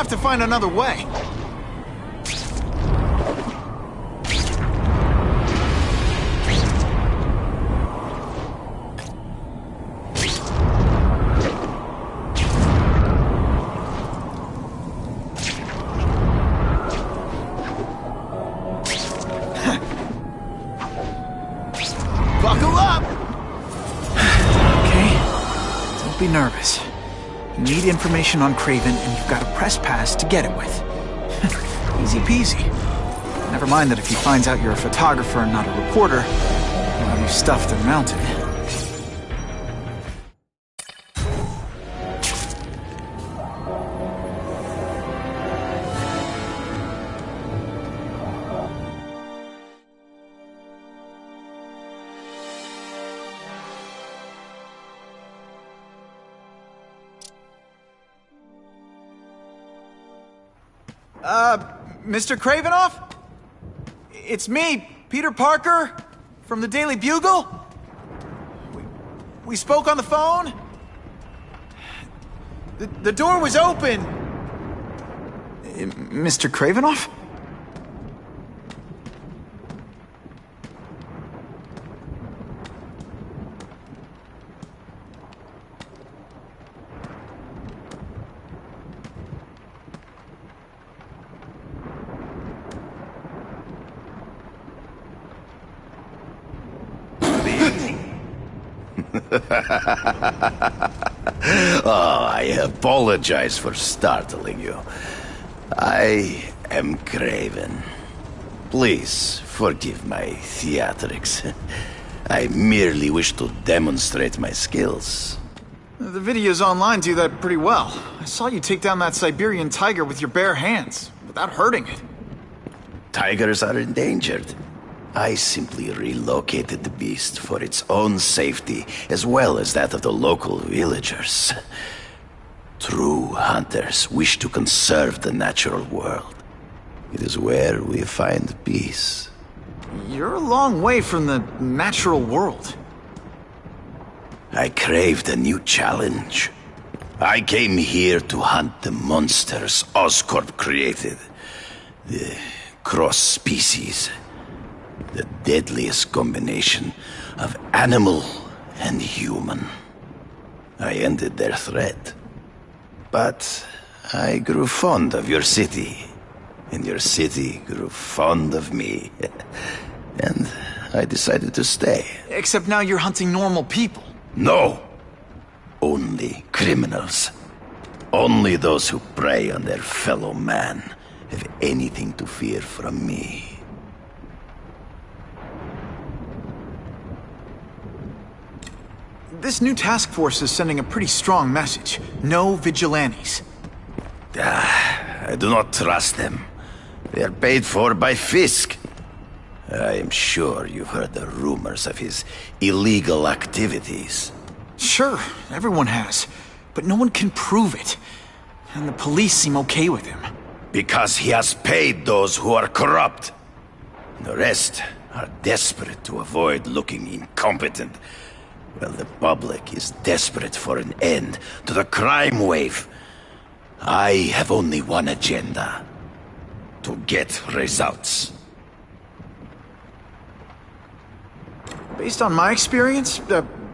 have to find another way. Buckle up! Okay, don't be nervous. You need information on Craven, and you've got a press pass to get it with. Easy peasy. Never mind that if he finds out you're a photographer and not a reporter, he'll have you stuffed and mounted. Mr. Kravinoff? It's me, Peter Parker, from the Daily Bugle. We spoke on the phone. The door was open. Mr. Kravinoff? Oh, I apologize for startling you. I am Craven. Please forgive my theatrics. I merely wish to demonstrate my skills. The videos online do that pretty well. I saw you take down that Siberian tiger with your bare hands, without hurting it. Tigers are endangered. I simply relocated the beast for its own safety, as well as that of the local villagers. True hunters wish to conserve the natural world. It is where we find peace. You're a long way from the natural world. I craved a new challenge. I came here to hunt the monsters Oscorp created. The cross-species. The deadliest combination of animal and human. I ended their threat. But I grew fond of your city. And your city grew fond of me. And I decided to stay. Except now you're hunting normal people. No! Only criminals. Only those who prey on their fellow man have anything to fear from me. This new task force is sending a pretty strong message. No vigilantes. I do not trust them. They are paid for by Fisk. I am sure you've heard the rumors of his illegal activities. Sure, everyone has. But no one can prove it. And the police seem okay with him. Because he has paid those who are corrupt. The rest are desperate to avoid looking incompetent. Well, the public is desperate for an end to the crime wave. I have only one agenda. To get results. Based on my experience,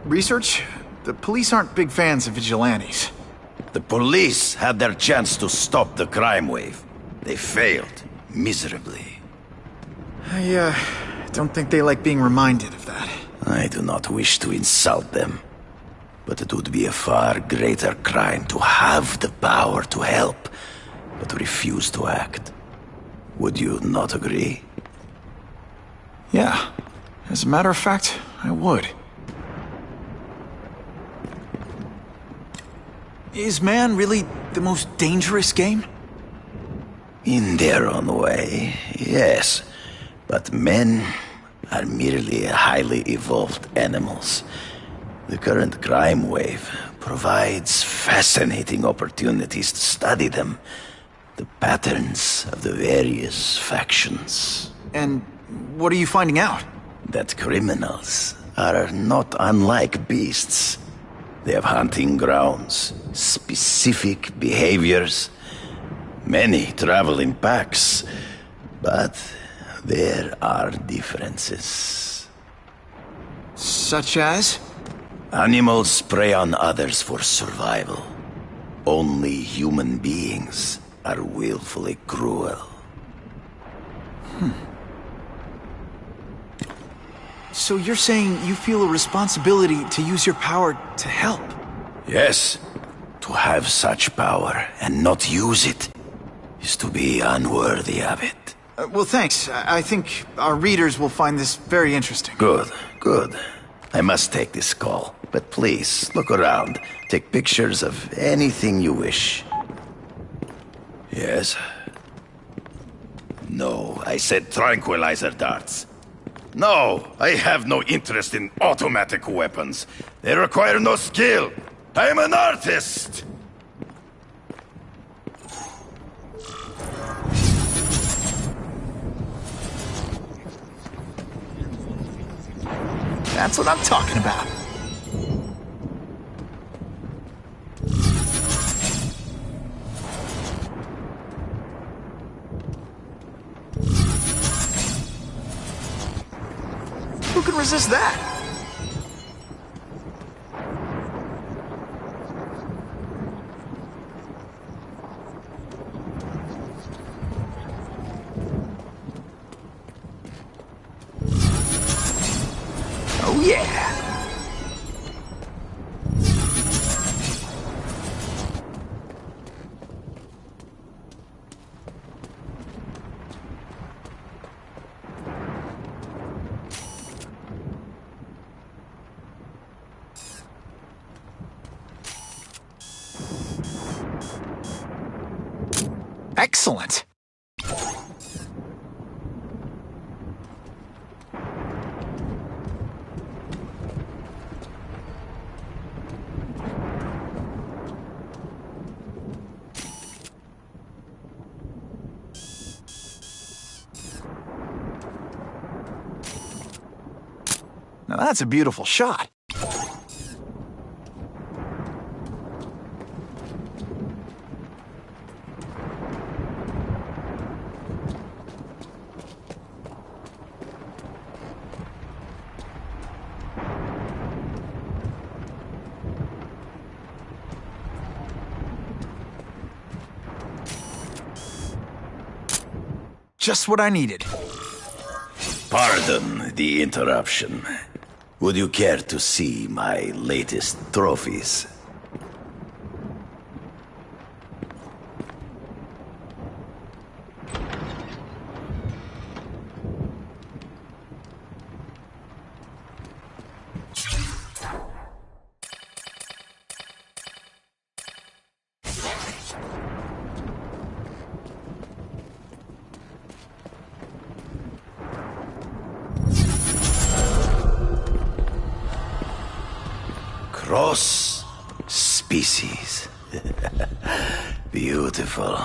research, the police aren't big fans of vigilantes. The police had their chance to stop the crime wave. They failed, miserably. I don't think they like being reminded of that. I do not wish to insult them, but it would be a far greater crime to have the power to help, but to refuse to act. Would you not agree? Yeah. As a matter of fact, I would. Is man really the most dangerous game? In their own way, yes. But men are merely highly evolved animals. The current crime wave provides fascinating opportunities to study them. The patterns of the various factions. And what are you finding out? That criminals are not unlike beasts. They have hunting grounds, specific behaviors. Many travel in packs, but there are differences. Such as? Animals prey on others for survival. Only human beings are willfully cruel. So you're saying you feel a responsibility to use your power to help? Yes, to have such power and not use it is to be unworthy of it. Well, thanks. I think our readers will find this very interesting. Good, good. I must take this call, but please, look around. Take pictures of anything you wish. Yes? No, I said tranquilizer darts. No, I have no interest in automatic weapons. They require no skill. I am an artist! That's what I'm talking about. Who can resist that? Oh yeah! Excellent! Now that's a beautiful shot. Just what I needed. Pardon the interruption. Would you care to see my latest trophies? Cross species. Beautiful.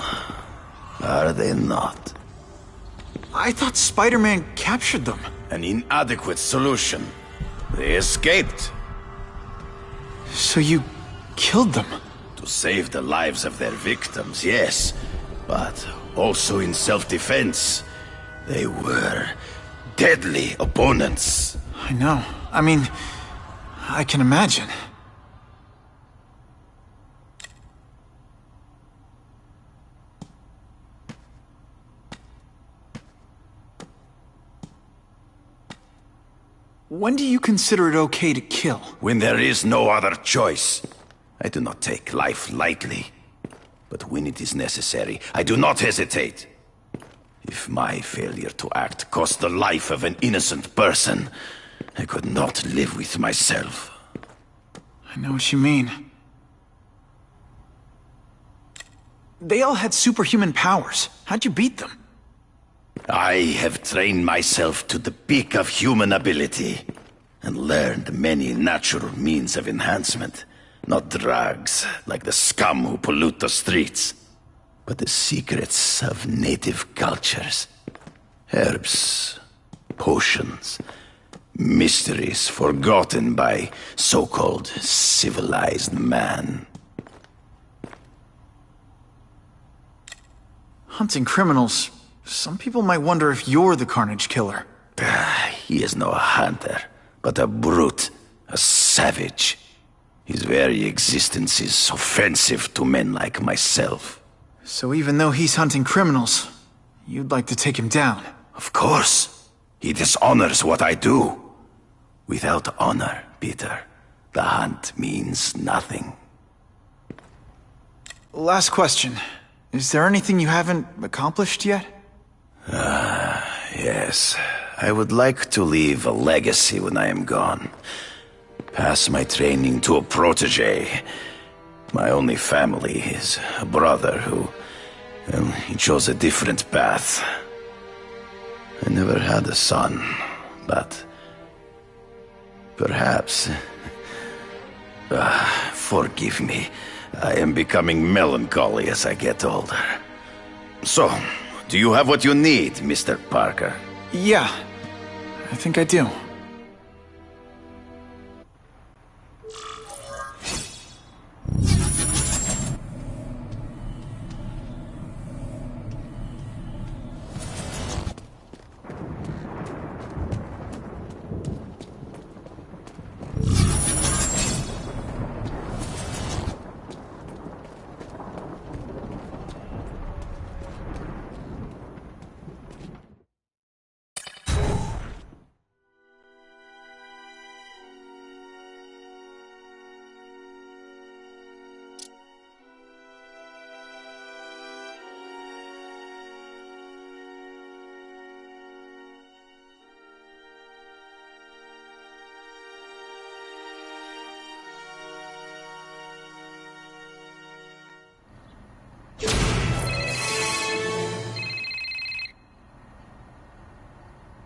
Are they not? I thought Spider-Man captured them. An inadequate solution. They escaped. So you killed them? To save the lives of their victims, yes. But also in self-defense. They were deadly opponents. I know. I mean, I can imagine. When do you consider it okay to kill? When there is no other choice. I do not take life lightly. But when it is necessary, I do not hesitate. If my failure to act cost the life of an innocent person, I could not live with myself. I know what you mean. They all had superhuman powers. How'd you beat them? I have trained myself to the peak of human ability, and learned many natural means of enhancement. Not drugs, like the scum who pollute the streets, but the secrets of native cultures. Herbs, potions, mysteries forgotten by so-called civilized man. Hunting criminals. Some people might wonder if you're the Carnage Killer. He is no hunter, but a brute, a savage. His very existence is offensive to men like myself. So even though he's hunting criminals, you'd like to take him down? Of course. He dishonors what I do. Without honor, Peter, the hunt means nothing. Last question. Is there anything you haven't accomplished yet? Yes. I would like to leave a legacy when I am gone. Pass my training to a protege. My only family is a brother who... well, he chose a different path. I never had a son, but... perhaps... forgive me. I am becoming melancholy as I get older. So, do you have what you need, Mr. Parker? Yeah, I think I do.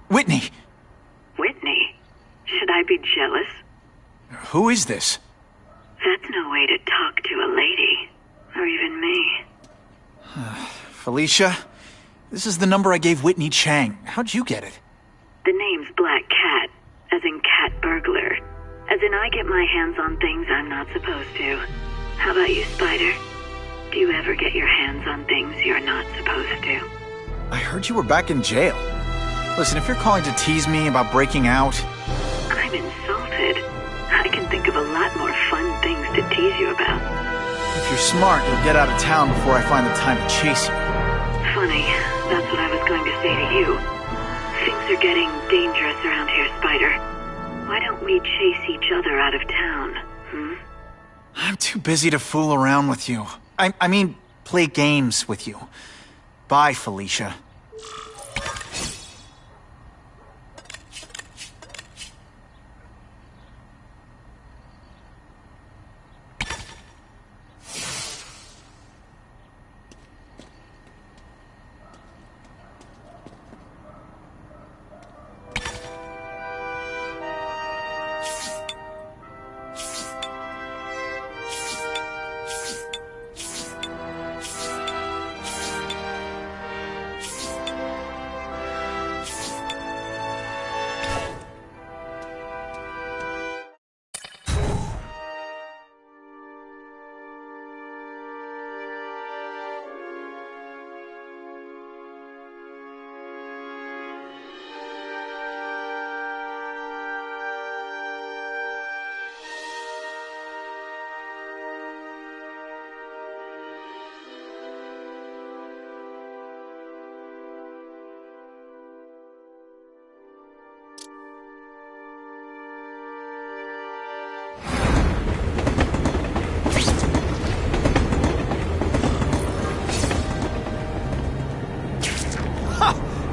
Whitney! Whitney? Should I be jealous? Who is this? That's no way to talk to a lady. Or even me. Felicia? This is the number I gave Whitney Chang. How'd you get it? The name's Black Cat, as in cat burglar. As in I get my hands on things I'm not supposed to. How about you, Spider? Do you ever get your hands on things you're not supposed to? I heard you were back in jail. Listen, if you're calling to tease me about breaking out... I'm insulted. I can think of a lot more fun things to tease you about. If you're smart, you'll get out of town before I find the time to chase you. Funny, that's what I was going to say to you. Things are getting dangerous around here, Spider. Why don't we chase each other out of town, I'm too busy to fool around with you. I mean, play games with you. Bye, Felicia.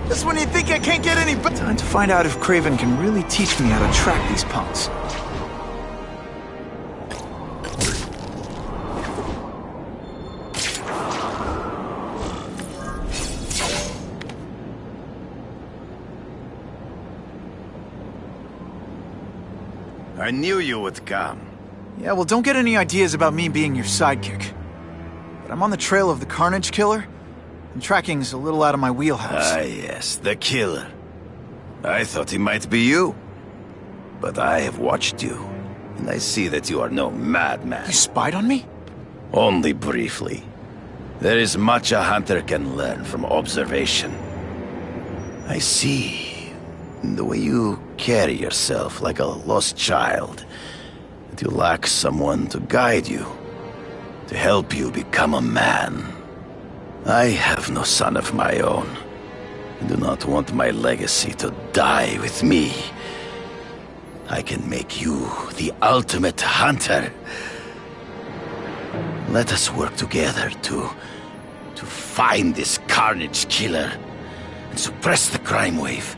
Just when you think I can't get any better. Time to find out if Craven can really teach me how to track these punks. I knew you would come. Yeah, well, don't get any ideas about me being your sidekick. But I'm on the trail of the Carnage Killer, and tracking's a little out of my wheelhouse. Ah, yes, the killer. I thought he might be you. But I have watched you, and I see that you are no madman. You spied on me? Only briefly. There is much a hunter can learn from observation. I see in the way you carry yourself like a lost child that you lack someone to guide you, to help you become a man. I have no son of my own. I do not want my legacy to die with me. I can make you the ultimate hunter. Let us work together to find this carnage killer and suppress the crime wave.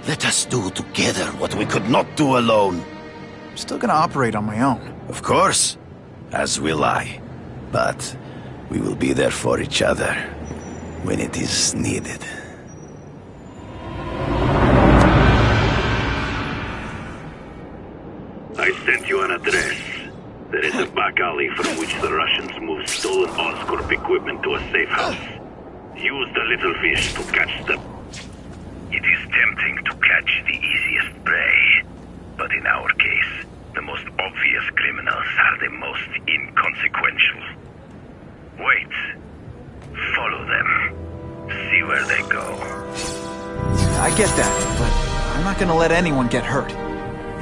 Let us do together what we could not do alone. I'm still gonna operate on my own. Of course, as will I. But we will be there for each other when it is needed. I sent you an address. There is a back alley from which the Russians move stolen Oscorp equipment to a safe house. Use the little fish to catch them. It is tempting to catch the easiest prey, but in our case, the most obvious criminals are the most inconsequential. Wait. Follow them. See where they go. I get that, but I'm not gonna let anyone get hurt.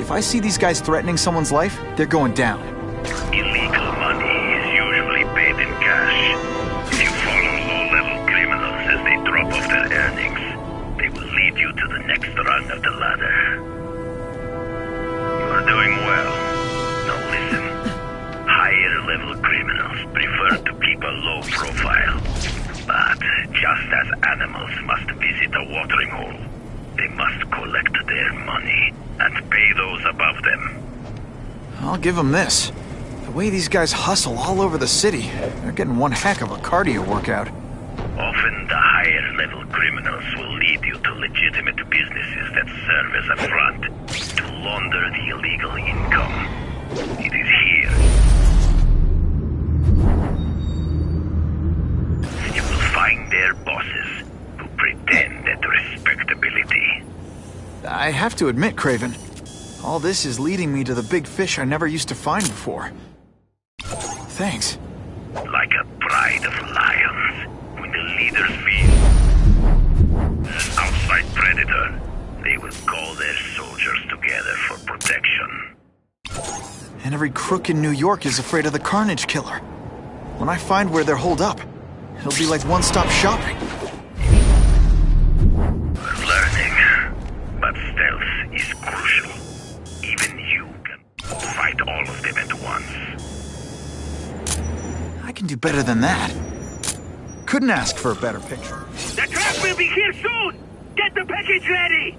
If I see these guys threatening someone's life, they're going down. Illegal money is usually paid in cash. If you follow low-level criminals as they drop off their earnings, they will lead you to the next rung of the ladder. You are doing well. Now listen. Higher-level criminals prefer to keep a low profile. But just as animals must visit a watering hole, they must collect their money and pay those above them. I'll give them this. The way these guys hustle all over the city, they're getting one heck of a cardio workout. Often the higher-level criminals will lead you to legitimate businesses that serve as a front to launder the illegal income. It is here. You will find their bosses who pretend at respectability. I have to admit, Craven, all this is leading me to the big fish I never used to find before. Thanks. Like a pride of lions, when the leaders feel an outside predator, they will call their soldiers together for protection. And every crook in New York is afraid of the Carnage Killer. When I find where they're holed up, it'll be like one-stop shopping. We're learning, but stealth is crucial. Even you can fight all of them at once. I can do better than that. Couldn't ask for a better picture. The truck will be here soon! Get the package ready!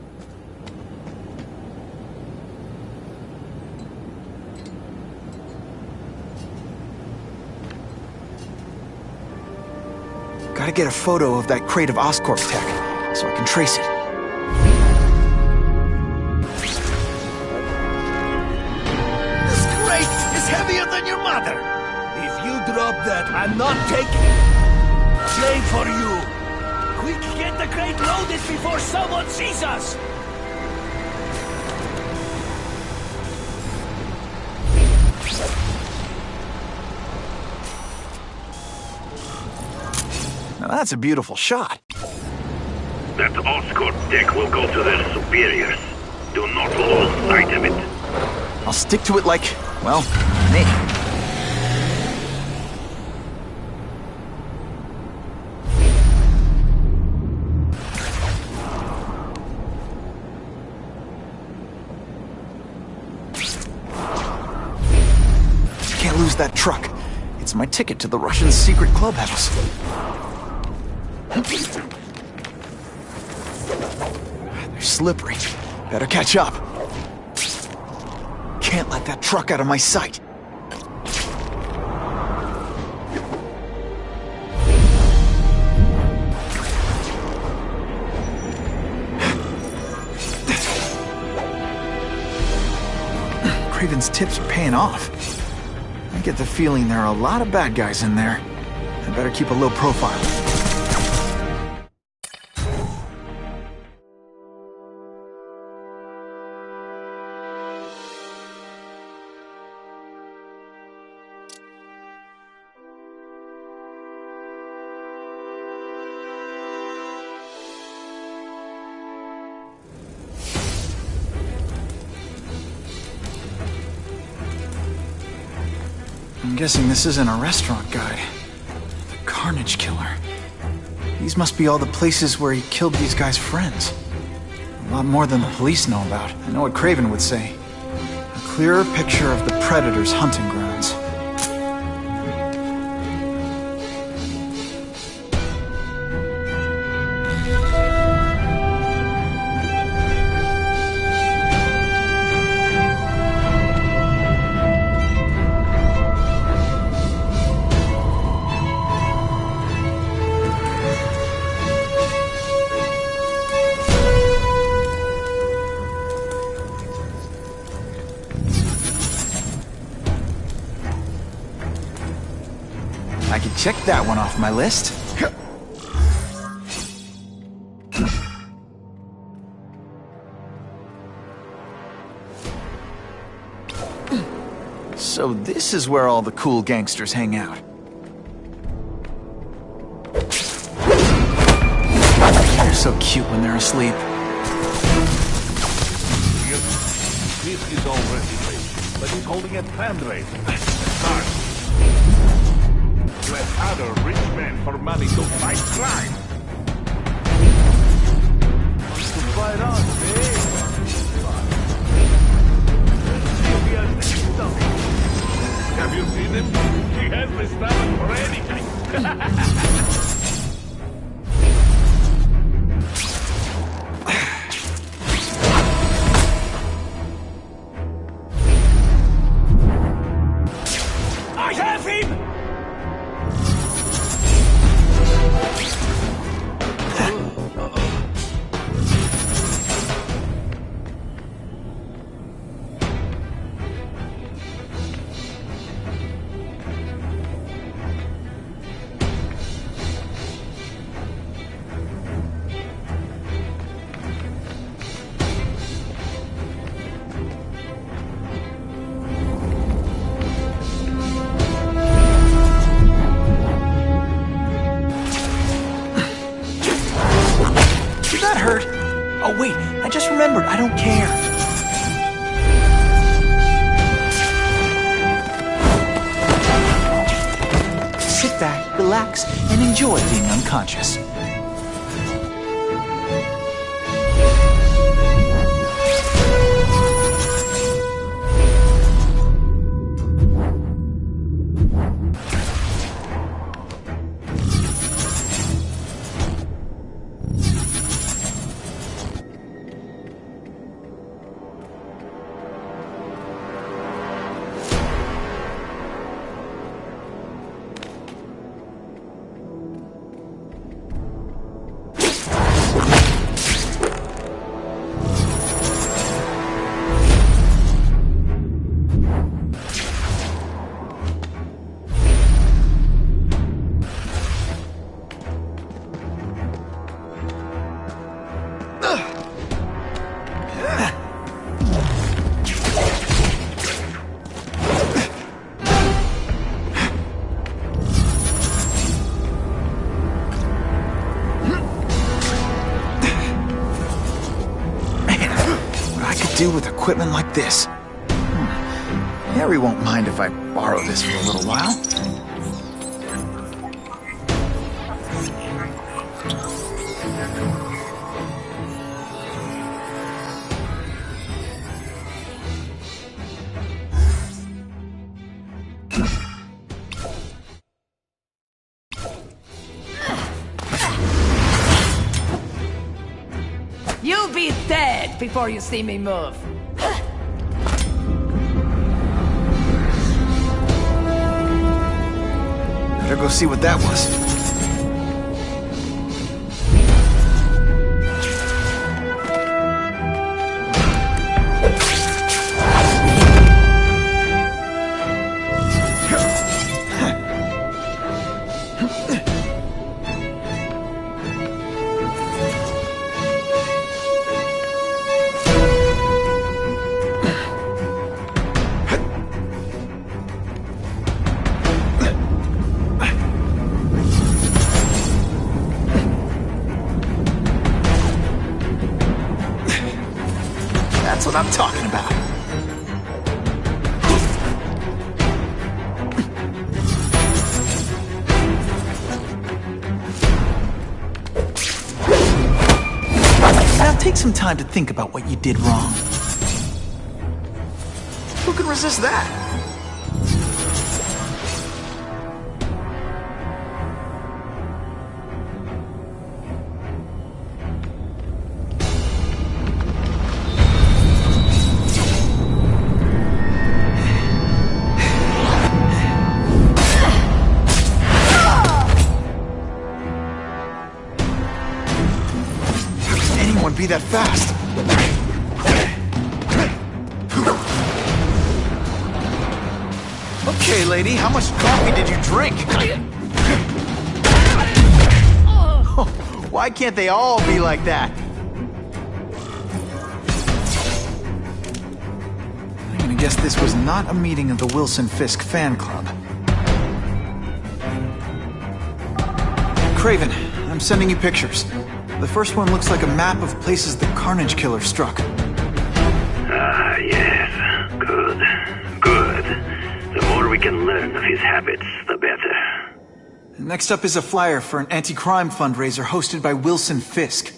Gotta get a photo of that crate of Oscorp tech, so I can trace it. This crate is heavier than your mother! If you drop that, I'm not taking it! Shame for you! Quick, get the crate loaded before someone sees us! Now that's a beautiful shot. That Oscorp tech will go to their superiors. Do not lose sight of it. I'll stick to it like, well, me. Can't lose that truck. It's my ticket to the Russian secret clubhouse. They're slippery. Better catch up. Can't let that truck out of my sight. Craven's tips are paying off. I get the feeling there are a lot of bad guys in there. I better keep a low profile. I'm guessing this isn't a restaurant guide. The Carnage Killer. These must be all the places where he killed these guys' friends. A lot more than the police know about. I know what Craven would say. A clearer picture of the Predator's hunting grounds. I could check that one off my list. So this is where all the cool gangsters hang out. They're so cute when they're asleep. This is already late, but he's holding a fundraiser. Start. Let other rich men for money to fight crime. To fight us, eh? Have you seen him? He has the stomach for anything. I have him! Oh wait, I just remembered, I don't care. Sit back, relax, and enjoy being unconscious. Do with equipment like this. Harry won't mind if I borrow this for a little while. You'll be dead before you see me move. Better go see what that was. That's what I'm talking about. take some time to think about what you did wrong. Who can resist that? Be that fast. Okay, lady, how much coffee did you drink? Why can't they all be like that? I'm gonna guess this was not a meeting of the Wilson Fisk fan club. Craven, I'm sending you pictures. The first one looks like a map of places the Carnage Killer struck. Ah, yes. Good. Good. The more we can learn of his habits, the better. Next up is a flyer for an anti-crime fundraiser hosted by Wilson Fisk.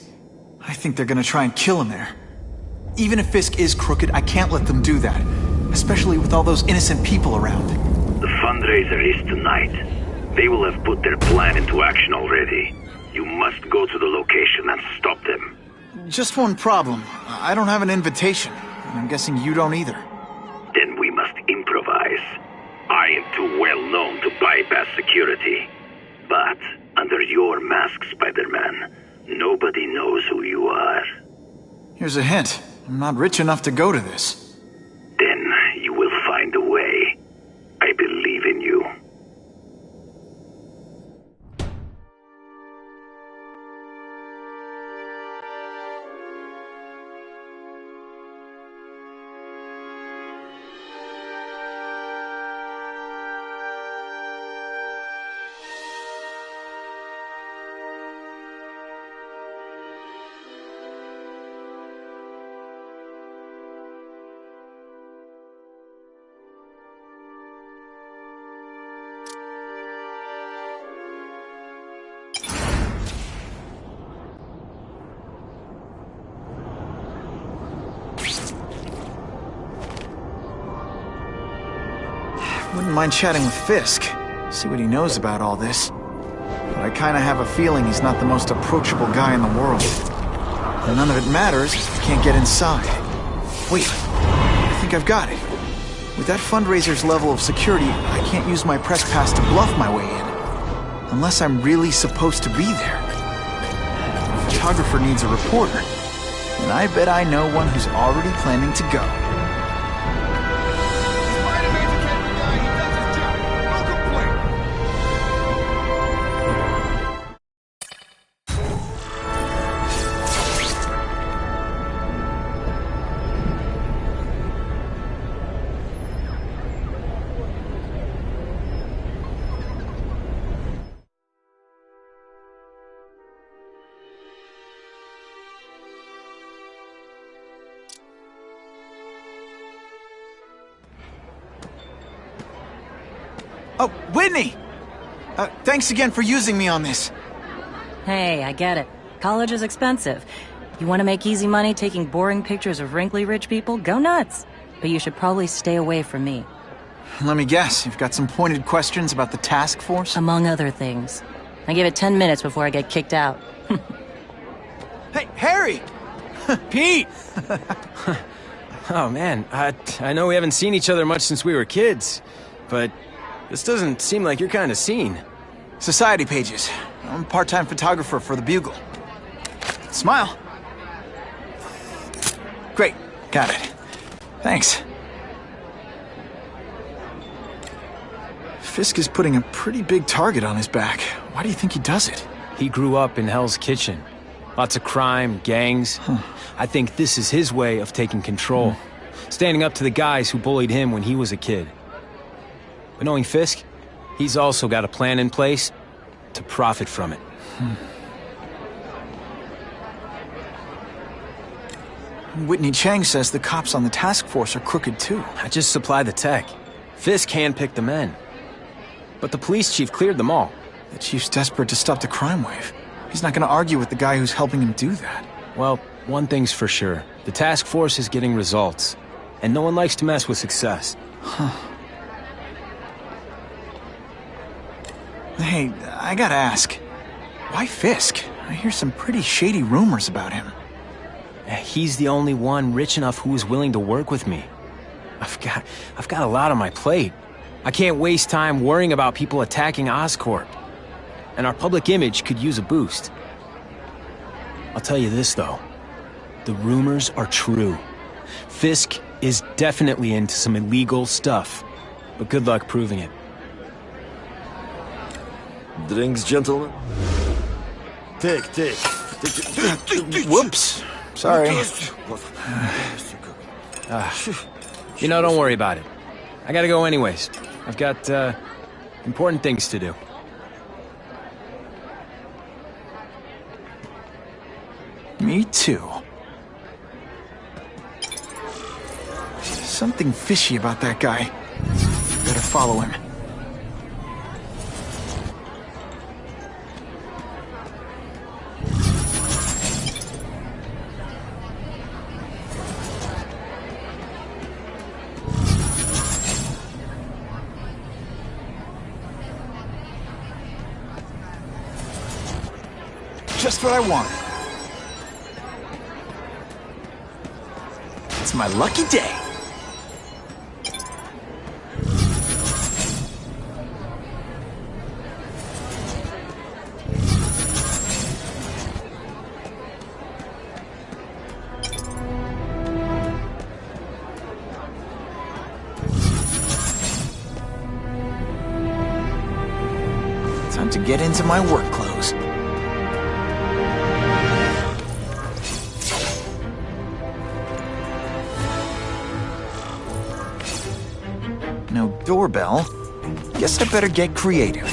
I think they're gonna try and kill him there. Even if Fisk is crooked, I can't let them do that. Especially with all those innocent people around. The fundraiser is tonight. They will have put their plan into action already. You must go to the location and stop them. Just one problem. I don't have an invitation. And I'm guessing you don't either. Then we must improvise. I am too well known to bypass security. But under your mask, Spider-Man, nobody knows who you are. Here's a hint. I'm not rich enough to go to this. Then you will find a way. I believe in you. Wouldn't mind chatting with Fisk, see what he knows about all this. But I kinda have a feeling he's not the most approachable guy in the world. And none of it matters if I can't get inside. Wait, I think I've got it. With that fundraiser's level of security, I can't use my press pass to bluff my way in. Unless I'm really supposed to be there. The photographer needs a reporter. And I bet I know one who's already planning to go. Oh, Whitney! Thanks again for using me on this. Hey, I get it. College is expensive. You want to make easy money taking boring pictures of wrinkly rich people? Go nuts! But you should probably stay away from me. Let me guess, you've got some pointed questions about the task force? Among other things. I give it 10 minutes before I get kicked out. Hey, Harry! Pete! Oh man, I know we haven't seen each other much since we were kids, but this doesn't seem like your kind of scene. Society pages. I'm a part-time photographer for the Bugle. Smile. Great, got it. Thanks. Fisk is putting a pretty big target on his back. Why do you think he does it? He grew up in Hell's Kitchen. Lots of crime, gangs. I think this is his way of taking control. Standing up to the guys who bullied him when he was a kid. But knowing Fisk, he's also got a plan in place to profit from it. Whitney Chang says the cops on the task force are crooked too. I just supply the tech. Fisk handpicked the men. But the police chief cleared them all. The chief's desperate to stop the crime wave. He's not gonna argue with the guy who's helping him do that. Well, One thing's for sure. The task force is getting results. And no one likes to mess with success. Hey, I gotta ask. Why Fisk? I hear some pretty shady rumors about him. He's the only one rich enough who is willing to work with me. I've got a lot on my plate. I can't waste time worrying about people attacking Oscorp. And our public image could use a boost. I'll tell you this, though. The rumors are true. Fisk is definitely into some illegal stuff. But good luck proving it. Drinks, gentlemen? Take. Whoops. Sorry. Don't worry about it. I gotta go anyways. I've got, important things to do. Me too. Something fishy about that guy. Better follow him. Just what I want. It's my lucky day. Time to get into my work clothes. No doorbell. Guess I better get creative.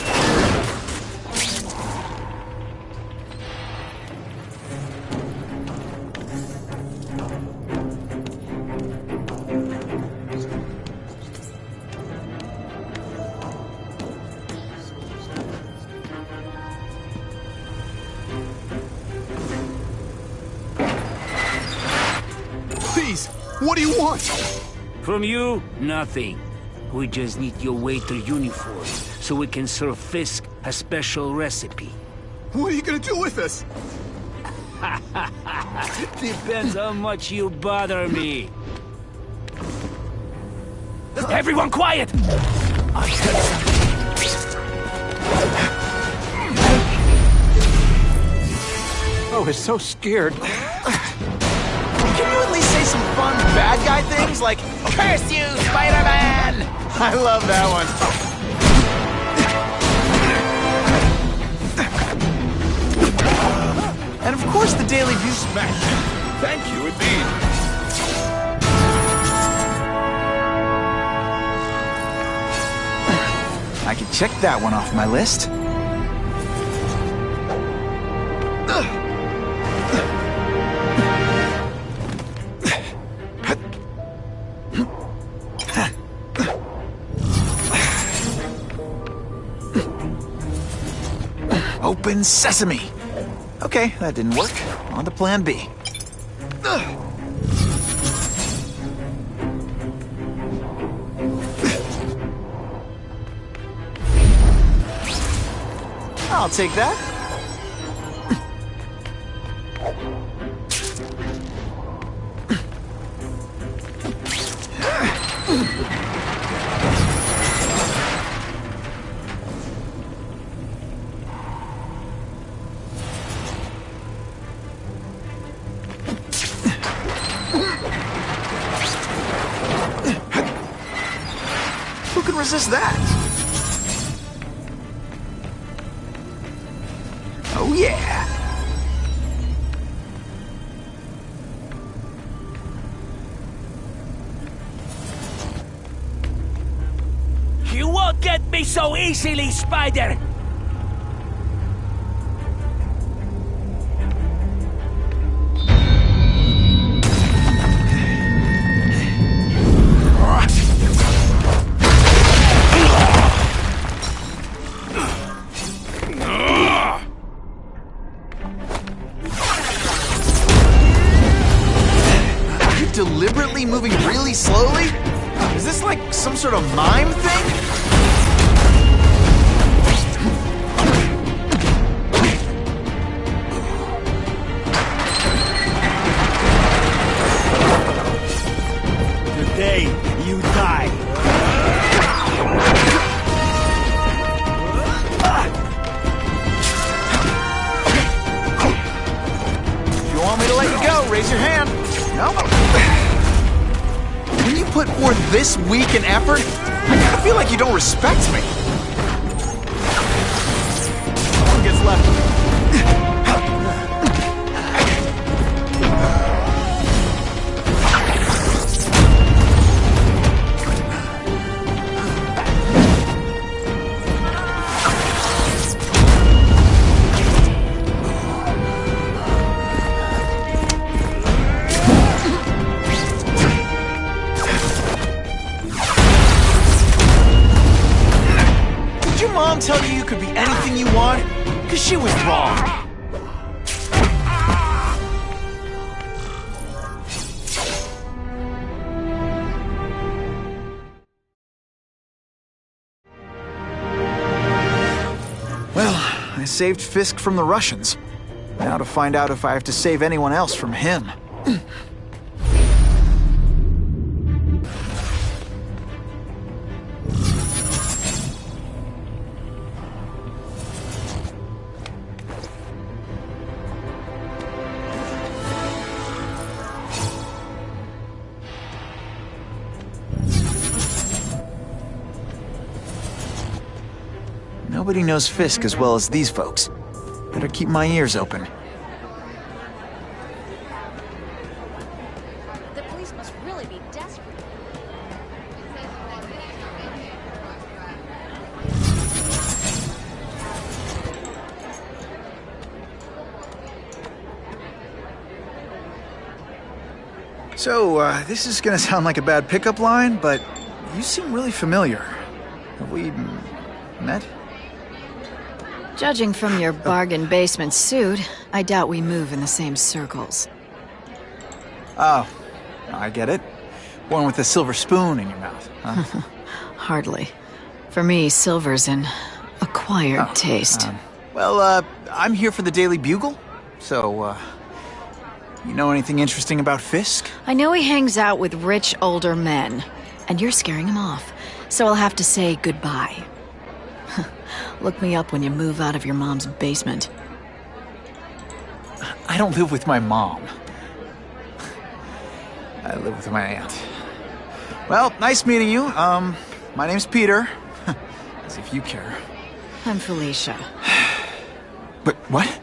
Please, what do you want? From you, nothing. We just need your waiter uniform, so we can serve Fisk a special recipe. What are you gonna do with us? Depends how much you bother me. Everyone quiet! I was so scared. Can you at least say some fun bad guy things like, "Curse you, Spider-Man"? I love that one. And of course the Daily View smash. Thank you, indeed. I can check that one off my list. Open sesame. Okay, that didn't work. On to plan B. I'll take that. Who can resist that? Oh yeah! You won't get me so easily, Spider! really slowly? Is this like some sort of mime thing? Today, you die. If you want me to let you go, raise your hand. No? When you put forth this week and effort, I feel like you don't respect me. No one gets left. Mom tell you you could be anything you want? Because she was wrong. Well, I saved Fisk from the Russians. Now to find out if I have to save anyone else from him. Nobody knows Fisk as well as these folks. Better keep my ears open. The police must really be desperate. So, this is gonna sound like a bad pickup line, but you seem really familiar. Have we met? Judging from your bargain basement suit, I doubt we move in the same circles. Oh, I get it. One with a silver spoon in your mouth, huh? Hardly. For me, silver's an acquired taste. Well, I'm here for the Daily Bugle, so, you know anything interesting about Fisk? I know he hangs out with rich older men, and you're scaring him off, so I'll have to say goodbye. Look me up when you move out of your mom's basement. I don't live with my mom. I live with my aunt. Well, nice meeting you. My name's Peter. As if you care. I'm Felicia. But what?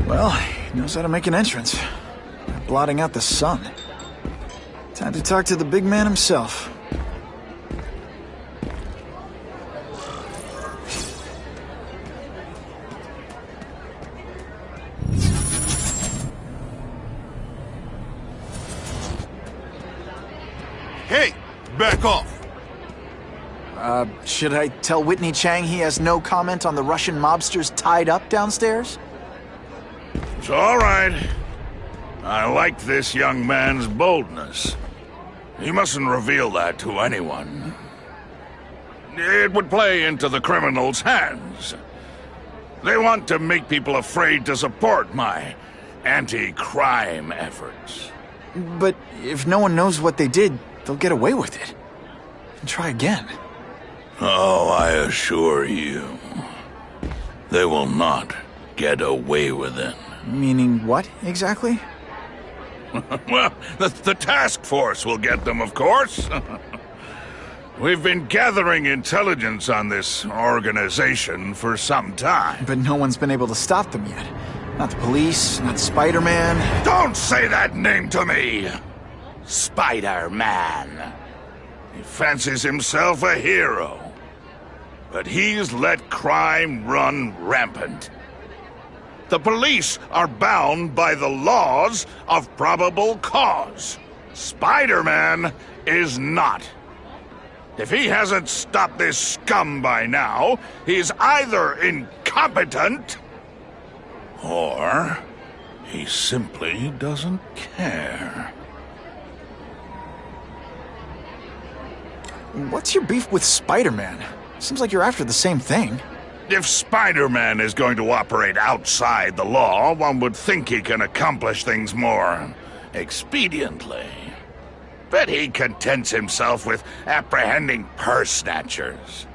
Well, he knows how to make an entrance. By blotting out the sun. Time to talk to the big man himself. Hey, back off. Should I tell Whitney Chang he has no comment on the Russian mobsters tied up downstairs? It's all right. I like this young man's boldness. He mustn't reveal that to anyone. It would play into the criminals' hands. They want to make people afraid to support my anti-crime efforts. But if no one knows what they did, they'll get away with it. And try again. Oh, I assure you, they will not get away with it. Meaning what, exactly? Well, the task force will get them, of course. We've been gathering intelligence on this organization for some time. But no one's been able to stop them yet. Not the police, not Spider-Man. Don't say that name to me! Spider-Man. He fancies himself a hero. But he's let crime run rampant. The police are bound by the laws of probable cause. Spider-Man is not. If he hasn't stopped this scum by now, he's either incompetent, or he simply doesn't care. What's your beef with Spider-Man? Seems like you're after the same thing. If Spider-Man is going to operate outside the law, one would think he can accomplish things more expediently. But he contents himself with apprehending purse snatchers.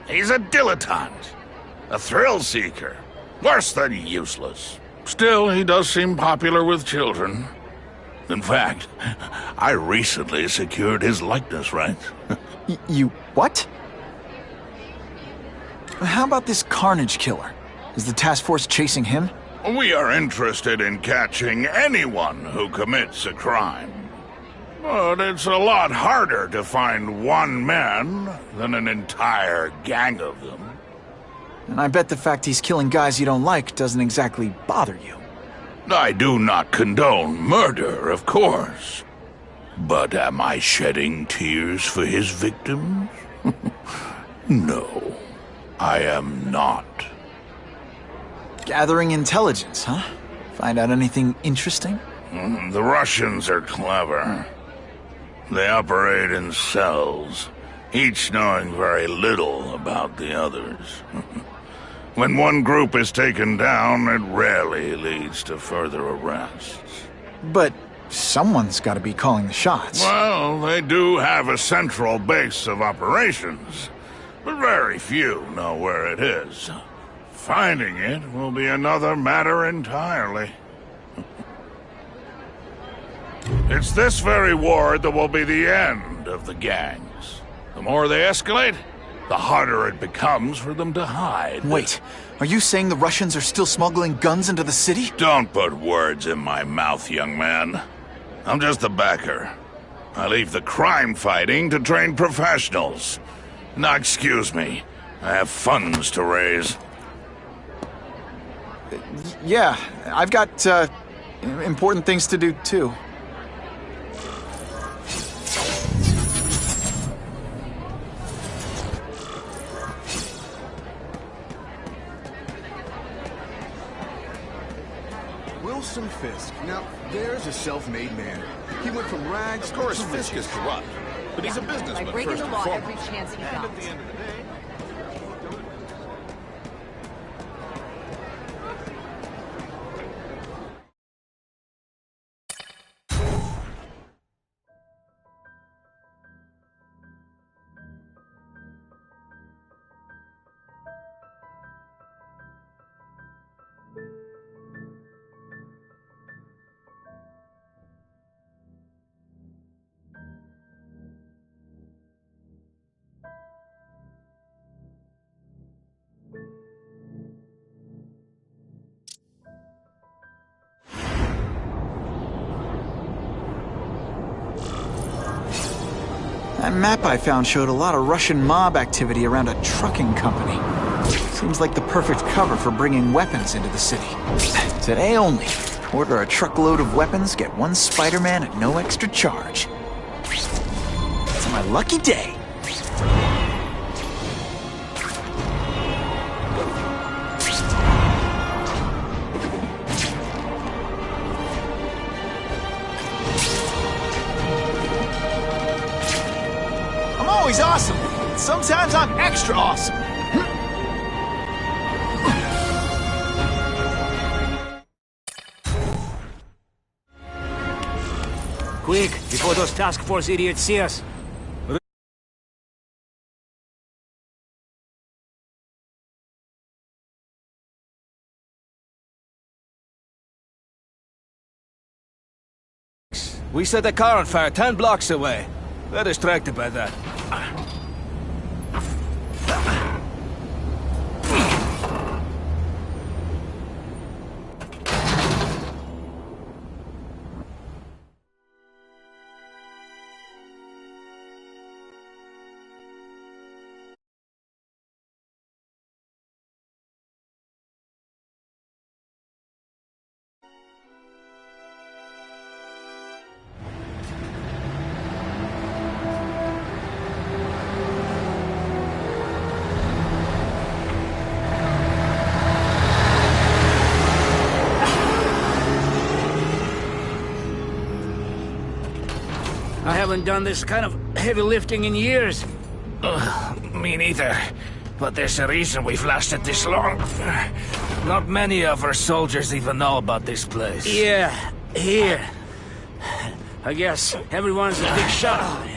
He's a dilettante, a thrill-seeker, worse than useless. Still, he does seem popular with children. In fact, I recently secured his likeness rights. You what? How about this Carnage Killer? Is the task force chasing him? We are interested in catching anyone who commits a crime. But it's a lot harder to find one man than an entire gang of them. And I bet the fact he's killing guys you don't like doesn't exactly bother you. I do not condone murder, of course. But am I shedding tears for his victims? No, I am not. Gathering intelligence, huh? Find out anything interesting? The Russians are clever. They operate in cells, each knowing very little about the others. When one group is taken down, it rarely leads to further arrests. But someone's got to be calling the shots. Well, they do have a central base of operations, but very few know where it is. Finding it will be another matter entirely. It's this very ward that will be the end of the gangs. The more they escalate, the harder it becomes for them to hide. Wait, are you saying the Russians are still smuggling guns into the city? Don't put words in my mouth, young man. I'm just a backer. I leave the crime fighting to trained professionals. Now, excuse me. I have funds to raise. Yeah, I've got, important things to do, too. Wilson Fisk. Now, there's a self-made man. He went from rags to riches. Of course, Fisk is corrupt, but he's a businessman By breaking first the and law foremost. every chance he And got. at the end of the day, That map I found showed a lot of Russian mob activity around a trucking company. Seems like the perfect cover for bringing weapons into the city. Today only, order a truckload of weapons, get one Spider-Man at no extra charge. It's my lucky day. I'm always awesome. Sometimes I'm extra awesome. Quick, before those task force idiots see us. we set a car on fire 10 blocks away. They're distracted by that. haven't done this kind of heavy lifting in years. Me neither. But there's a reason we've lasted this long. Not many of our soldiers even know about this place. Yeah, here. I guess everyone's a big shot.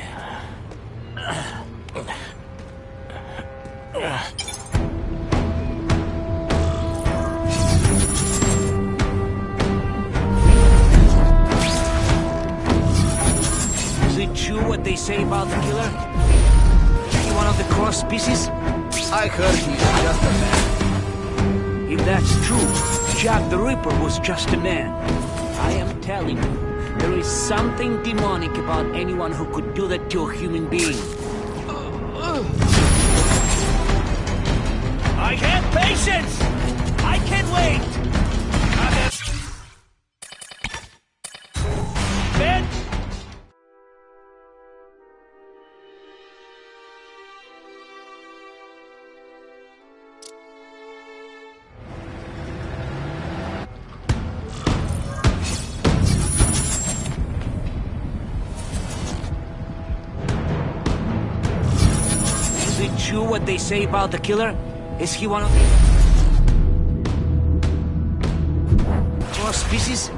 Is it true what they say about the killer? Is he one of the cross species? I heard he's just a man. If that's true, Jack the Ripper was just a man. I am telling you, there is something demonic about anyone who could do that to a human being. I have patience! I can wait! Ben? Is it true what they say about the killer? Is he one of cross species?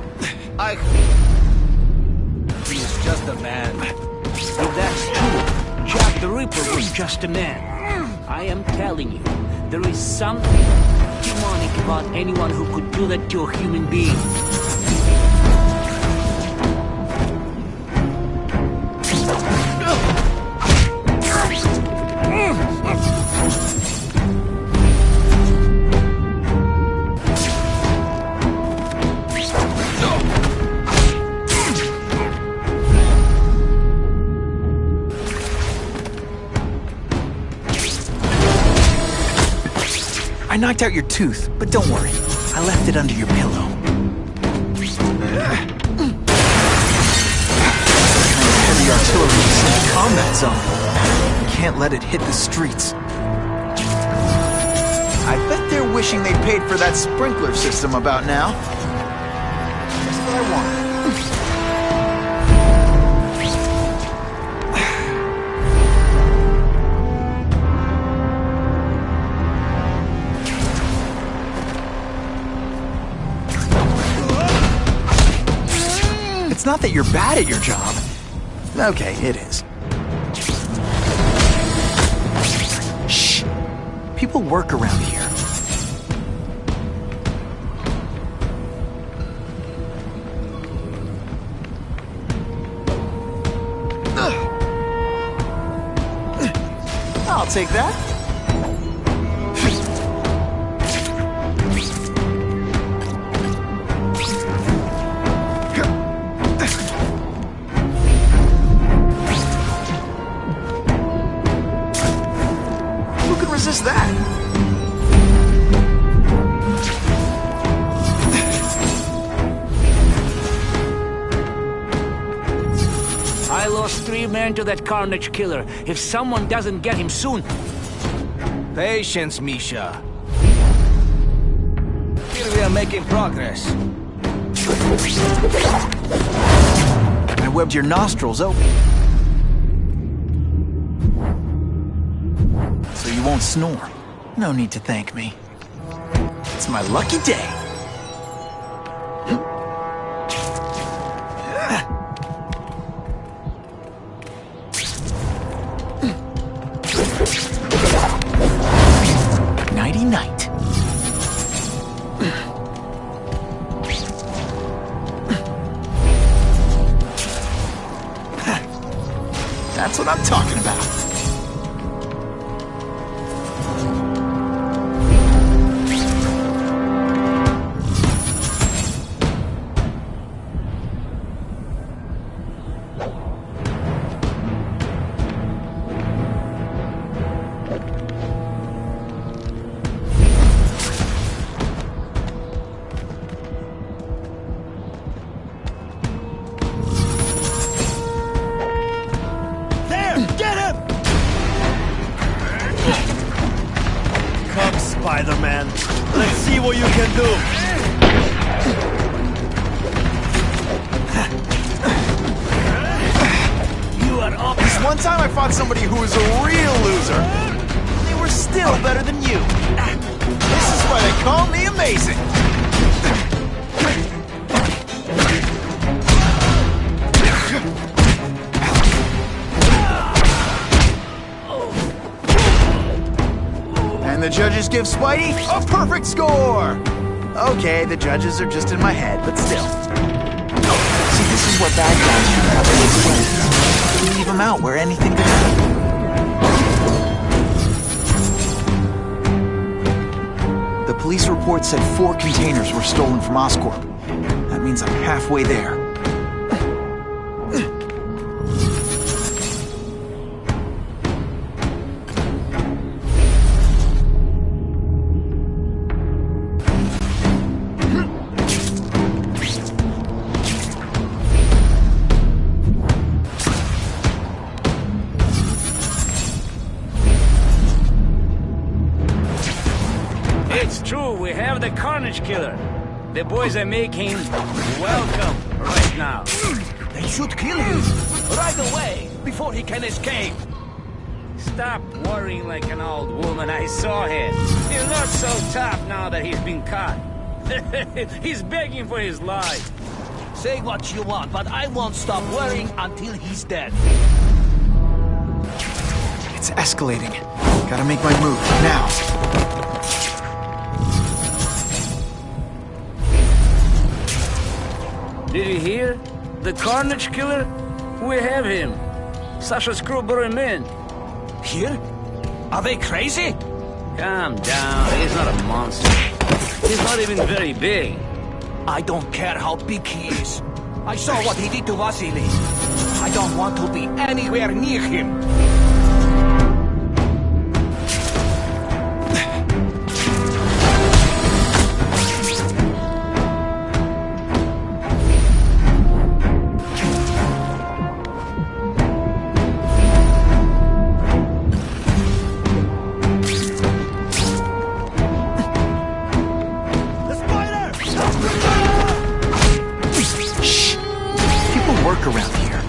He's just a man. If that's true, Jack the Ripper was just a man. I am telling you, there is something demonic about anyone who could do that to a human being. I knocked out your tooth, but don't worry. I left it under your pillow. Heavy artillery is in the combat zone. You can't let it hit the streets. I bet they're wishing they paid for that sprinkler system about now. Just what I wanted. It's not that you're bad at your job. Okay, it is. Shh. People work around here. I'll take that. Resist that. I lost 3 men to that carnage killer. If someone doesn't get him soon... Patience, Misha. Here we are making progress. I webbed your nostrils open. So you won't snore. No need to thank me. It's my lucky day. Nighty-night. That's what I'm talking about. Spider-Man. Let's see what you can do. Shut up! This one time I fought somebody who was a real loser. They were still better than you. This is why they call me amazing. And the judges give Spidey a perfect score! Okay, the judges are just in my head, but still. See, this is what bad guys should have in these places. Leave them out where anything could happen. The police report said 4 containers were stolen from Oscorp. That means I'm halfway there. It's true, we have the Carnage Killer. The boys are making welcome right now. They should kill him right away before he can escape. Stop worrying like an old woman. I saw him. He's not so tough now that he's been caught. He's begging for his life. Say what you want, but I won't stop worrying until he's dead. It's escalating. Gotta make my move, now. Did you hear? The Carnage Killer? We have him. Sasha's crew brought him in. Here? Are they crazy? Calm down. He's not a monster. He's not even very big. I don't care how big he is. I saw what he did to Vasily. I don't want to be anywhere near him. Around here.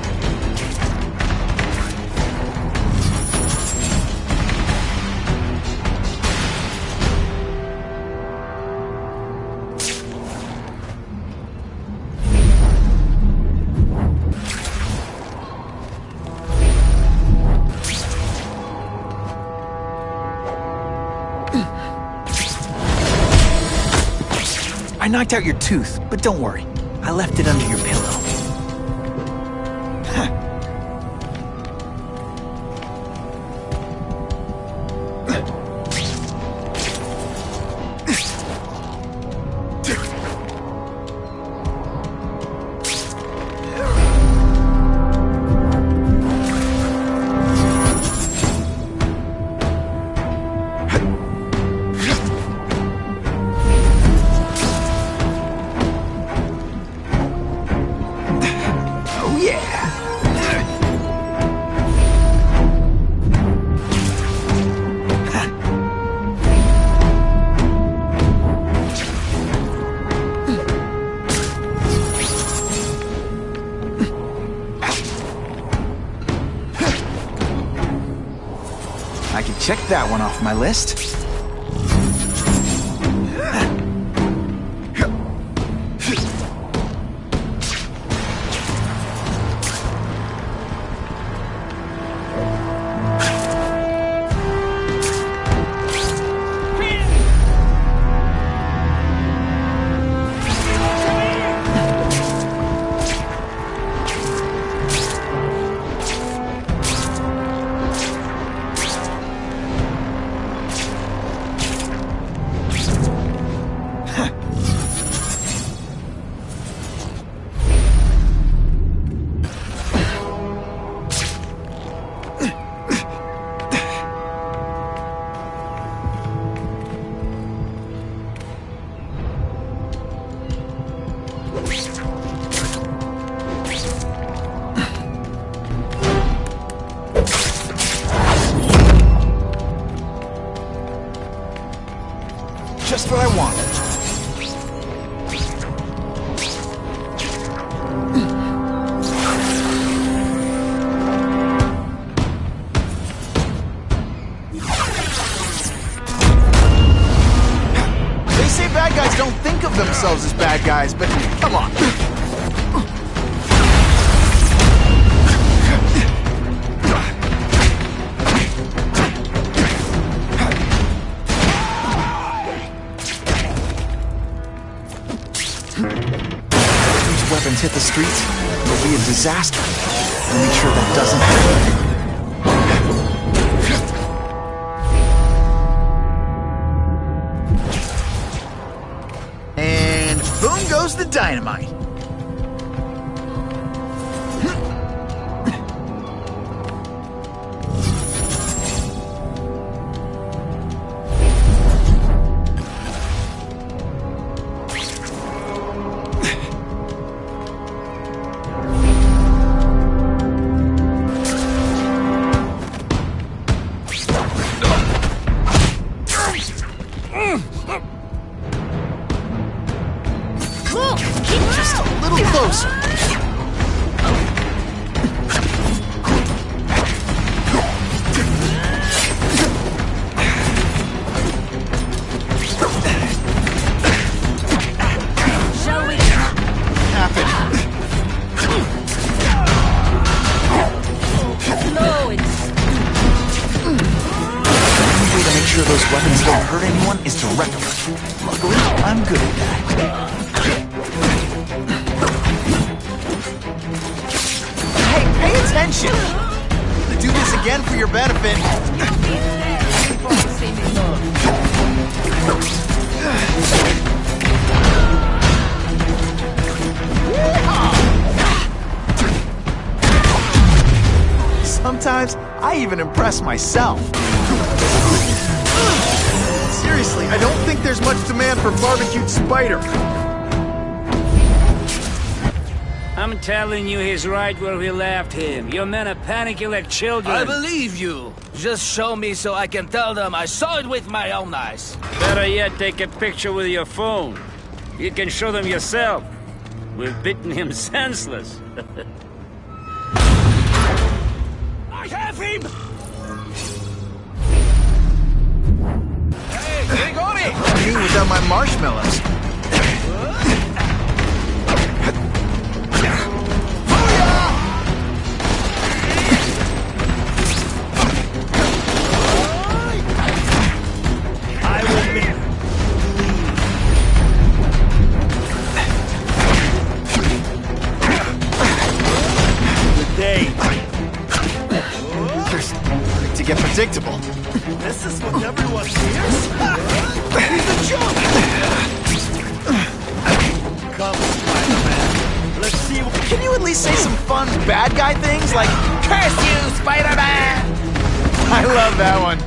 I knocked out your tooth, but don't worry. I left it under your pillow. I can check that one off my list. Just what I wanted. guys don't think of themselves as bad guys, but come on. These weapons hit the streets, it'll be a disaster. We'll make sure that doesn't happen. And boom goes the dynamite. Just a little closer. Shall we? Happen. No, it's... The only way to make sure those weapons don't hurt anyone is to wreck them. Luckily, I'm good at that. Hey, pay attention! To do this again for your benefit. Before you see me move. Sometimes, I even impress myself. Seriously, I don't think there's much demand for barbecued spider. I'm telling you, he's right where we left him. Your men are panicking like children. I believe you. Just show me so I can tell them I saw it with my own eyes. Better yet, take a picture with your phone. You can show them yourself. We've beaten him senseless. I have him! Me without my marshmallows. I will make Good day. To get predictable. This is what everyone hears? He's a joke! Come, Spider-Man. Let's see what... Can you at least say some fun bad guy things like, "Curse you, Spider-Man"? I love that one.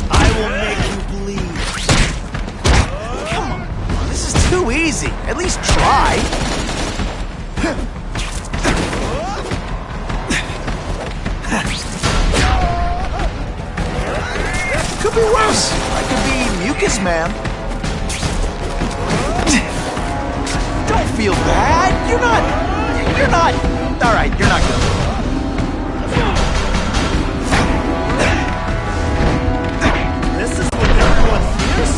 I will make you bleed. Come on, this is too easy. At least try. Could be worse. I could be Mucus Man. Don't feel bad. You're not. All right, you're not good. This is what everyone hears?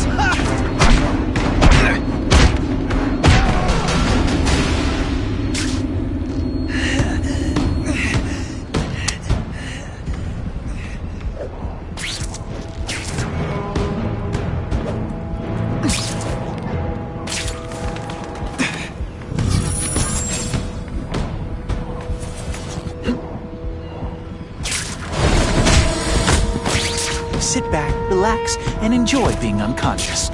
Sit back, relax, and enjoy being unconscious.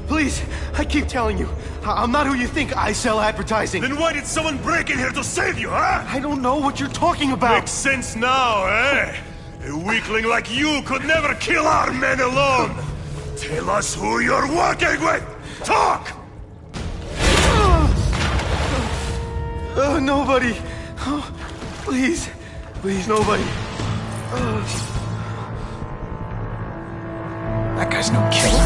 Please, I keep telling you, I'm not who you think. I sell advertising. Then why did someone break in here to save you, huh? I don't know what you're talking about. Makes sense now, eh? A weakling like you could never kill our men alone. Tell us who you're working with. Talk! Nobody. Oh, please. Please, nobody. That guy's no killer.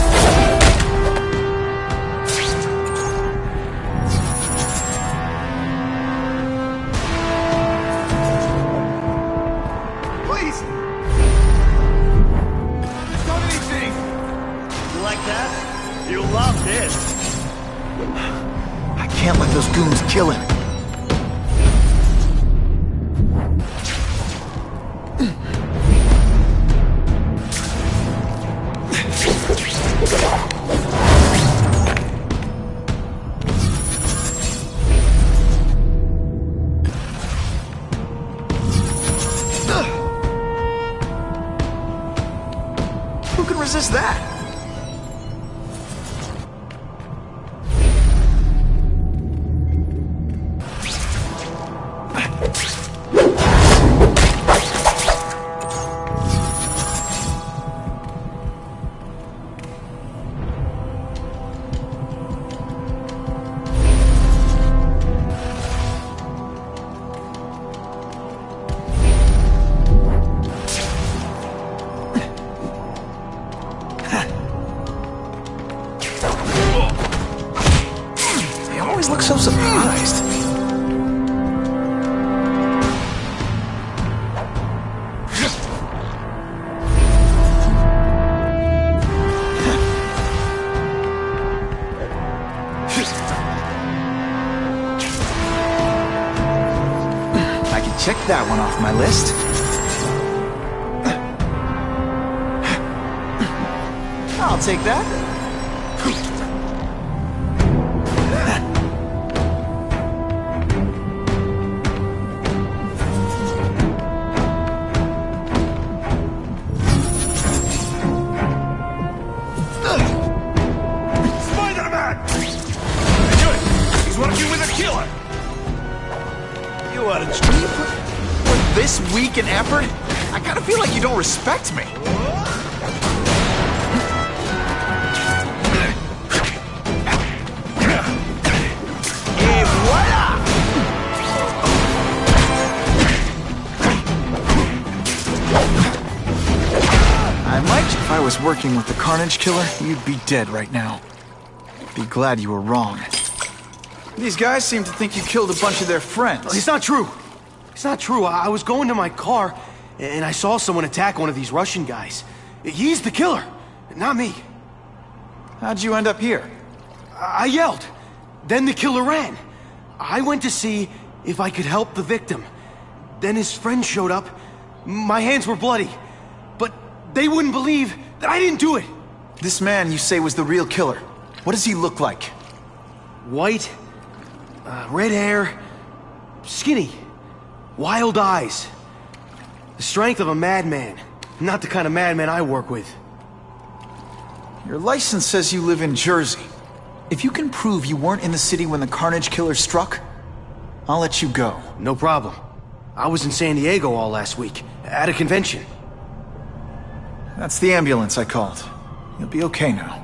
Please! Done anything! You like that? You love this. I can't let those goons kill him. Who can resist that? Look so surprised. I can check that one off my list. I'll take that. This weak in effort? I kinda feel like you don't respect me. Et voila! I might if I was working with the Carnage Killer, you'd be dead right now. Be glad you were wrong. These guys seem to think you killed a bunch of their friends. It's not true. It's not true. I was going to my car, and I saw someone attack one of these Russian guys. He's the killer, not me. How'd you end up here? I yelled. Then the killer ran. I went to see if I could help the victim. Then his friend showed up. My hands were bloody. But they wouldn't believe that I didn't do it. This man you say was the real killer. What does he look like? White, red hair, skinny. Wild eyes. The strength of a madman. Not the kind of madman I work with. Your license says you live in Jersey. If you can prove you weren't in the city when the Carnage Killer struck, I'll let you go. No problem. I was in San Diego all last week, at a convention. That's the ambulance I called. You'll be okay now.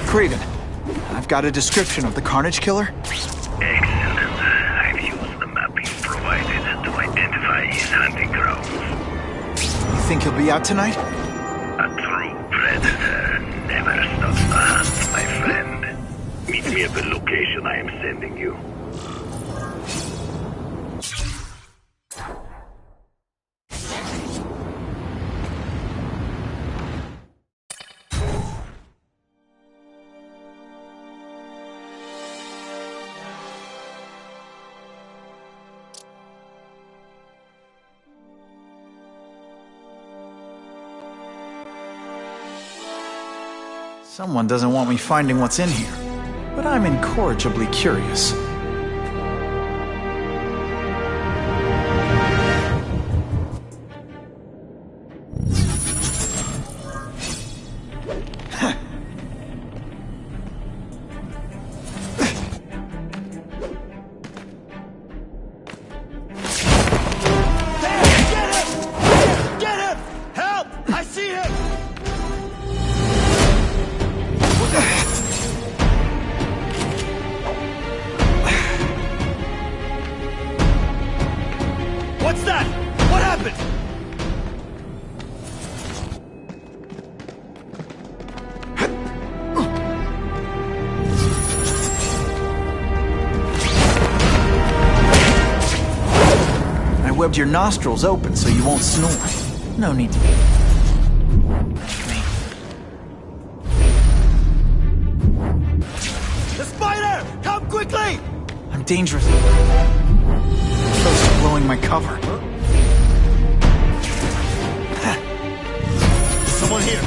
Craven, I've got a description of the Carnage Killer. Excellent. I've used the mapping provided to identify his hunting grounds. You think he'll be out tonight? A true predator never stops to hunt, my friend. Meet me at the location I am sending you. Someone doesn't want me finding what's in here, but I'm incorrigibly curious. What's that? What happened? I webbed your nostrils open so you won't snore. No need to be. The spider! Come quickly! I'm dangerous. Close to blowing my cover. Is someone here?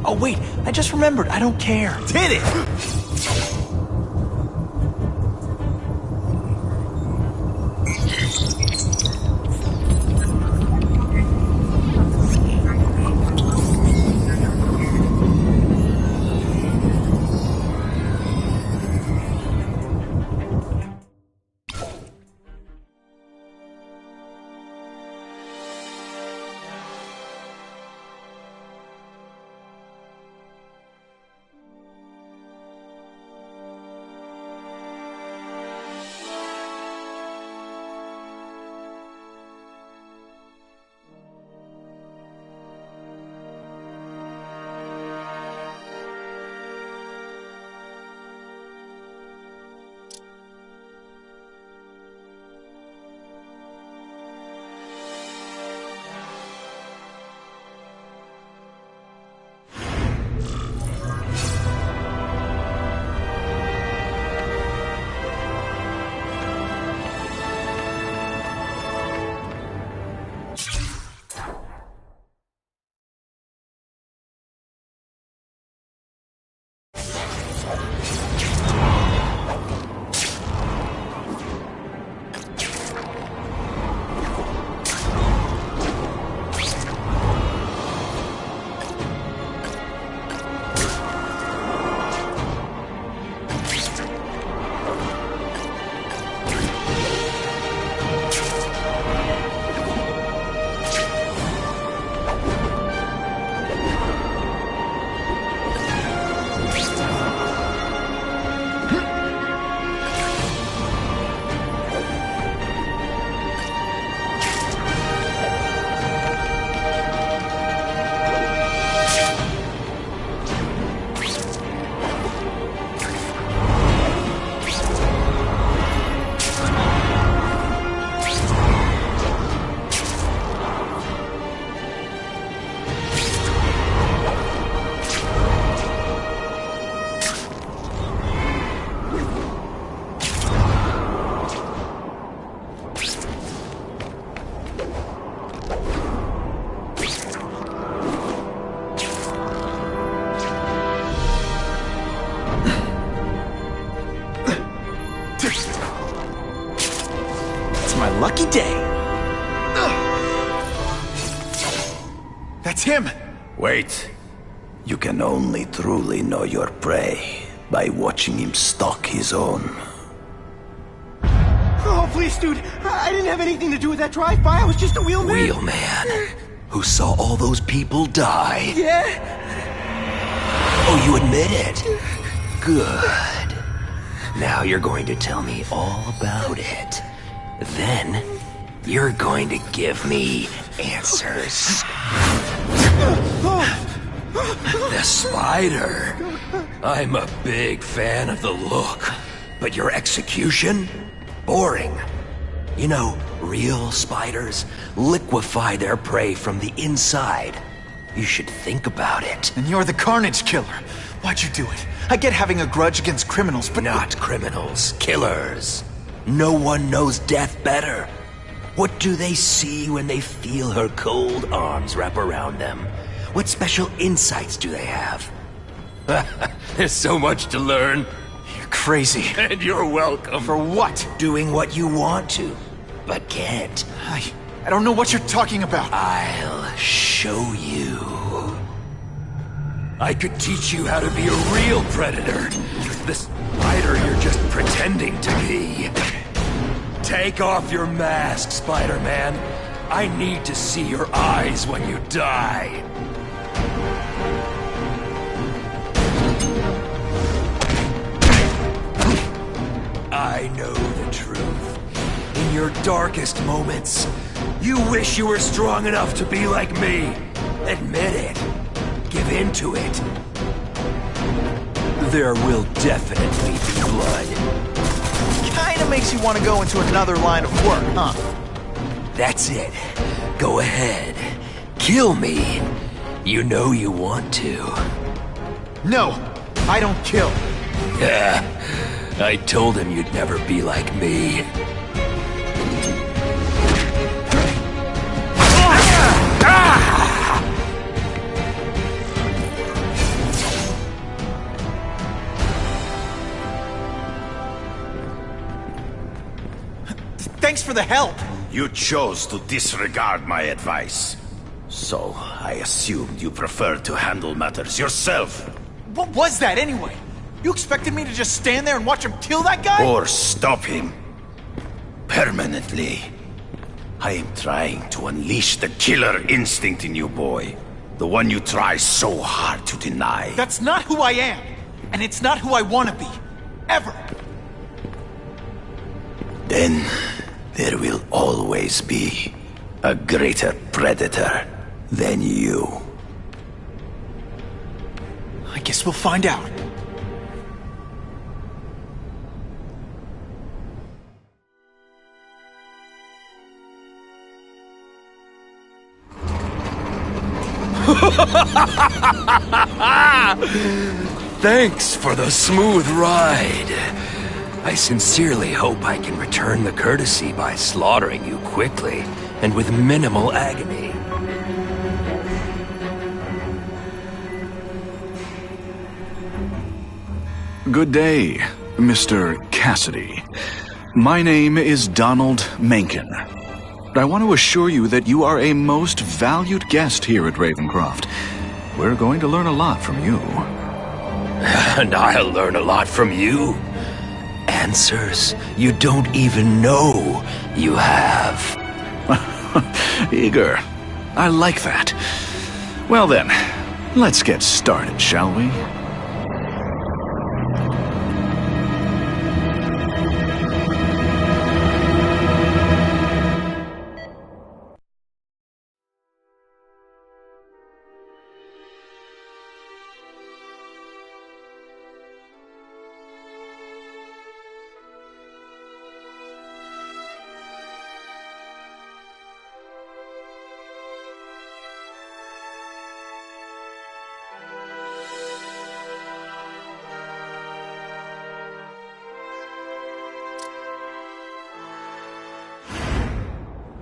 Oh wait, I just remembered, I don't care. Did it! That's him! Wait. You can only truly know your prey by watching him stalk his own. Oh, please, dude. I didn't have anything to do with that drive-by. I was just a wheelman. Wheelman? Who saw all those people die? Yeah? Oh, you admit it? Good. Now you're going to tell me all about it. Then, you're going to give me answers. The spider. I'm a big fan of the look. But your execution? Boring. You know, real spiders liquefy their prey from the inside. You should think about it. And you're the Carnage Killer. Why'd you do it? I get having a grudge against criminals, but... Not criminals, killers. No one knows death better. What do they see when they feel her cold arms wrap around them? What special insights do they have? There's so much to learn. You're crazy. And you're welcome. For what? Doing what you want to, but can't. I don't know what you're talking about. I'll show you. I could teach you how to be a real predator. The spider you're just pretending to be. Take off your mask, Spider-Man. I need to see your eyes when you die. I know the truth. In your darkest moments, you wish you were strong enough to be like me. Admit it. Give in to it. There will definitely be blood. Kinda makes you want to go into another line of work, huh? That's it. Go ahead. Kill me. You know you want to. No, I don't kill. Yeah, I told him you'd never be like me. Thanks for the help. You chose to disregard my advice. So, I assumed you preferred to handle matters yourself. What was that anyway? You expected me to just stand there and watch him kill that guy? Or stop him. Permanently. I am trying to unleash the killer instinct in you, boy. The one you try so hard to deny. That's not who I am. And it's not who I want to be. Ever. Then, there will always be a greater predator than you. I guess we'll find out. Thanks for the smooth ride. I sincerely hope I can return the courtesy by slaughtering you quickly and with minimal agony. Good day, Mr. Cassidy. My name is Donald Mencken. I want to assure you that you are a most valued guest here at Ravencroft. We're going to learn a lot from you. And I'll learn a lot from you. Answers you don't even know you have. Eager. I like that. Well then, let's get started, shall we?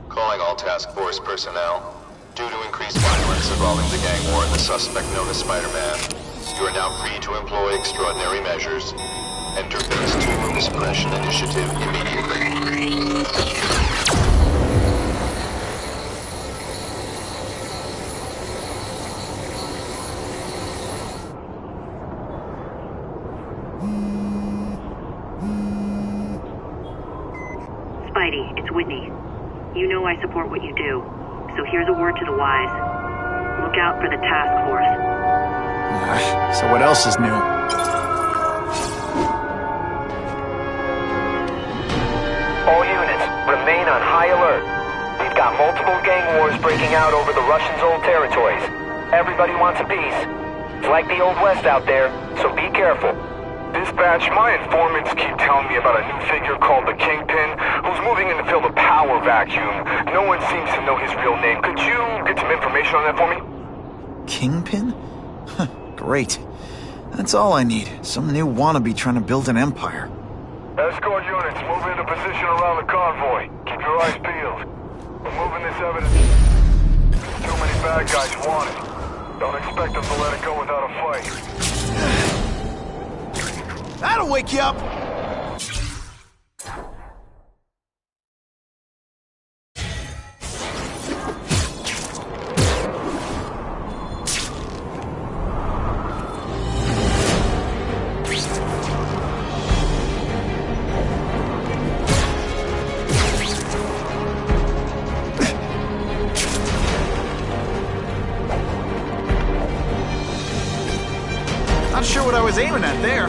Calling all task force personnel. Due to increased violence involving the gang war and the suspect known as Spider-Man, you are now free to employ extraordinary measures. Enter Phase 2 of the Suppression Initiative immediately. Whitney. You know I support what you do, so here's a word to the wise. Look out for the task force. So what else is new? All units, remain on high alert. We've got multiple gang wars breaking out over the Russians' old territories. Everybody wants a piece. It's like the Old West out there, so be careful. Dispatch, my informants keep telling me about a new figure called the Kingpin, who's moving in to fill the power vacuum. No one seems to know his real name. Could you get some information on that for me? Kingpin? Great. That's all I need. Some new wannabe trying to build an empire. Escort units, move into position around the convoy. Keep your eyes peeled. We're moving this evidence. Too many bad guys want it. Don't expect them to let it go without a fight. That'll wake you up! Not sure what I was aiming at there.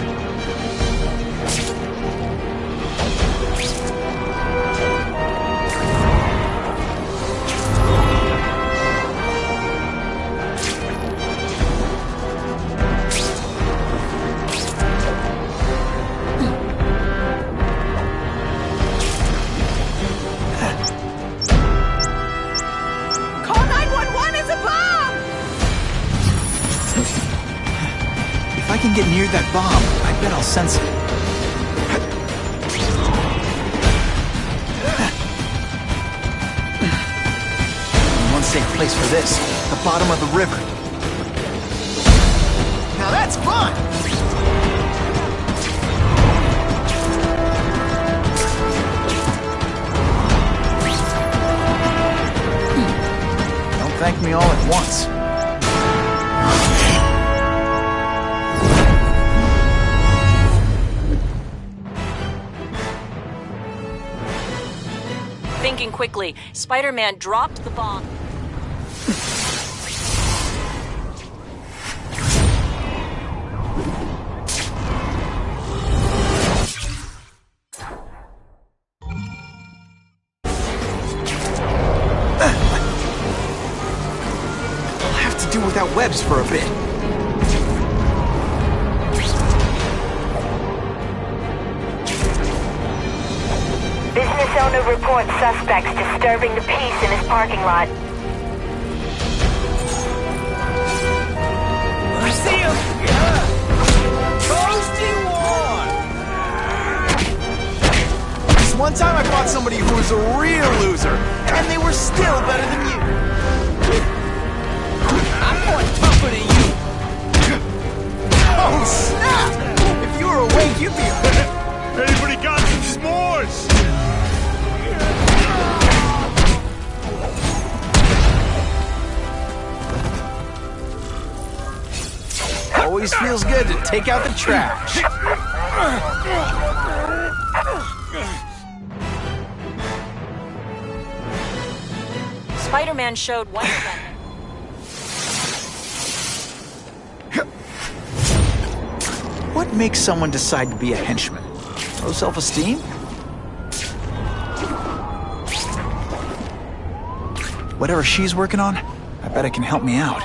Call 911 is a bomb! If I can get near that bomb, I bet I'll sense it. One safe place for this, the bottom of the river. Now that's fun! Don't thank me all at once. Thinking quickly, Spider-Man dropped the bomb. I'll have to do without webs for a bit. Business owner reports suspects disturbing the peace in his parking lot. I see him! Toasty one! This one time I fought somebody who was a real loser, and they were still better than you. I'm more tougher than you! Oh, snap! If you were awake, you'd be... Anybody got some s'mores? Always feels good to take out the trash. Spider-Man showed one of them. What makes someone decide to be a henchman? Low self-esteem? Whatever she's working on, I bet it can help me out.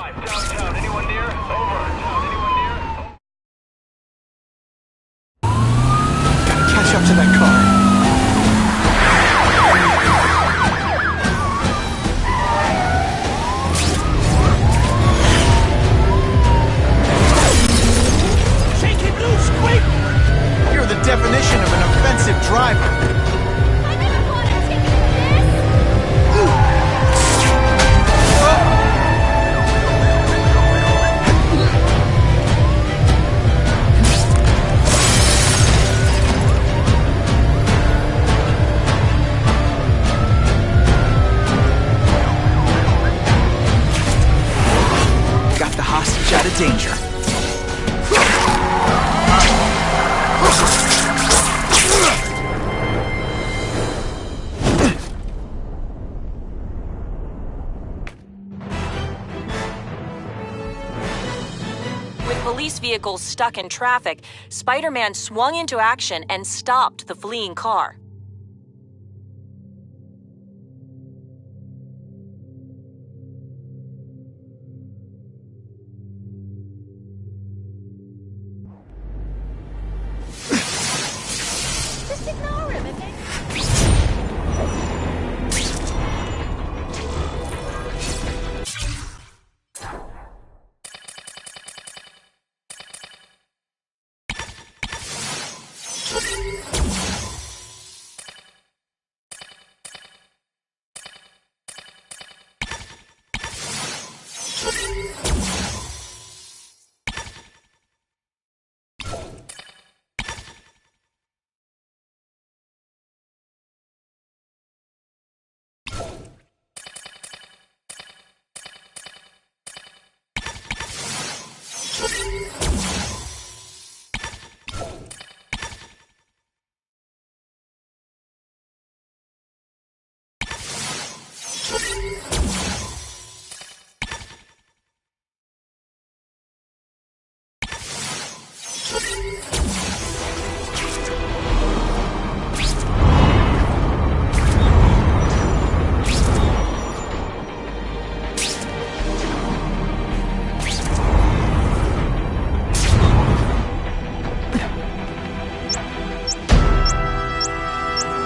Gotta catch up to that car. You're the definition of an offensive driver. Got the hostage out of danger. police vehicle stuck in traffic, Spider-Man swung into action and stopped the fleeing car. Just ignore him and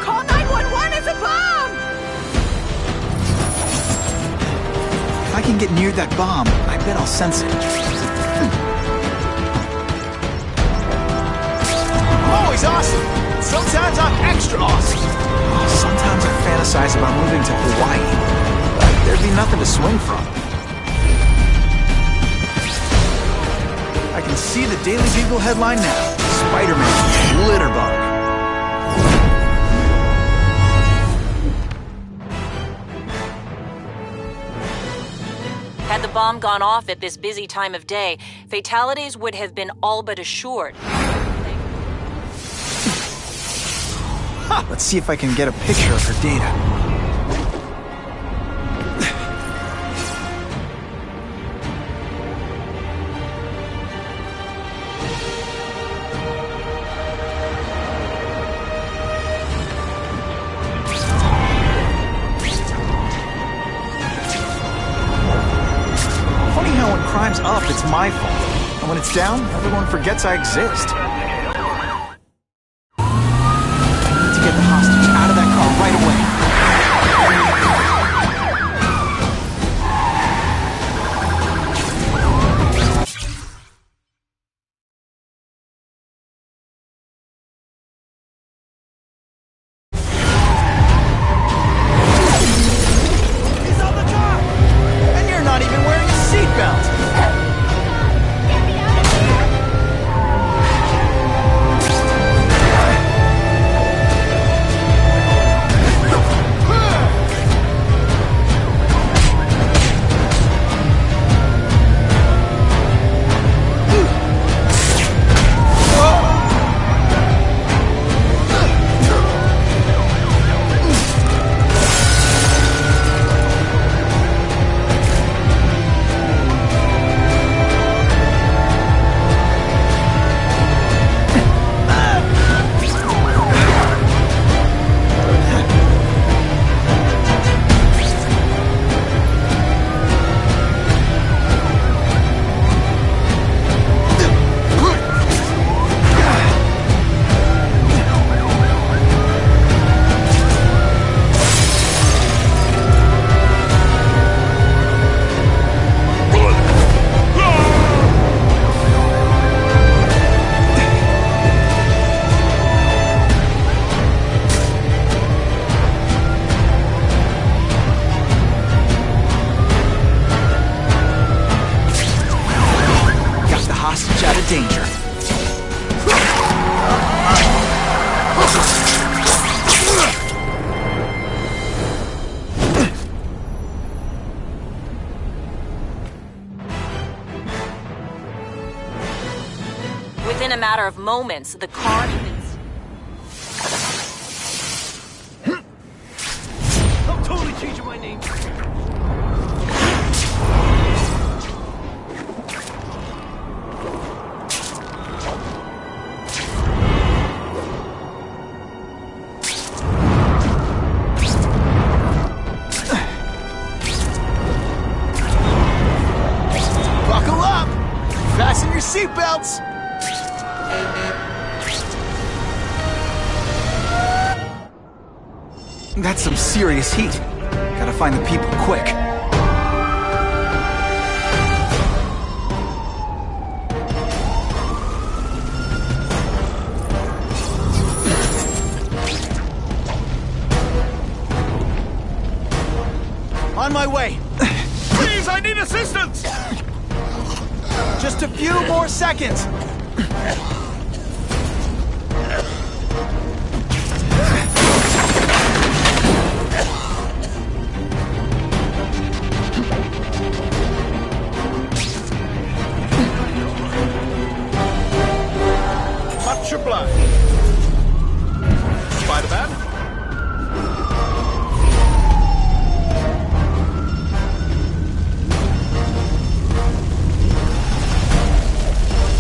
call 911 as a bomb! If I can get near that bomb, I bet I'll sense it. I'm always awesome. Sometimes I'm extra awesome. Sometimes I fantasize about moving to Hawaii, but there'd be nothing to swing from. I can see the Daily Bugle headline now. Spider-Man, Litterbug. Had the bomb gone off at this busy time of day, fatalities would have been all but assured. Let's see if I can get a picture of her data. Funny how when crime's up, it's my fault. And when it's down, everyone forgets I exist. Get the hostage out of that car right away. He's on the car! And you're not even wearing a seatbelt! danger. Within a matter of moments, the car had been... I'm totally changing my name. Fasten your seatbelts! That's some serious heat. Gotta find the people quick. On my way! Please, I need assistance! Just a few more seconds! Much obliged. Spider-Man?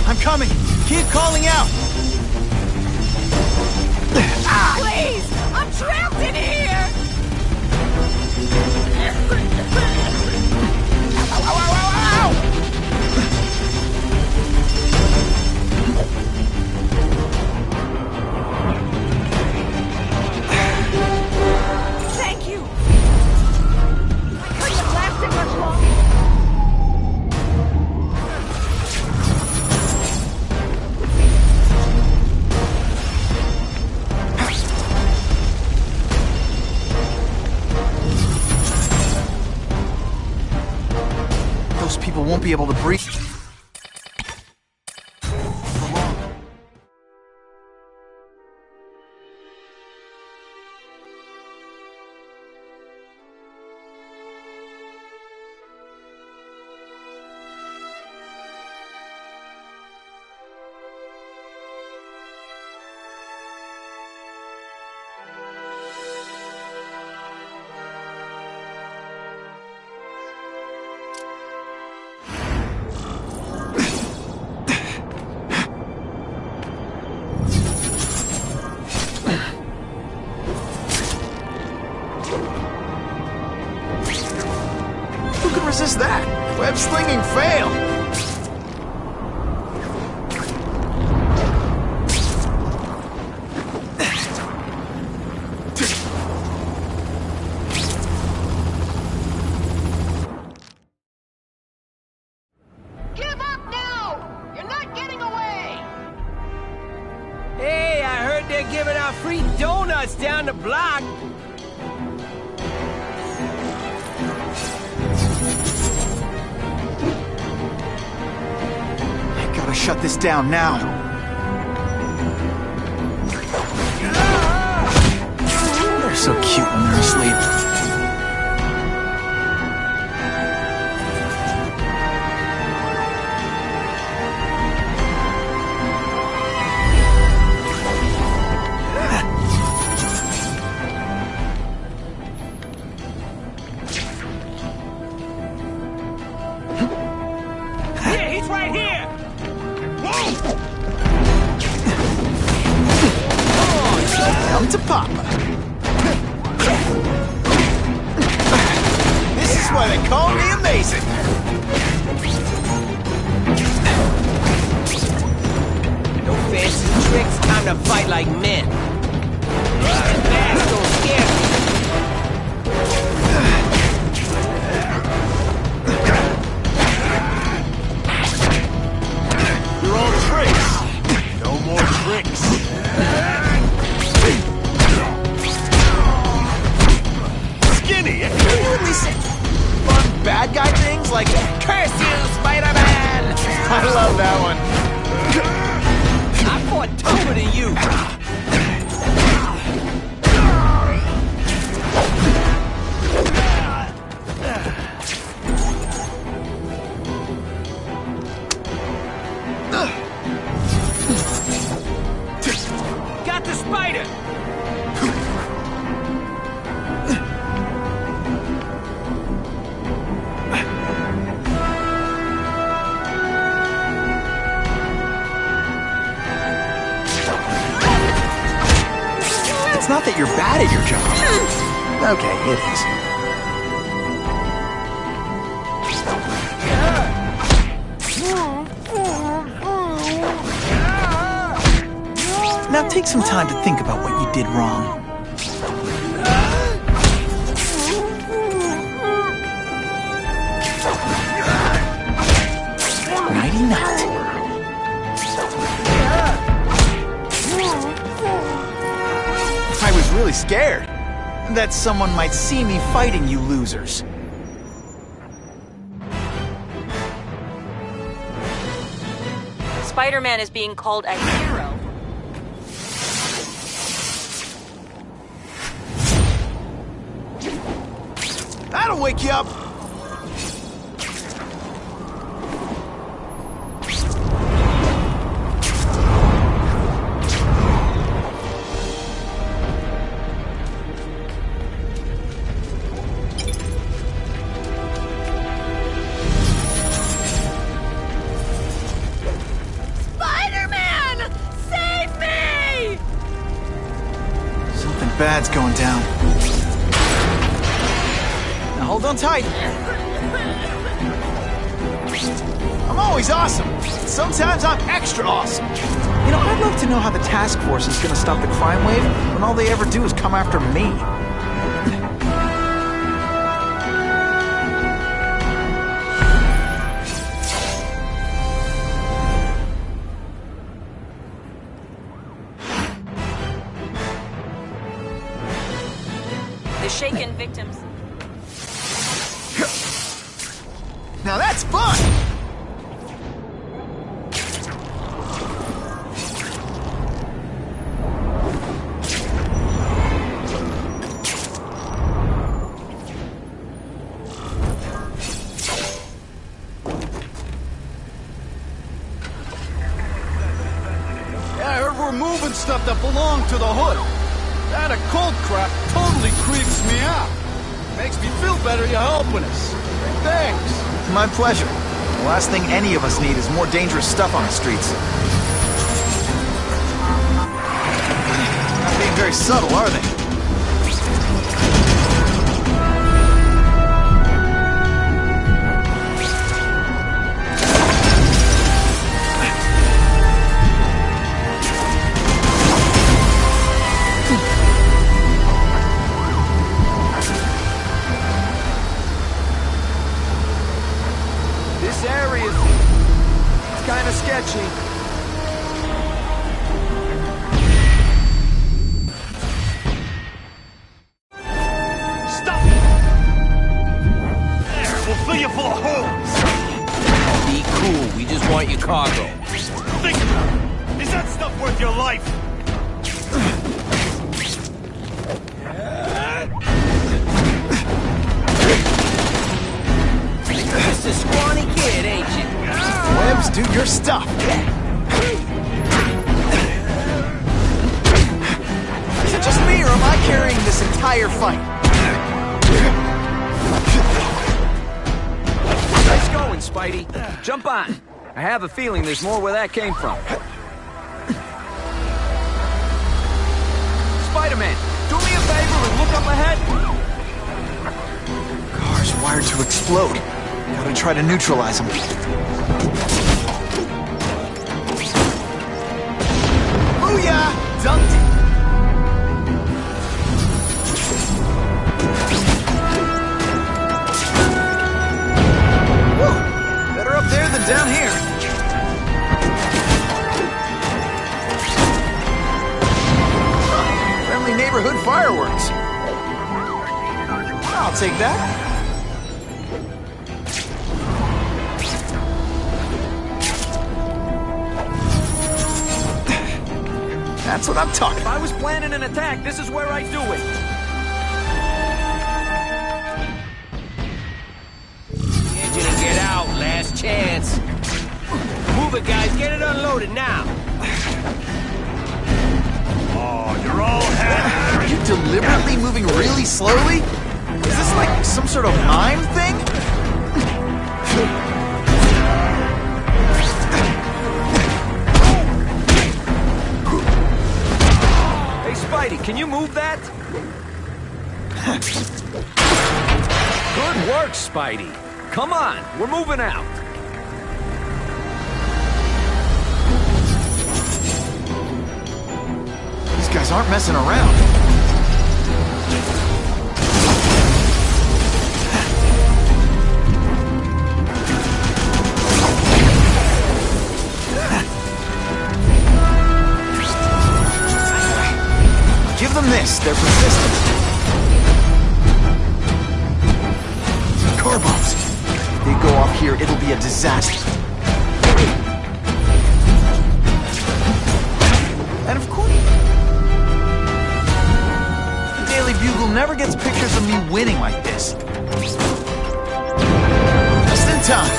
I'm coming! Keep calling out! Please! I'm trapped in here! Ow, ow, ow, ow, Thank you! I couldn't have lasted much longer. Those people won't be able to breathe. Who could resist that? Web slinging fail! Give up now! You're not getting away! Hey, I heard they're giving out free donuts down the block. I gotta shut this down now. They're so cute when they're asleep. Here, he's right here! Come to Papa. This is why they call me Amazing. No fancy tricks, time to fight like men. Fast, don't scare me. You're all tricks. No more tricks. Skinny, Can you at least say fun bad guy things like "Curse you, Spider-Man"? I love that one. I fought tougher than you. Got the spider! It's not that you're bad at your job. Okay, it is. take some time to think about what you did wrong. Nighty-night. I was really scared that someone might see me fighting you losers. Spider-Man is being called a hero. That'll wake you up. Bad's going down. Now hold on tight. I'm always awesome. Sometimes I'm extra awesome. You know, I'd love to know how the task force is gonna stop the crime wave when all they ever do is come after me. The shaken victims. Now that's fun! Yeah, I heard we're moving stuff that belonged to the hood. That occult crap totally creeps me out. Makes me feel better you're helping us. Thanks. My pleasure. The last thing any of us need is more dangerous stuff on the streets. Not being very subtle, are they? Sketchy. Stop! There, we'll fill you full of holes. Be cool, we just want your cargo. Think about it. Is that stuff worth your life? Just a scrawny kid, ain't you? Webs, do your stuff. Is it just me, or am I carrying this entire fight? Nice going, Spidey. Jump on. I have a feeling there's more where that came from. Spider-Man, do me a favor and look up ahead. Car's wired to explode. Gotta try to neutralize them. Booyah! Dunked it! Whew! Better up there than down here. Friendly neighborhood fireworks. I'll take that. That's what I'm talking about. If I was planning an attack, this is where I'd do it. Engine and get out, last chance. Move it, guys, get it unloaded now. Oh, you're all happy. Are you deliberately moving really slowly? Is this like some sort of mime thing? Spidey, can you move that? Good work, Spidey. Come on, we're moving out. guys aren't messing around. Give them this, they're persistent. Car bombs. If they go off here, it'll be a disaster. And of course, the Daily Bugle never gets pictures of me winning like this. Just in time.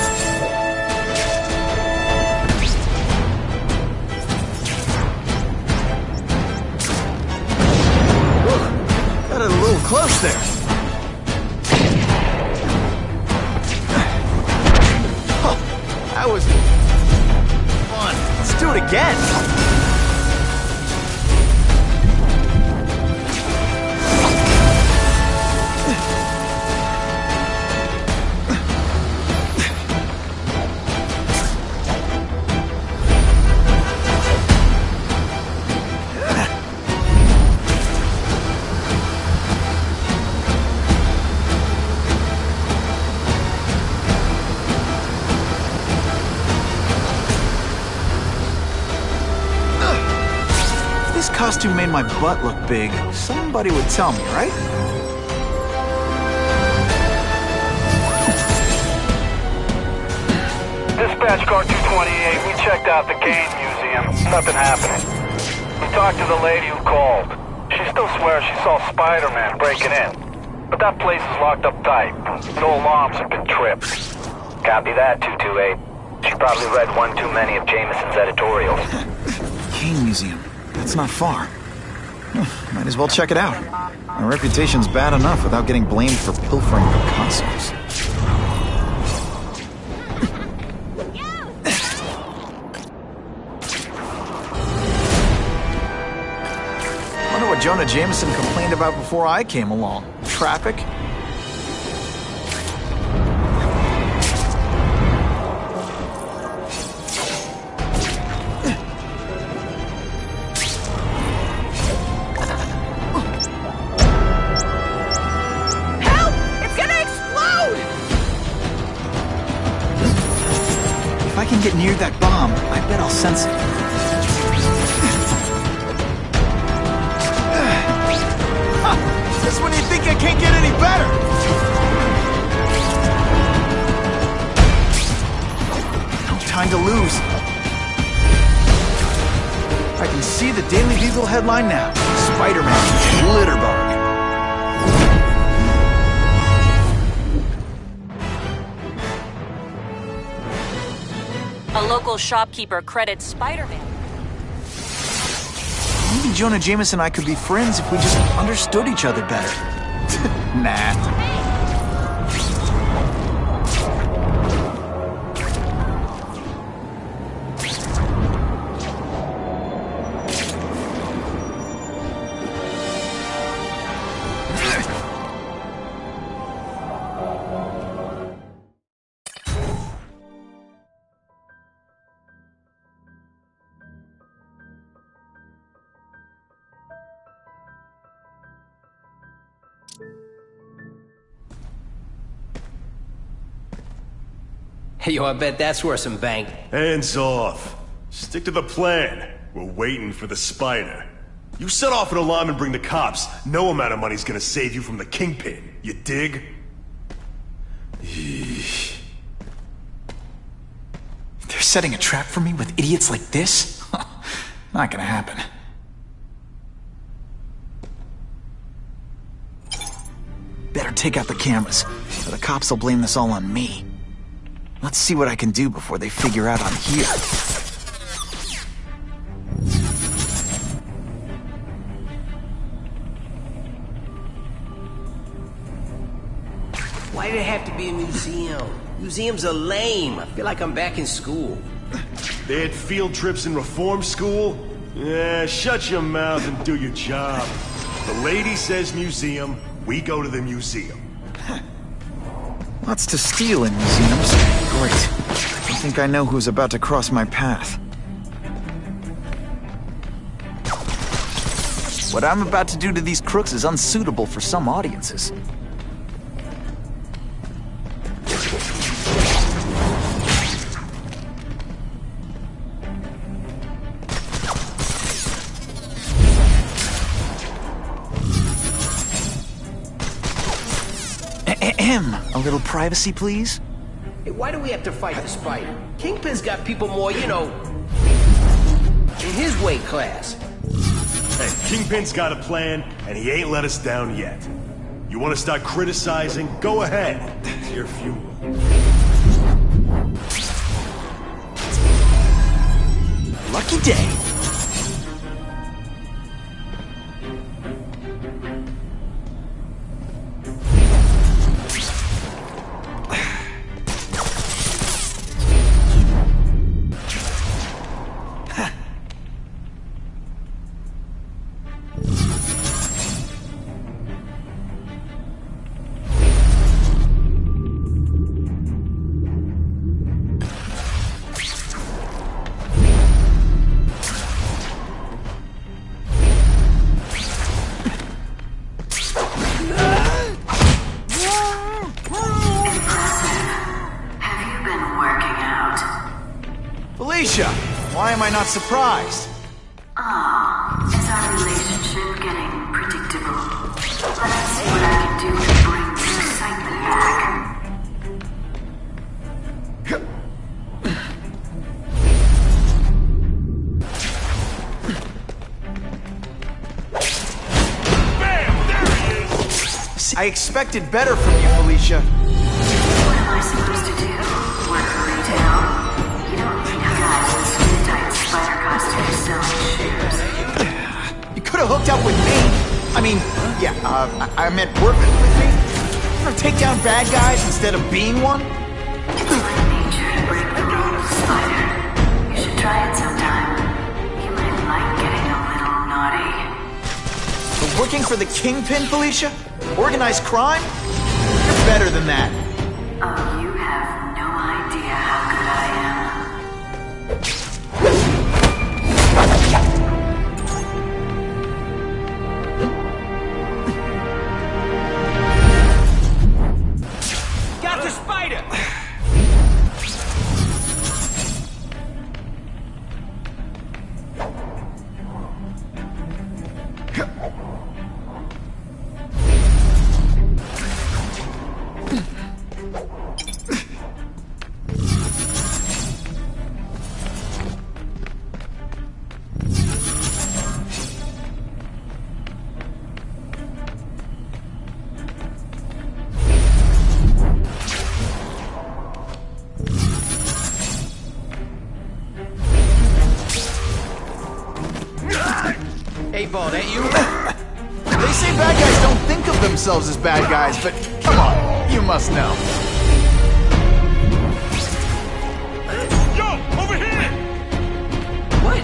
Got it a little close there. Oh, that was fun. Let's do it again. This costume made my butt look big. Somebody would tell me, right? Dispatch car 228, we checked out the game museum. Nothing happening. We talked to the lady who called. She still swears she saw Spider-Man breaking in. But that place is locked up tight. No alarms have been tripped. Copy that, 228. She probably read one too many of Jameson's editorials. Game Museum. That's not far. Might as well check it out. My reputation's bad enough without getting blamed for pilfering Picassos. Wonder what Jonah Jameson complained about before I came along. Traffic? If I can get near that bomb, I bet I'll sense it. Just when you think I can't get any better! No time to lose. I can see the Daily Bugle headline now. Spider-Man Litterbug. A local shopkeeper credits Spider-Man. Maybe Jonah Jameson and I could be friends if we just understood each other better. Nah. Hey, yo, I bet that's worth some bank. Hands off. Stick to the plan. We're waiting for the spider. You set off an alarm and bring the cops. No amount of money's gonna save you from the kingpin. You dig? They're setting a trap for me with idiots like this? Not gonna happen. Better take out the cameras, or the cops will blame this all on me. Let's see what I can do before they figure out I'm here. Why did it have to be a museum? Museums are lame. I feel like I'm back in school. They had field trips in reform school? Yeah, shut your mouth and do your job. The lady says museum, we go to the museum. Lots to steal in museums. Great. I think I know who's about to cross my path. What I'm about to do to these crooks is unsuitable for some audiences. A little privacy, please? Hey, why do we have to fight the Spider? Kingpin's got people more, you know, in his weight class. Hey, Kingpin's got a plan, and he ain't let us down yet. You want to start criticizing? Go ahead. It's your funeral. Lucky day. Why am I not surprised? Is our relationship getting predictable? Let me see what I can do to bring the excitement back. I expected better from you, Felicia. What am I supposed to do? Work for retail? You don't think guys in skin-tight spider costumes selling shoes. You could have hooked up with me. I mean, yeah, I meant work with me. Or take down bad guys instead of being one. It's like nature to break the rules, Spider. You should try it sometime. You might like getting a little naughty. But working for the Kingpin, Felicia? Organized crime? You're better than that. Oh, you have no idea how good I am. Got the Spider! Hey, Ball, that you? They say bad guys don't think of themselves as bad guys, but come on, you must know. Yo, over here! What?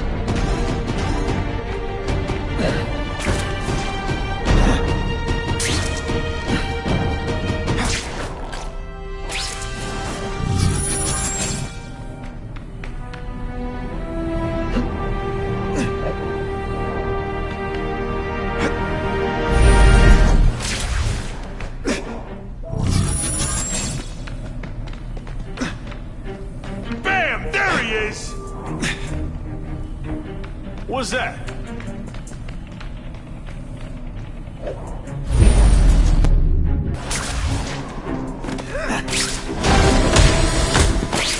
Bam! There he is! What's that?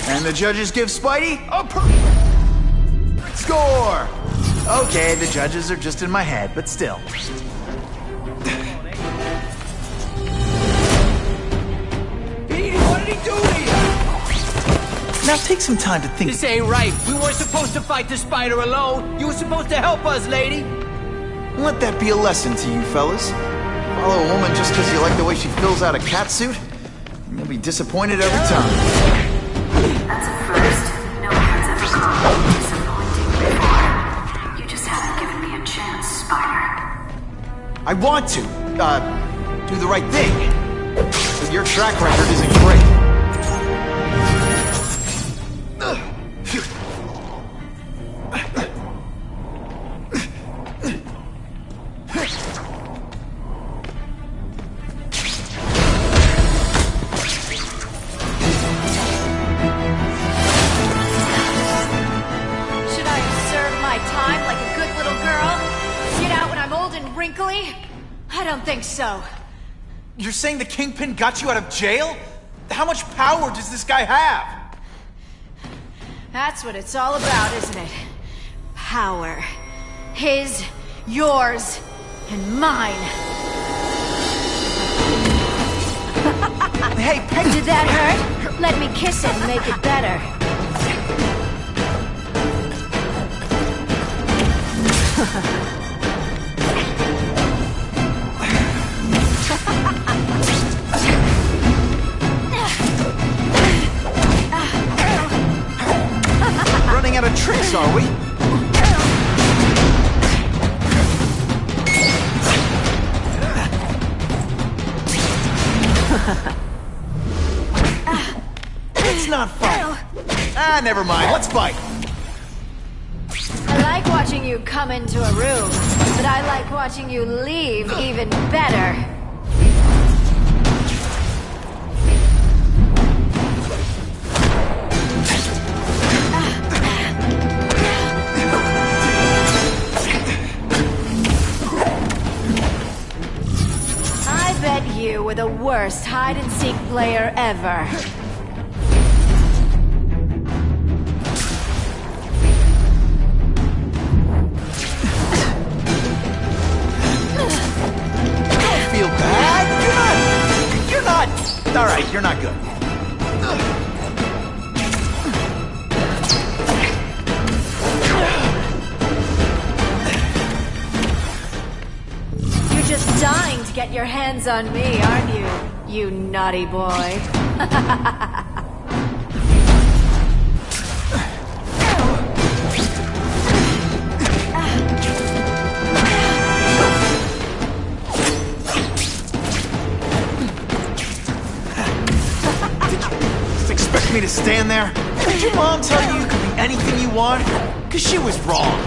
And the judges give Spidey a score! Okay, the judges are just in my head, but still. Petey, what did he do to you? Now take some time to think. This ain't right. We weren't supposed to fight the Spider alone. You were supposed to help us, lady. Let that be a lesson to you, fellas. Follow a woman just because you like the way she fills out a catsuit? You'll be disappointed every time. That's a first. No one has ever called me disappointing before. You just haven't given me a chance, Spider. I want to, do the right thing. But your track record isn't great. wrinkly? I don't think so. You're saying the Kingpin got you out of jail? How much power does this guy have? That's what it's all about, isn't it? Power. His, yours, and mine. Hey, Peggy! Did that hurt? Let me kiss it and make it better. Running out of tricks, are we? It's not fun. Ah, never mind. Let's fight. I like watching you come into a room, but I like watching you leave even better. I bet you were the worst hide-and-seek player ever. Alright, you're not good. You're just dying to get your hands on me, aren't you? You naughty boy. Me to stand there? Did your mom tell you you could be anything you want? Cause she was wrong.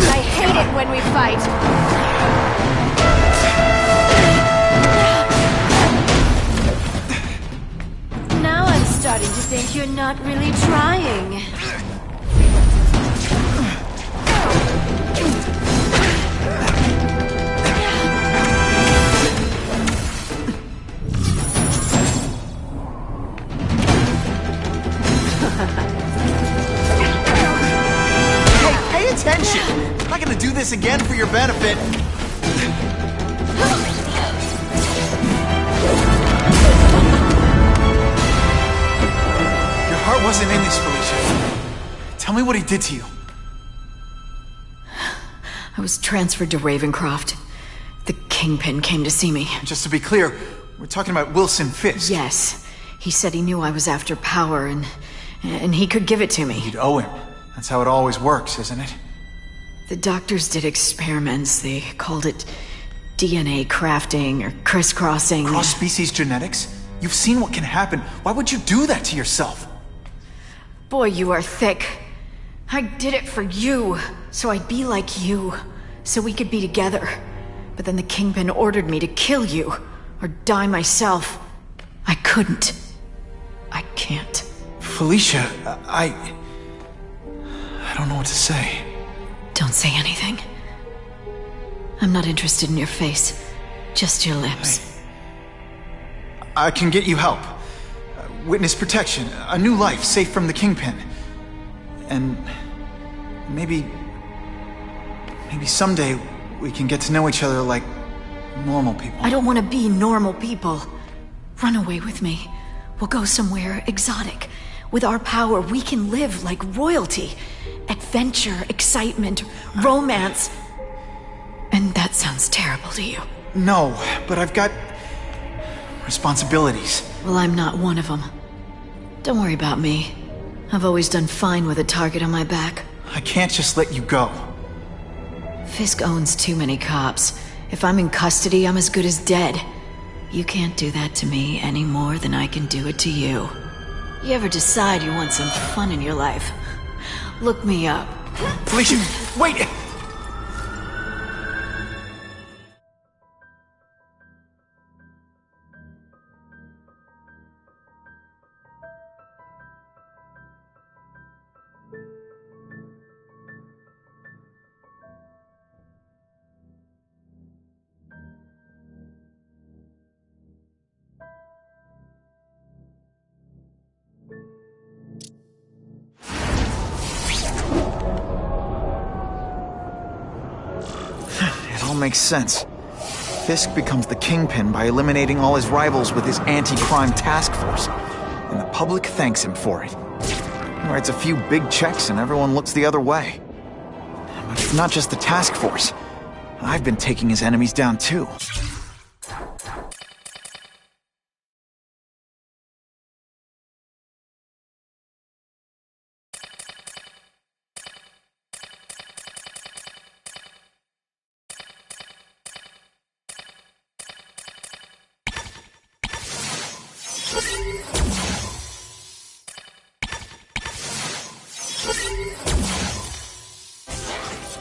I hate it when we fight. Now I'm starting to think you're not really trying. Attention! I'm not gonna do this again for your benefit. Your heart wasn't in this, Felicia. Tell me what he did to you. I was transferred to Ravencroft. The Kingpin came to see me. Just to be clear, we're talking about Wilson Fisk. Yes. He said he knew I was after power and he could give it to me. You'd owe him. That's how it always works, isn't it? The doctors did experiments. They called it DNA crafting or crisscrossing. Cross-species genetics? You've seen what can happen. Why would you do that to yourself? Boy, you are thick. I did it for you, so I'd be like you, so we could be together. But then the Kingpin ordered me to kill you, or die myself. I couldn't. I can't. Felicia, I don't know what to say. Don't say anything. I'm not interested in your face. Just your lips. I can get you help. Witness protection. A new life, safe from the Kingpin. And maybe someday we can get to know each other like normal people. I don't want to be normal people. Run away with me. We'll go somewhere exotic. With our power, we can live like royalty. Adventure, excitement, romance. And that sounds terrible to you. No, but I've got responsibilities. Well, I'm not one of them. Don't worry about me. I've always done fine with a target on my back. I can't just let you go. Fisk owns too many cops. If I'm in custody, I'm as good as dead. You can't do that to me any more than I can do it to you. You ever decide you want some fun in your life? Look me up. Felicia, wait! makes sense. Fisk becomes the kingpin by eliminating all his rivals with his anti-crime task force, and the public thanks him for it. He writes a few big checks and everyone looks the other way. But it's not just the task force. I've been taking his enemies down too.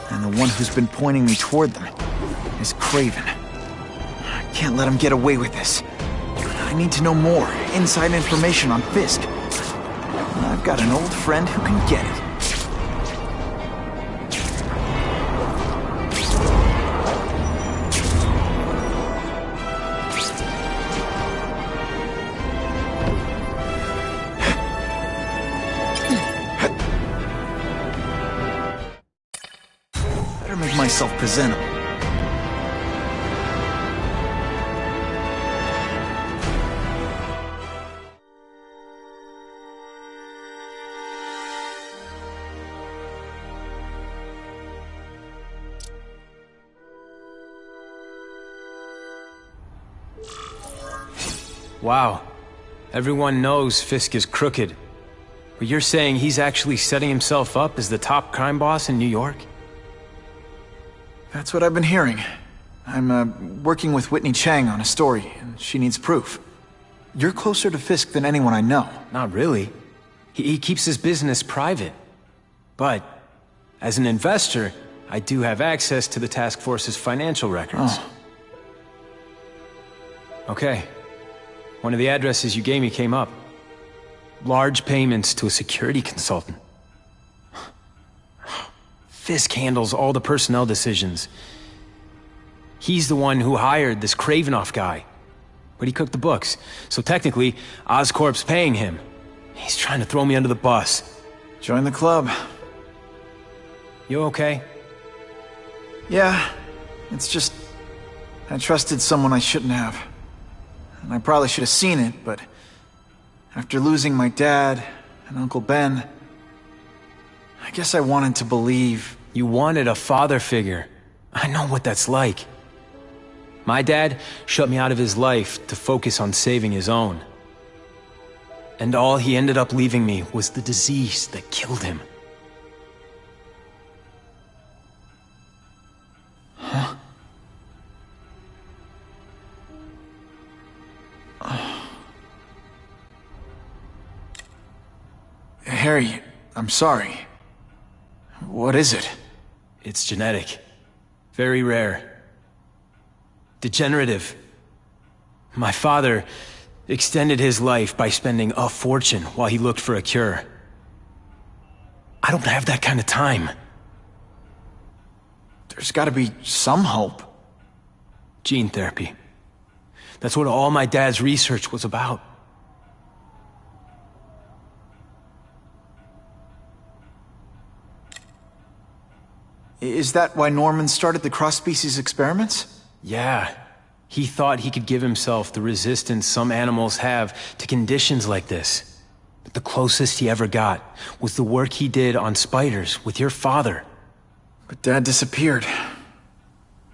And the one who's been pointing me toward them is Kraven. I can't let him get away with this. I need to know more, inside information on Fisk. And I've got an old friend who can get it. Better make myself presentable. Wow. Everyone knows Fisk is crooked. But you're saying he's actually setting himself up as the top crime boss in New York? That's what I've been hearing. I'm working with Whitney Chang on a story, and she needs proof. You're closer to Fisk than anyone I know. Not really. He keeps his business private. But, as an investor, I do have access to the task force's financial records. Oh. Okay. One of the addresses you gave me came up. Large payments to a security consultant. Fisk handles all the personnel decisions. He's the one who hired this Kravinoff guy. But he cooked the books, so technically, Oscorp's paying him. He's trying to throw me under the bus. Join the club. You okay? Yeah, it's just... I trusted someone I shouldn't have. And I probably should have seen it, but... after losing my dad and Uncle Ben... I guess I wanted to believe... You wanted a father figure. I know what that's like. My dad shut me out of his life to focus on saving his own. And all he ended up leaving me was the disease that killed him. Huh? Harry, I'm sorry. What is it? It's genetic. Very rare. Degenerative. My father extended his life by spending a fortune while he looked for a cure. I don't have that kind of time. There's gotta be some hope. Gene therapy. That's what all my dad's research was about. Is that why Norman started the cross-species experiments? Yeah. He thought he could give himself the resistance some animals have to conditions like this. But the closest he ever got was the work he did on spiders with your father. But Dad disappeared.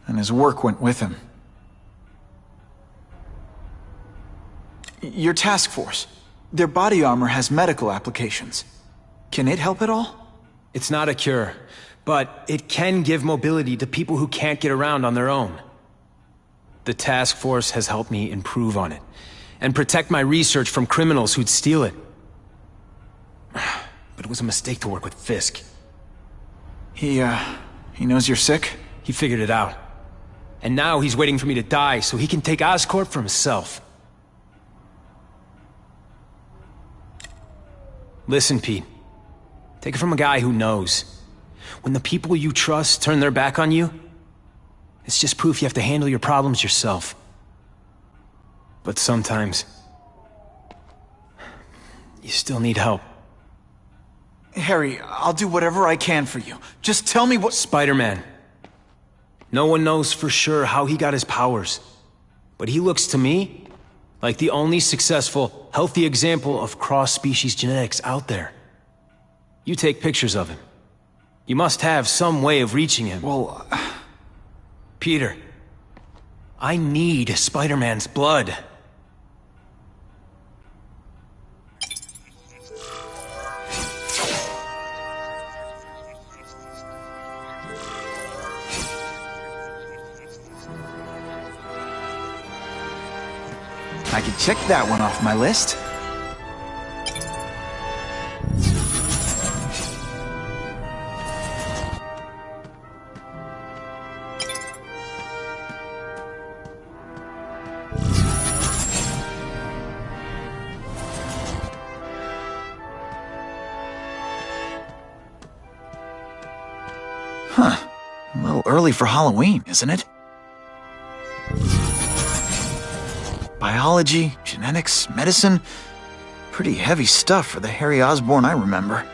And his work went with him. Your task force. Their body armor has medical applications. Can it help at all? It's not a cure, but it can give mobility to people who can't get around on their own. The task force has helped me improve on it, and protect my research from criminals who'd steal it. But it was a mistake to work with Fisk. He knows you're sick? He figured it out. And now he's waiting for me to die so he can take Oscorp for himself. Listen, Pete. Take it from a guy who knows. When the people you trust turn their back on you, it's just proof you have to handle your problems yourself. But sometimes, you still need help. Harry, I'll do whatever I can for you. Just tell me what— Spider-Man. No one knows for sure how he got his powers. But he looks to me like the only successful, healthy example of cross-species genetics out there. You take pictures of him. You must have some way of reaching him. Well... Peter, I need Spider-Man's blood. I can check that one off my list. Huh. A little early for Halloween, isn't it? Biology, genetics, medicine. Pretty heavy stuff for the Harry Osborn I remember.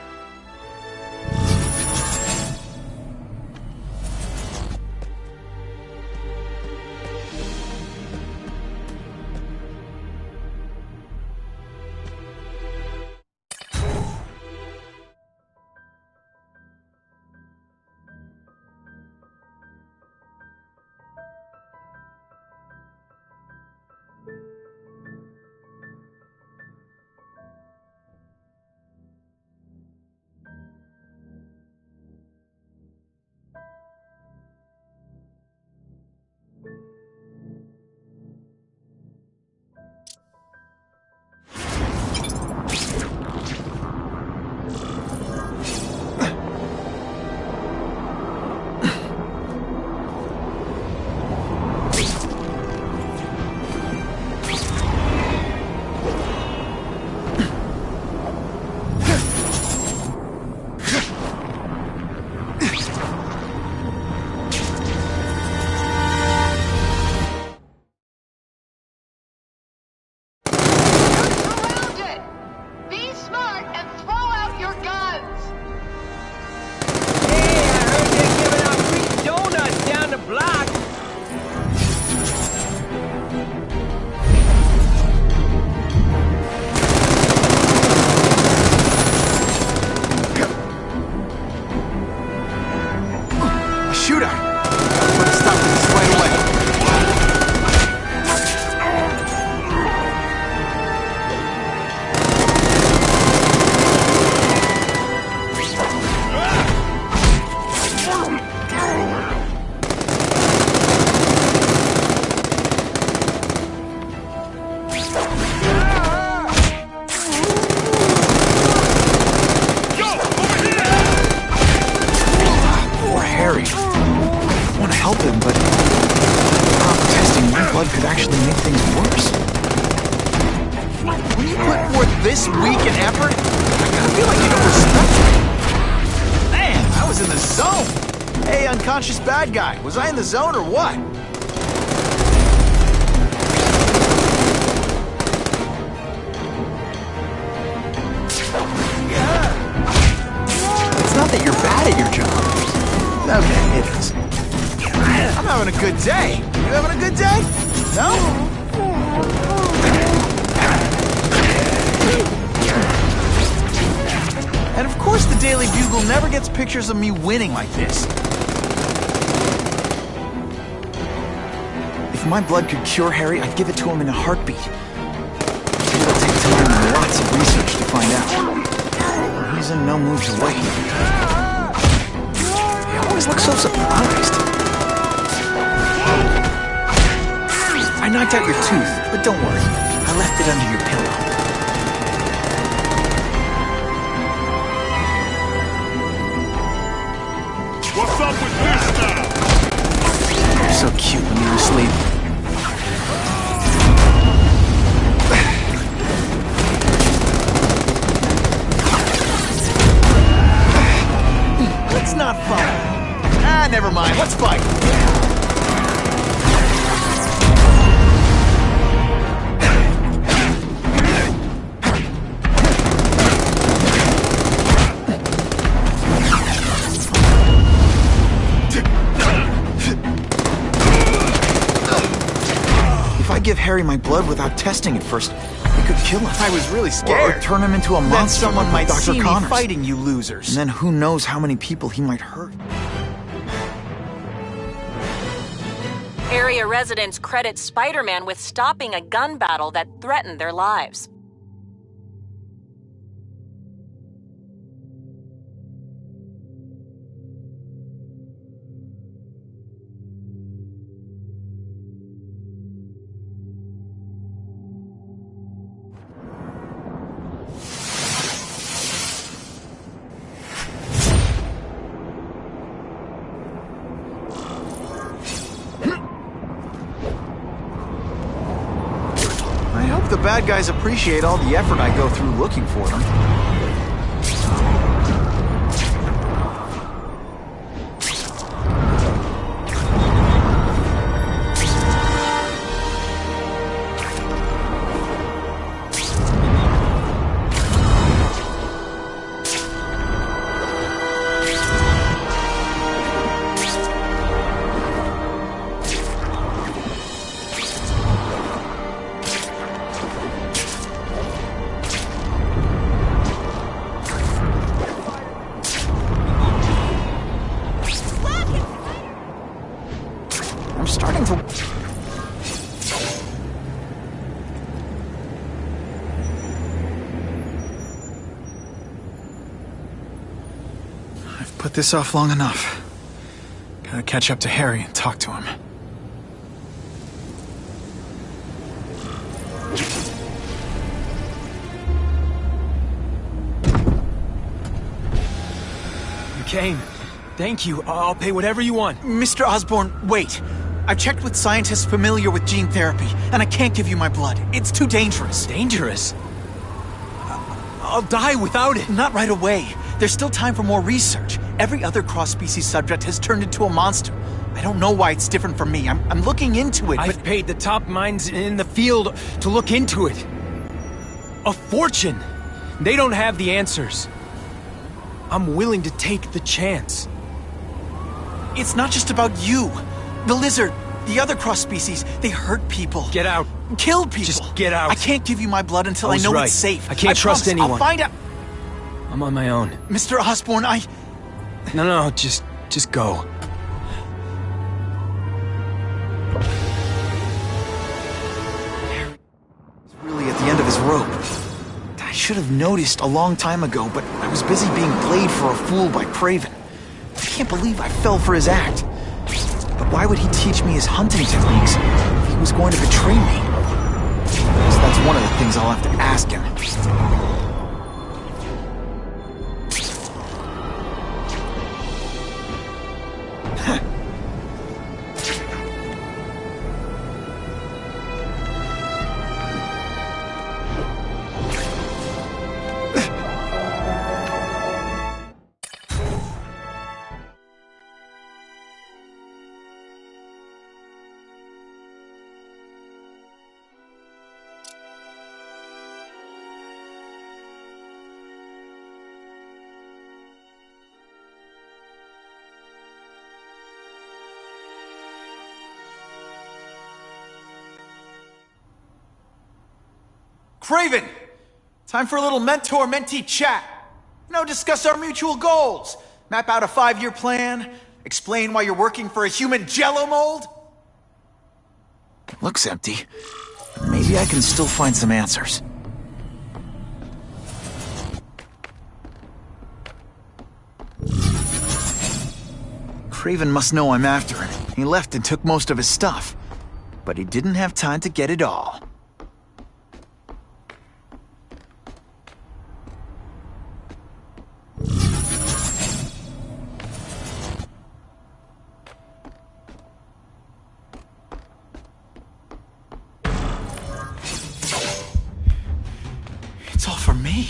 This week and effort? I kinda feel like you don't respect me. Man, I was in the zone. Hey, unconscious bad guy, was I in the zone or what? It's not that you're bad at your job. Okay, it is. I'm having a good day. You having a good day? No? And of course the Daily Bugle never gets pictures of me winning like this. If my blood could cure Harry, I'd give it to him in a heartbeat. It'll take time and lots of research to find out. He's in no mood to wait. He always looks so surprised. I knocked out your tooth, but don't worry. I left it under your pillow. What's up with this now? You're so cute when you're asleep. Let's not fight. Ah, never mind. Let's fight. give Harry my blood without testing it first, I could kill him. I was really scared. Or turn him into a monster. Then someone might Dr. see Connors. me fighting you losers. And then who knows how many people he might hurt. Area residents credit Spider-Man with stopping a gun battle that threatened their lives. The bad guys appreciate all the effort I go through looking for them. I'm starting to... I've put this off long enough. Gotta catch up to Harry and talk to him. You came. Thank you. I'll pay whatever you want. Mr. Osborn, wait. I've checked with scientists familiar with gene therapy, and I can't give you my blood. It's too dangerous. Dangerous? I'll die without it. Not right away. There's still time for more research. Every other cross-species subject has turned into a monster. I don't know why it's different from me. I'm looking into it, I've paid the top minds in the field to look into it. A fortune. They don't have the answers. I'm willing to take the chance. It's not just about you. The lizard, the other cross-species, they hurt people. Get out. Kill people. Just get out. I can't give you my blood until I know right. it's safe. I can't trust promise. anyone. I'll find out. I'm on my own. Mr. Osborn, No, just go. He's really at the end of his rope. I should have noticed a long time ago, but I was busy being played for a fool by Craven. I can't believe I fell for his act. But why would he teach me his hunting techniques if he was going to betray me? So that's one of the things I'll have to ask him. Craven! Time for a little mentor-mentee chat. Discuss our mutual goals. Map out a 5-year plan. Explain why you're working for a human jello mold. It looks empty. Maybe I can still find some answers. Craven must know I'm after him. He left and took most of his stuff. But he didn't have time to get it all. It's all for me.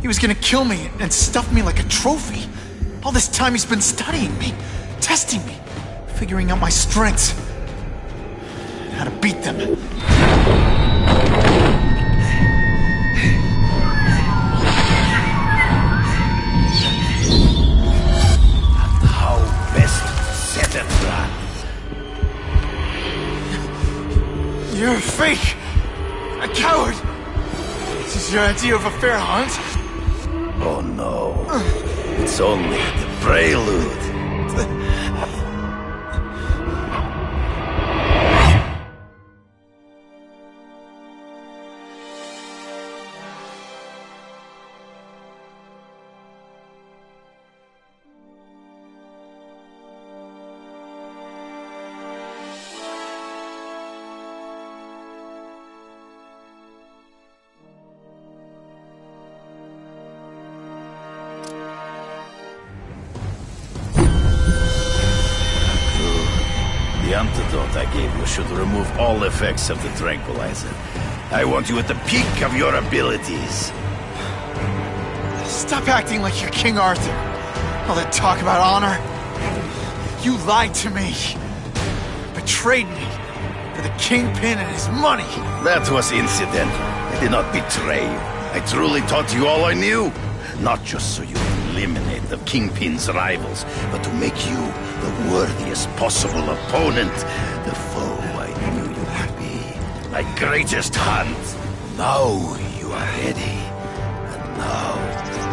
He was gonna kill me and stuff me like a trophy. All this time he's been studying me, testing me, figuring out my strengths, and how to beat them. How best set it run. You're a fake! A coward! This is your idea of a fair hunt? Oh no. It's only the prelude. The antidote I gave you should remove all effects of the tranquilizer. I want you at the peak of your abilities. Stop acting like you're King Arthur. All that talk about honor. You lied to me. Betrayed me. For the Kingpin and his money. That was incidental. I did not betray you. I truly taught you all I knew. Not just so you could eliminate the Kingpin's rivals, but to make you the worthiest possible opponent. The foe I knew you would be. My greatest hunt. Now you are ready. And now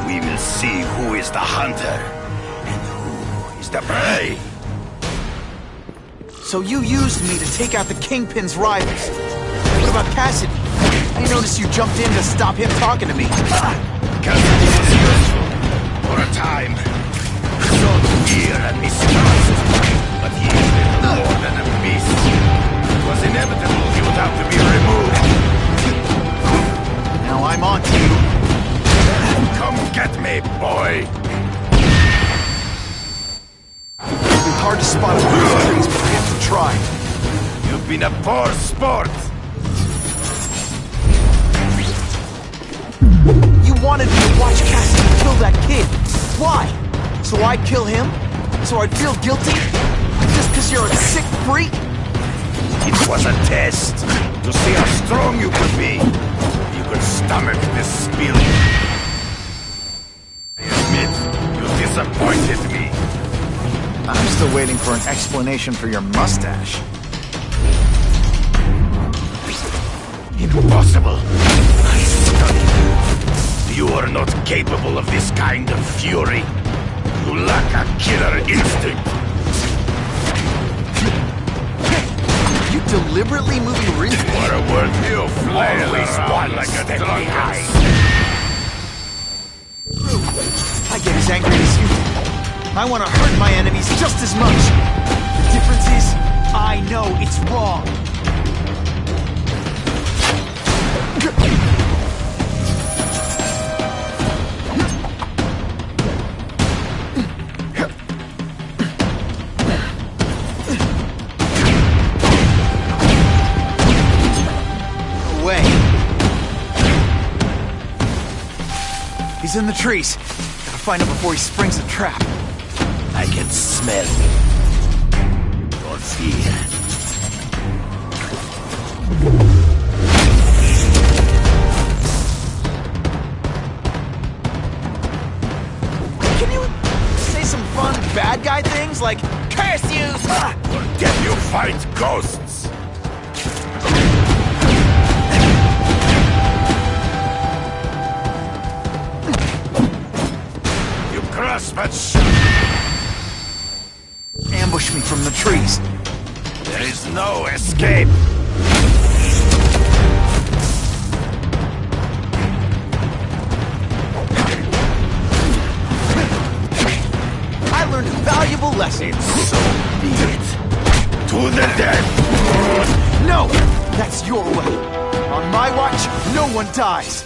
we will see who is the hunter and who is the prey. So you used me to take out the Kingpin's rivals. What about Cassidy? I noticed you jumped in to stop him talking to me. Cassidy was useful. For a time. He showed fear and mistrust. But he is little more than a beast. It was inevitable he would have to be removed. Now I'm on to you. Come get me, boy. It'll be hard to spot a these trees, but I have to try. You've been a poor sport. You wanted me to watch Cassidy kill that kid. Why? So I'd kill him? So I'd feel guilty? Just because you're a sick freak? It was a test to see how strong you could be. You could stomach this spilling. I admit, you disappointed me. I'm still waiting for an explanation for your mustache. Impossible. I studied you. You are not capable of this kind of fury. You lack a killer instinct. You deliberately moving really? What a word you flail around like a drunkard. I get as angry as you do. I want to hurt my enemies just as much. The difference is, I know it's wrong. Away. He's in the trees. Gotta find him before he springs a trap. I can smell it. Don't fear. Can you say some fun bad guy things like curse you? Forget you fight ghosts. You grasp at ambush me from the trees. There is no escape. I learned a valuable lesson. So be it. To the death. No! That's your way. On my watch, no one dies.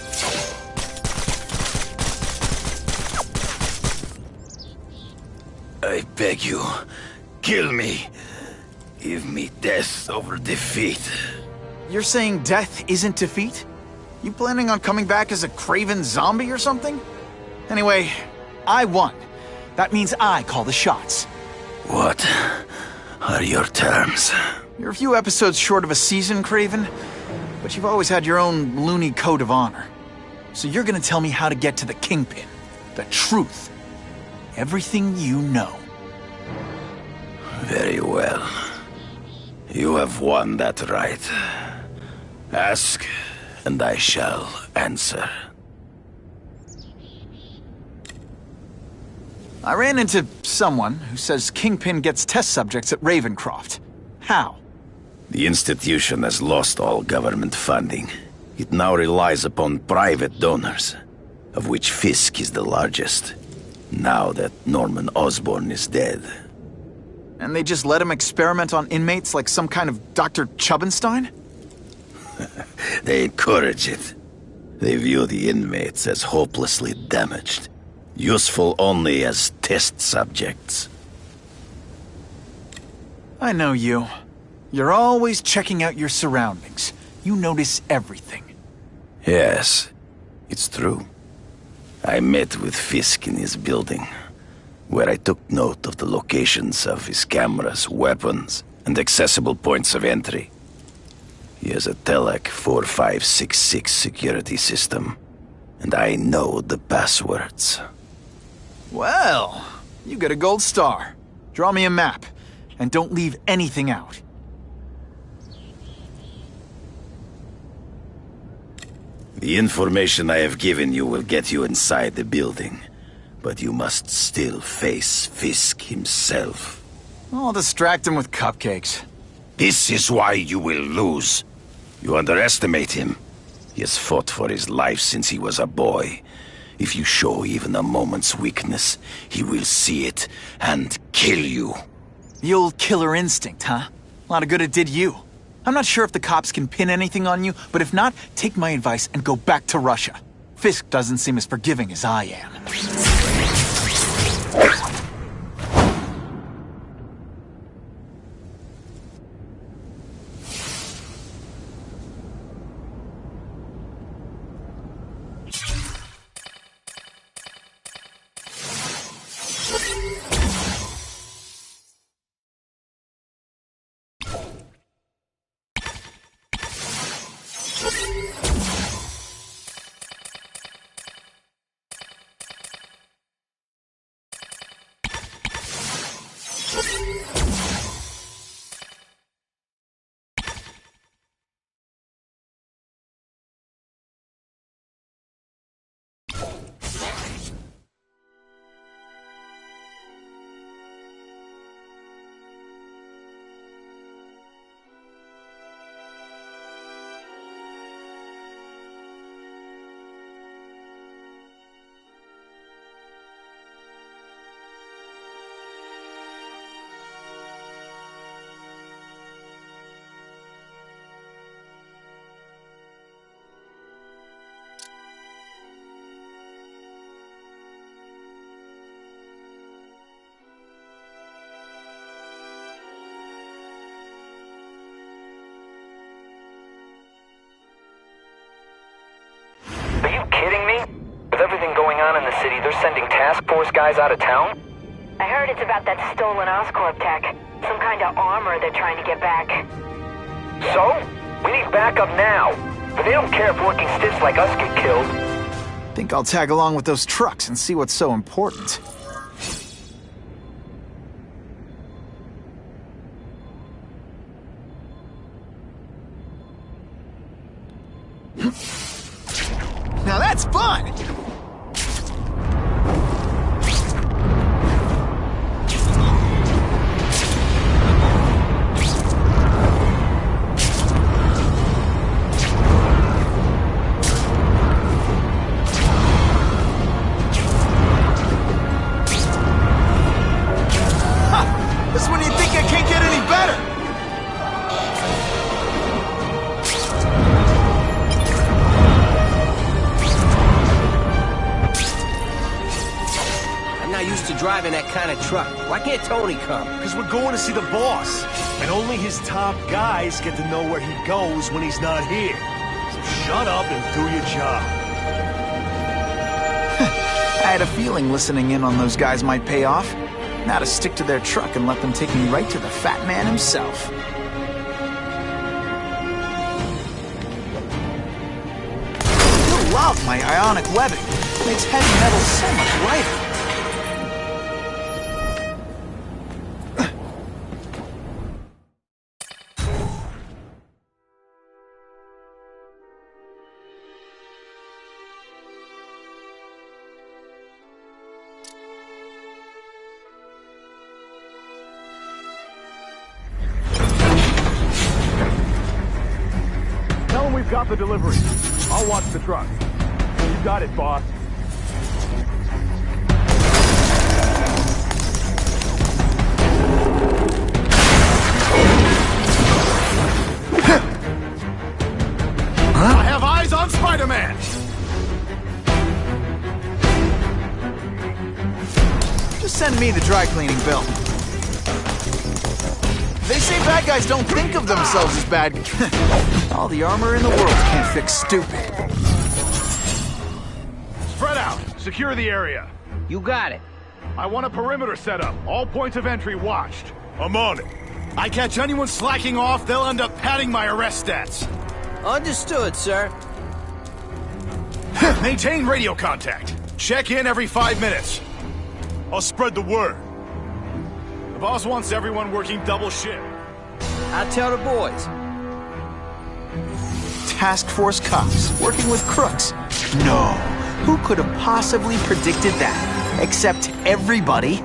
I beg you, kill me. Give me death over defeat. You're saying death isn't defeat? You planning on coming back as a craven zombie or something? Anyway, I won. That means I call the shots. What are your terms? You're a few episodes short of a season, Craven, but you've always had your own loony code of honor. So you're gonna tell me how to get to the Kingpin. The truth. Everything you know. Very well. You have won that right. Ask, and I shall answer. I ran into someone who says Kingpin gets test subjects at Ravencroft. How? The institution has lost all government funding. It now relies upon private donors, of which Fisk is the largest, now that Norman Osborn is dead. And they just let him experiment on inmates like some kind of Dr. Chubbenstein? They encourage it. They view the inmates as hopelessly damaged, useful only as test subjects. I know you. You're always checking out your surroundings. You notice everything. Yes, it's true. I met with Fisk in his building, where I took note of the locations of his cameras, weapons, and accessible points of entry. He has a Telec 4566 security system, and I know the passwords. Well, you get a gold star. Draw me a map, and don't leave anything out. The information I have given you will get you inside the building, but you must still face Fisk himself. I'll distract him with cupcakes. This is why you will lose. You underestimate him. He has fought for his life since he was a boy. If you show even a moment's weakness, he will see it and kill you. The old killer instinct, huh? A lot of good it did you. I'm not sure if the cops can pin anything on you, but if not, take my advice and go back to Russia. Fisk doesn't seem as forgiving as I am. Kidding me? With everything going on in the city, they're sending task force guys out of town? I heard it's about that stolen Oscorp tech. Some kind of armor they're trying to get back. So? We need backup now. But they don't care if working stiffs like us get killed. Think I'll tag along with those trucks and see what's so important. Now that's fun! This is when you think I can't get any better! Used to driving that kind of truck. Why can't Tony come? Because we're going to see the boss. And only his top guys get to know where he goes when he's not here. So shut up and do your job. I had a feeling listening in on those guys might pay off. Now to stick to their truck and let them take me right to the fat man himself. You love my ionic webbing. It makes heavy metal so much lighter. when we've got the delivery. I'll watch the truck. You got it, boss. I have eyes on Spider-Man! Just send me the dry cleaning bill. They say bad guys don't think of themselves as bad. All the armor in the world can't fix stupid. Spread out. Secure the area. You got it. I want a perimeter set up. All points of entry watched. I'm on it. I catch anyone slacking off, they'll end up padding my arrest stats. Understood, sir. Maintain radio contact. Check in every 5 minutes. I'll spread the word. The boss wants everyone working double shift. I'll tell the boys. Task Force cops working with crooks. No. Who could have possibly predicted that? Except everybody.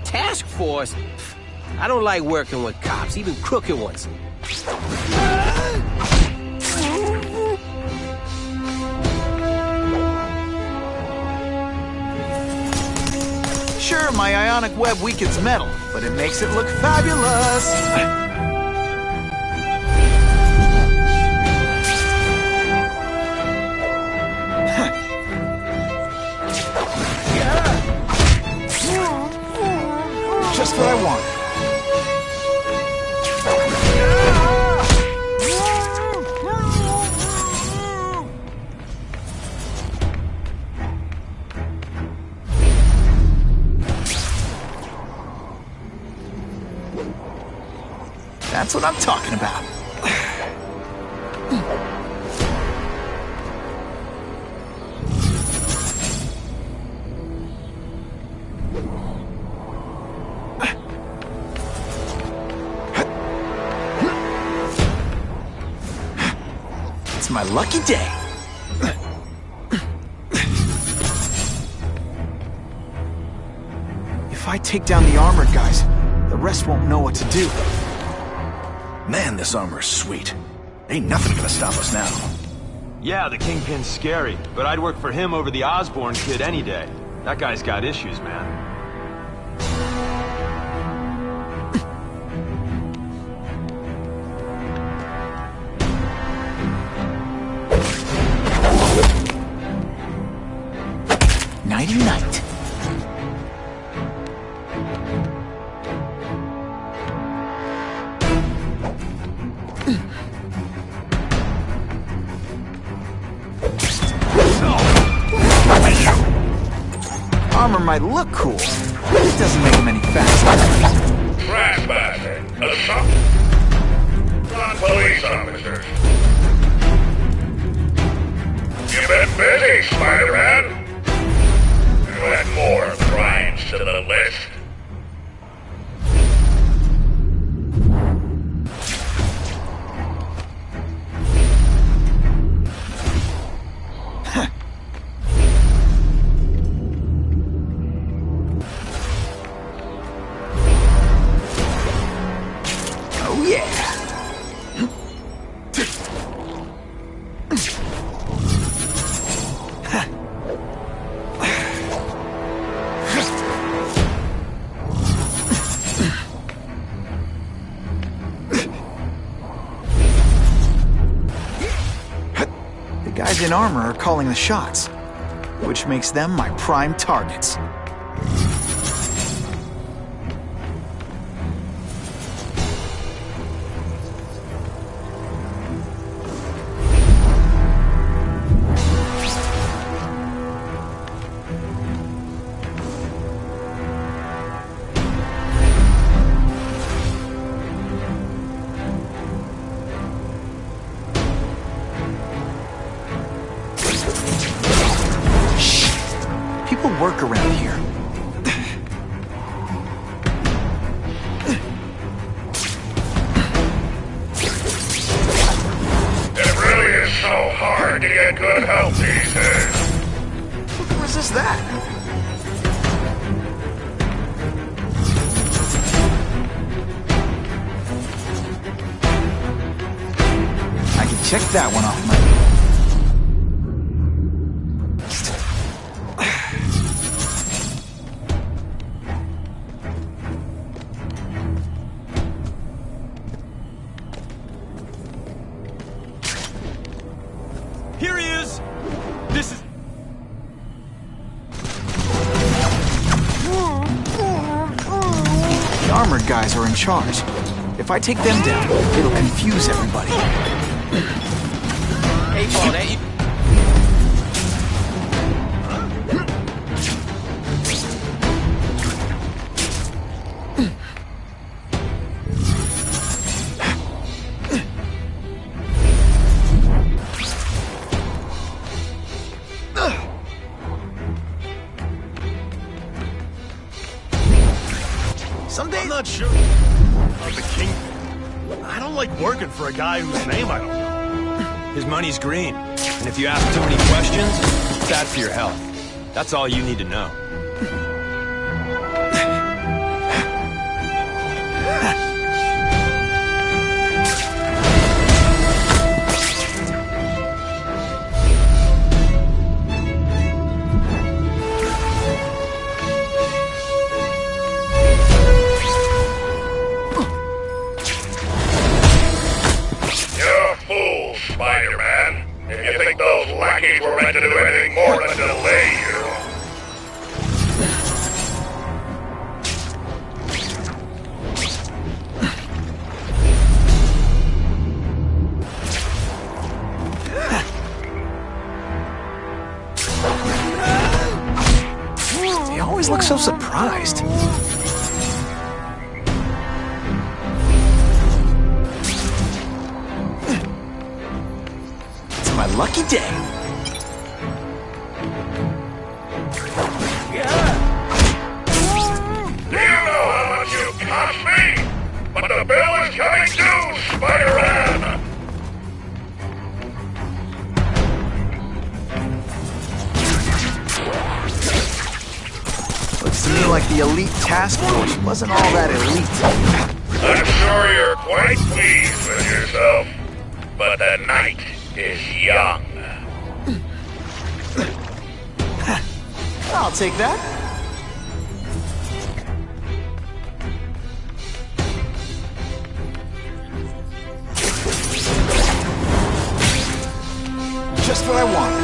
Task Force? I don't like working with cops, even crooked ones. Sure, my ionic web weakens metal, but it makes it look fabulous. Just what I want. That's what I'm talking about. It's my lucky day. If I take down the armored guys, the rest won't know what to do. Man, this armor's sweet. Ain't nothing gonna stop us now. Yeah, the Kingpin's scary, but I'd work for him over the Osborn kid any day. That guy's got issues, man. Nighty-night. Armor might look cool, but it doesn't make him any faster. Trespassing. Assault. Non-police officers. You've been busy, Spider-Man. You add more crimes to the list. Guys in armor are calling the shots, which makes them my prime targets. Work around here. hard to get good help these days. Who can resist that? I can check that one off my list. Here he is! This is... The armored guys are in charge. If I take them down, it'll confuse everybody. Hey, Paul, that you... I'm not sure. The king. I don't like working for a guy whose name I don't know. His money's green. And if you ask too many questions, it's bad for your health. That's all you need to know. Spider-Man, if you think those lackeys were meant to do anything more than delay you. They always look so surprised. My lucky day. Do you know how much you cost me? But the bill is coming due, Spider-Man! Looks to me like the elite task force wasn't all that elite. I'm sure you're quite pleased with yourself, but the night is young. I'll take that. Just what I wanted.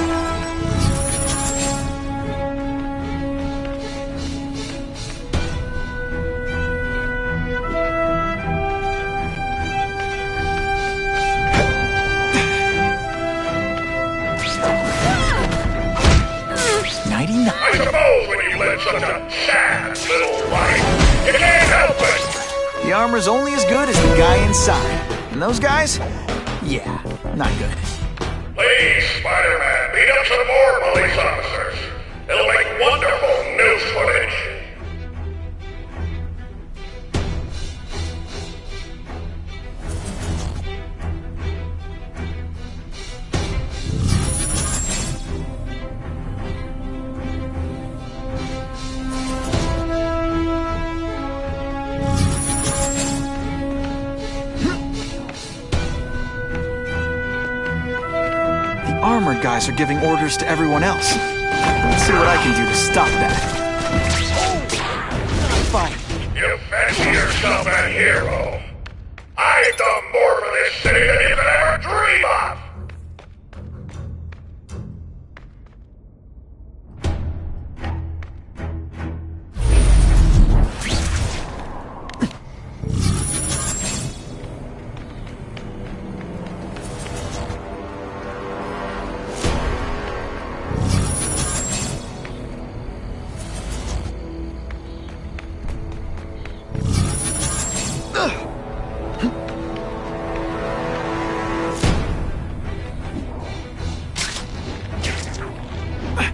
I suppose when you live such a sad little life, you can't help it! The armor's only as good as the guy inside. And those guys? Yeah, not good. Please, Spider-Man, beat up some more police officers. It'll make wonderful news footage. Armored guys are giving orders to everyone else. Let's see what I can do to stop that. Fine. You fancy yourself a hero. I've done more for this city than you could ever dream of.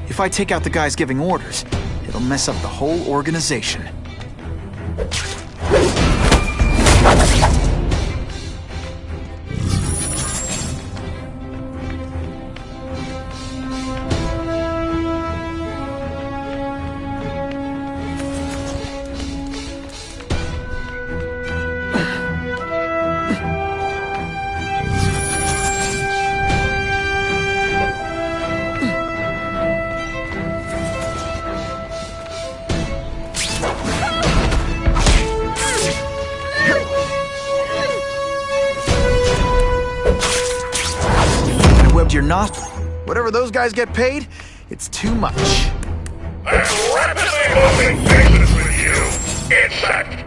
If I take out the guys giving orders, it'll mess up the whole organization. plugged your nostril. Whatever those guys get paid, it's too much. I'm rapidly losing patience with you, insect!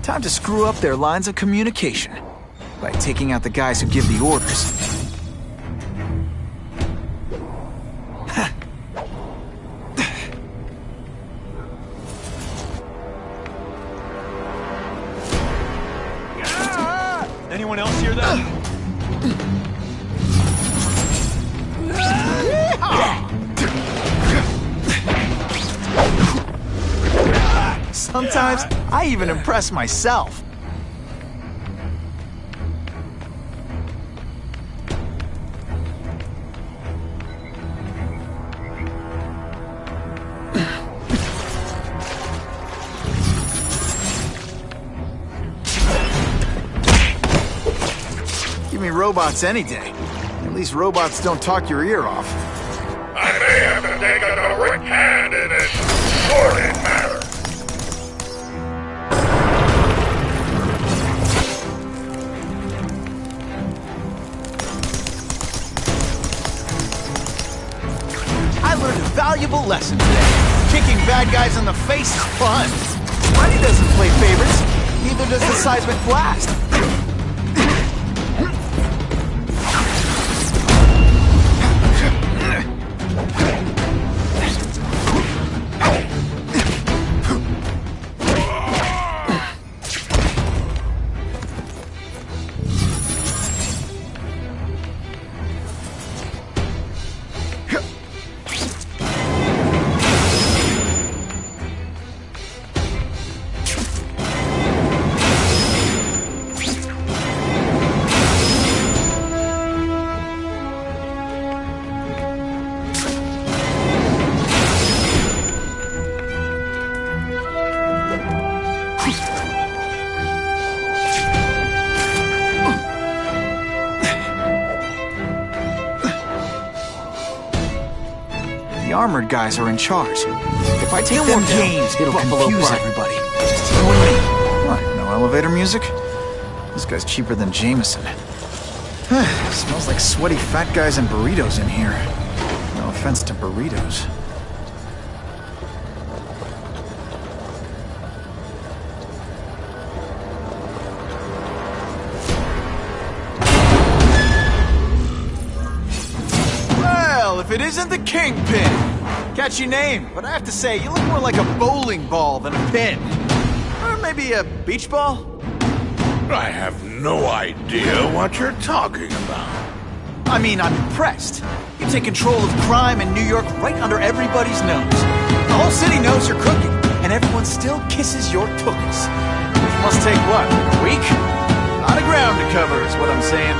Time to screw up their lines of communication by taking out the guys who give the orders. Anyone else hear that? Sometimes I even impress myself. Give me robots any day. At least robots don't talk your ear off. I may have to take a direct hand in this sordid matter. I learned a valuable lesson today. Kicking bad guys in the face is fun. Freddy doesn't play favorites. Neither does the seismic blast. The armored guys are in charge. If I take them games, it'll confuse everybody. Just you and me. What, no elevator music? This guy's cheaper than Jameson. Smells like sweaty fat guys and burritos in here. No offense to burritos. If it isn't the Kingpin! Catchy name, but I have to say, you look more like a bowling ball than a pin. Or maybe a beach ball? I have no idea what you're talking about. I mean, I'm impressed. You take control of crime in New York right under everybody's nose. The whole city knows you're crooked, and everyone still kisses your tookus. Which must take, what, a week? A lot of ground to cover is what I'm saying.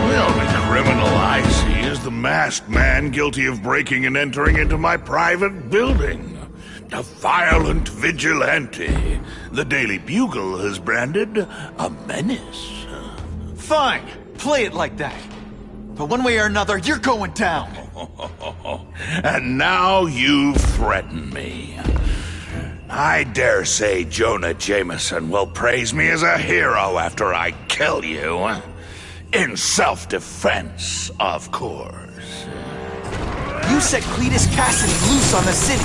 The only criminal I see is the masked man guilty of breaking and entering into my private building. A violent vigilante. The Daily Bugle has branded a menace. Fine, play it like that. But one way or another, you're going down. And now you threaten me. I dare say Jonah Jameson will praise me as a hero after I kill you. In self-defense, of course. You set Cletus Cassidy loose on the city.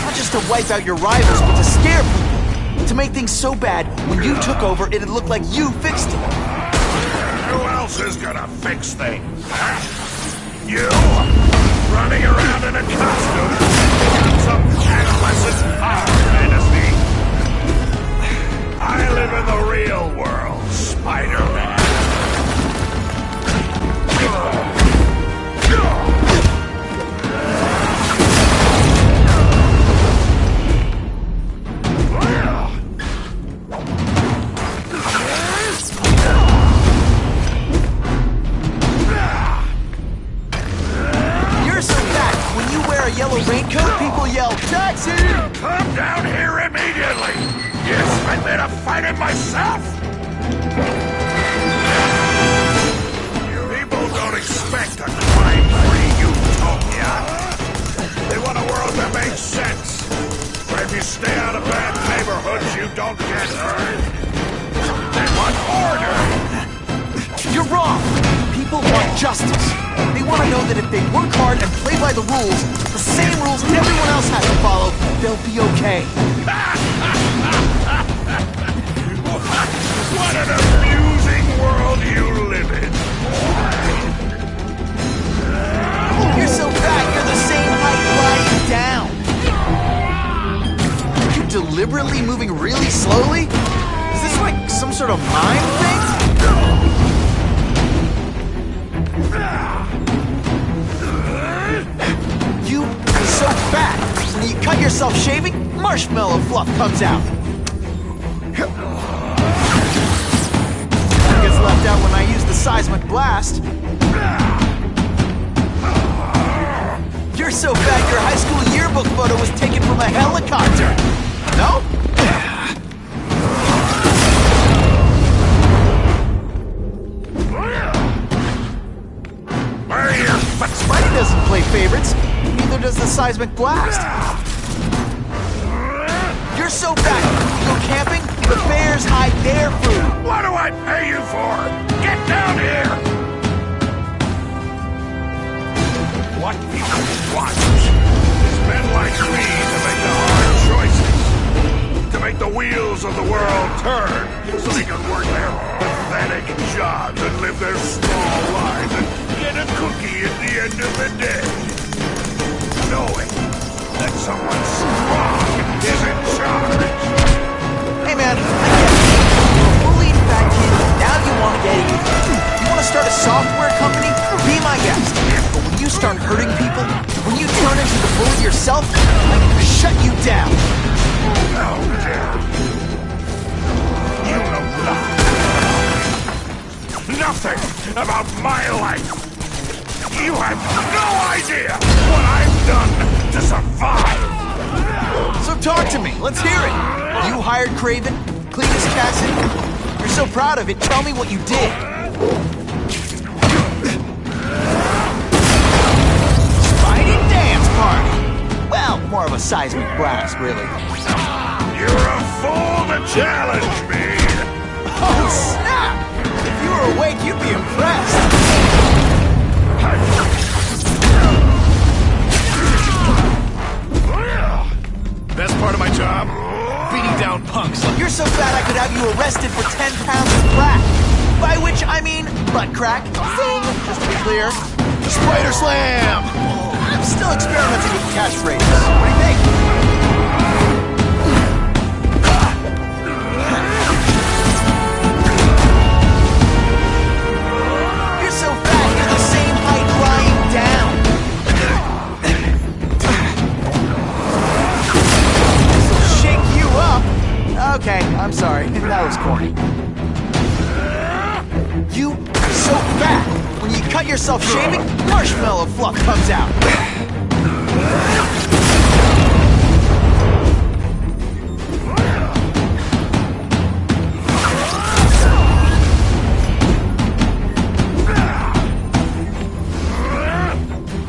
Not just to wipe out your rivals, but to scare people. To make things so bad, when you took over, it'd look like you fixed it. Who else is gonna fix things? Huh? You? Running around in a costume? Some adolescent power fantasy? I live in the real world, Spider-Man. That's it! Come down here immediately! Yes, I'm there to fight it myself! People don't expect a crime-free utopia. They want a world that makes sense. Where if you stay out of bad neighborhoods, you don't get hurt. They want order! You're wrong! People want justice. They want to know that if they work hard and play by the rules, the same rules everyone else has to follow, they'll be okay. What an amusing world you live in! You're so fat, you're the same height lying down. Are you deliberately moving really slowly? Is this like some sort of mime thing? You're so fat. When you cut yourself shaving, marshmallow fluff comes out. It gets left out when I use the seismic blast. You're so fat your high school yearbook photo was taken from a helicopter. No? But Spidey doesn't play favorites. Neither does the seismic blast. You're so fat, when you go camping, the bears hide their food. What do I pay you for? Get down here! What people want is men like me to make the hard choices. To make the wheels of the world turn so they can work their pathetic jobs and live their small lives and get a cookie at the end of the day. Knowing that someone strong is in charge. Hey man, I get it. You're a bullied fat kid, now you want to get even. You want to start a software company? Be my guest. But when you start hurting people, when you turn into the bully yourself, I'm gonna shut you down. How dare you? You know nothing. Nothing about my life. You have no idea what I've done to survive. So talk to me. Let's hear it. You hired Kraven, Cletus Cassidy. You're so proud of it. Tell me what you did. Spidey dance party. Well, more of a seismic blast, really. You're a fool to challenge me. Oh, snap! If you were awake, you'd be impressed. Best part of my job? Beating down punks like... You're so fat I could have you arrested for 10 pounds of crack. By which I mean butt crack. Zing! Just to be clear. Spider Slam! I'm still experimenting with catchphrases. What do you think? You're so fat, you're the same height lying down. This'll shake you up. Okay, I'm sorry. That was corny. You are so fat. When you cut yourself shaving, marshmallow fluff comes out.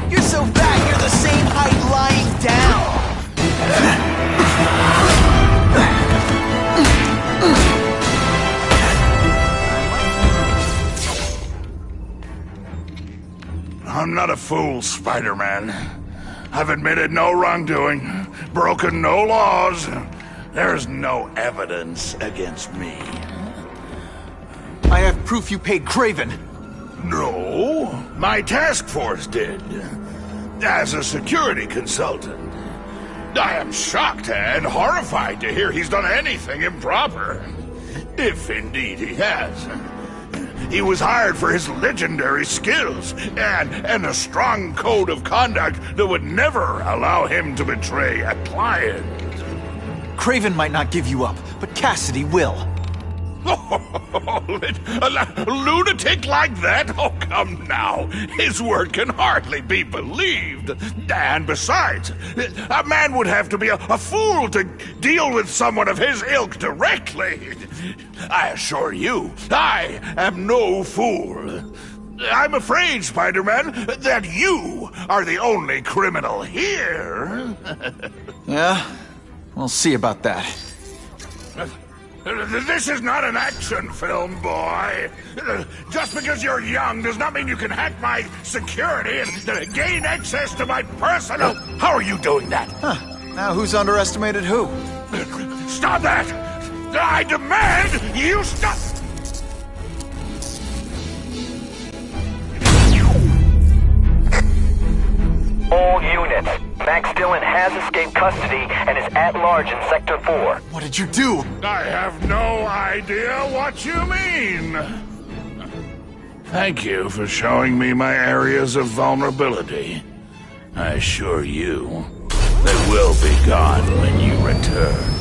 You're so fat, you're the same height lying down. I'm not a fool, Spider-Man. I've admitted no wrongdoing, broken no laws. There's no evidence against me. I have proof you paid Kraven. No, my task force did. As a security consultant. I am shocked and horrified to hear he's done anything improper. If indeed he has. He was hired for his legendary skills and a strong code of conduct that would never allow him to betray a client. Kraven might not give you up, but Cassidy will. call it? A lunatic like that? Oh, come now. His word can hardly be believed. And besides, a man would have to be a fool to deal with someone of his ilk directly. I assure you, I am no fool. I'm afraid, Spider-Man, that you are the only criminal here. Yeah? We'll see about that. This is not an action film, boy. Just because you're young does not mean you can hack my security and gain access to my personal... How are you doing that? Huh. Now who's underestimated who? Stop that! I demand you stop... All units. Max Dillon has escaped custody and is at large in Sector 4. What did you do? I have no idea what you mean. Thank you for showing me my areas of vulnerability. I assure you, they will be gone when you return.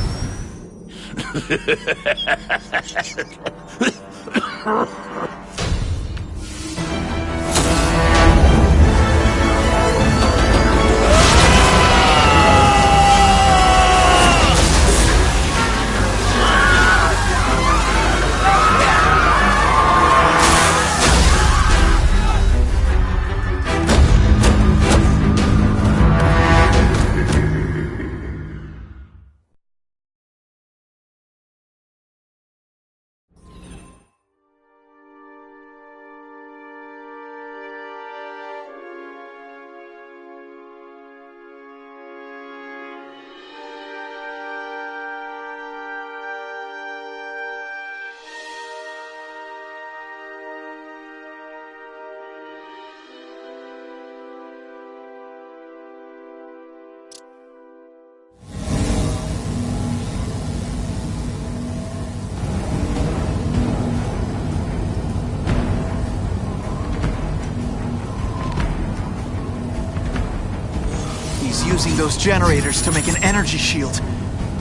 Using those generators to make an energy shield.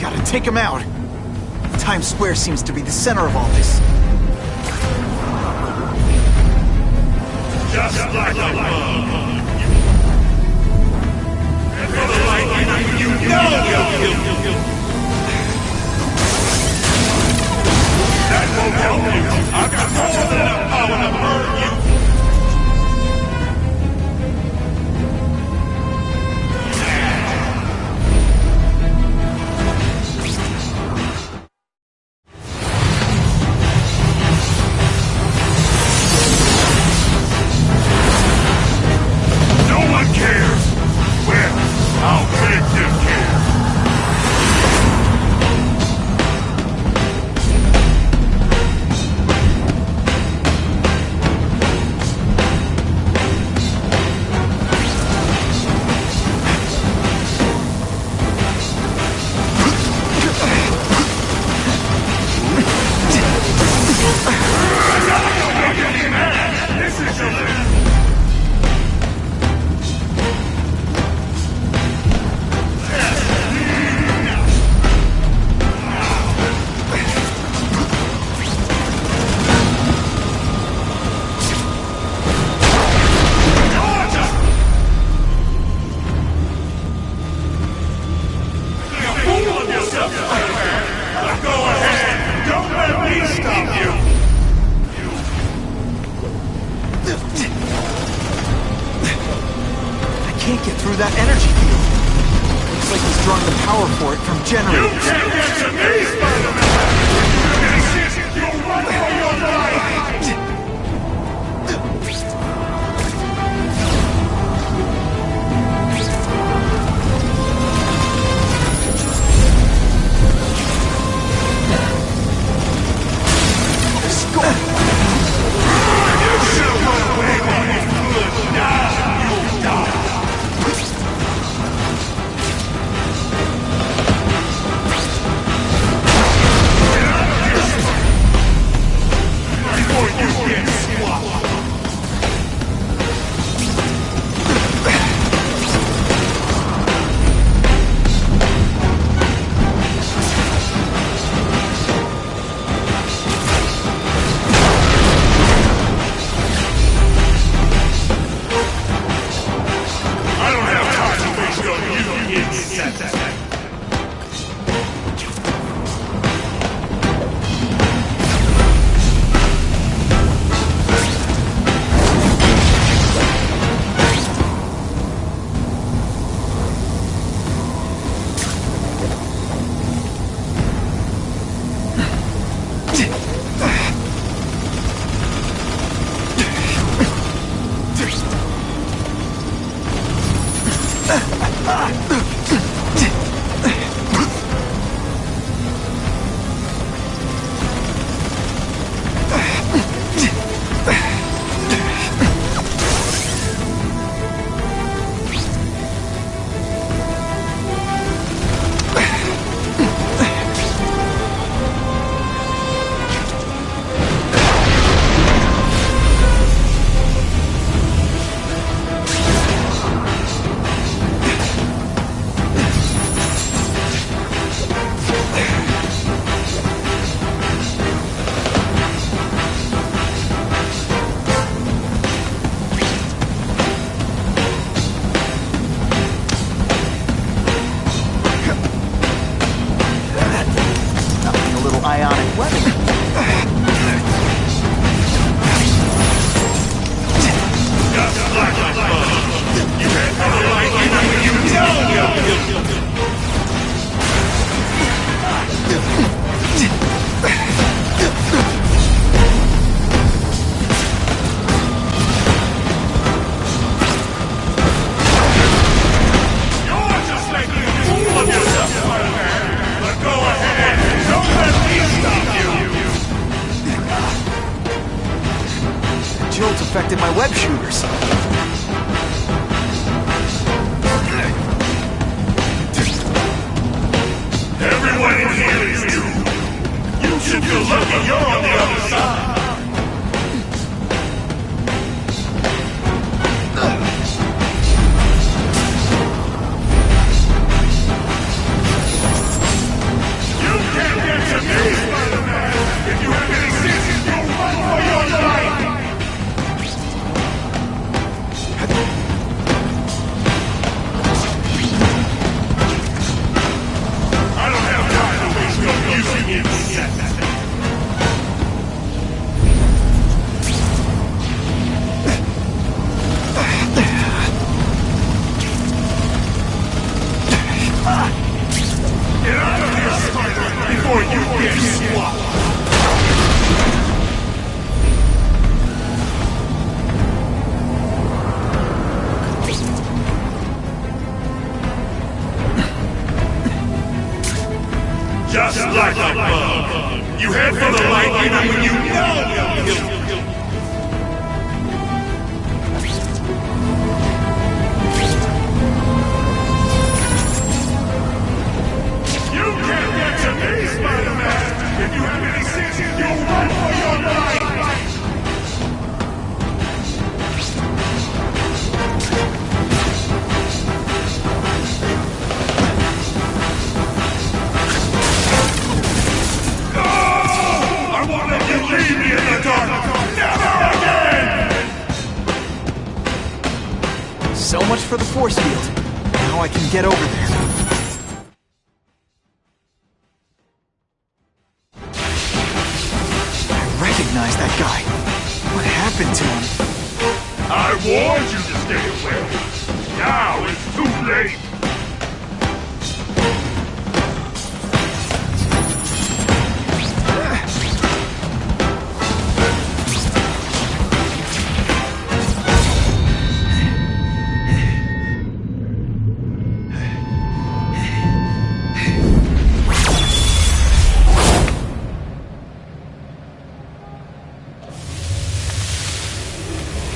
Gotta take him out. Times Square seems to be the center of all this. Just like a bug. And for the lightning, you know. That won't help you. I've got more than enough power to burn you. Can't get through that energy field. Looks like he's drawing the power for it from generators. You can't get to me, Spider-Man! You'll run for your life! Jolt's affected my web shooters. Everyone in here is doomed. You should feel lucky you're on the other side. You can't get to me, Spider-Man! If you have any sense, you'll run for your life! I don't have time to waste your using insects. Get out of here, Spider, before you get swallowed! Just like a bug. You head for the light even when you know you'll kill. You can't get to me, Spider-Man! If you have any sense, you'll run for your life! I won't let you leave me in the dark! Never again! So much for the force field. Now I can get over there. I recognize that guy. What happened to him? I warned you to stay away. Now it's too late.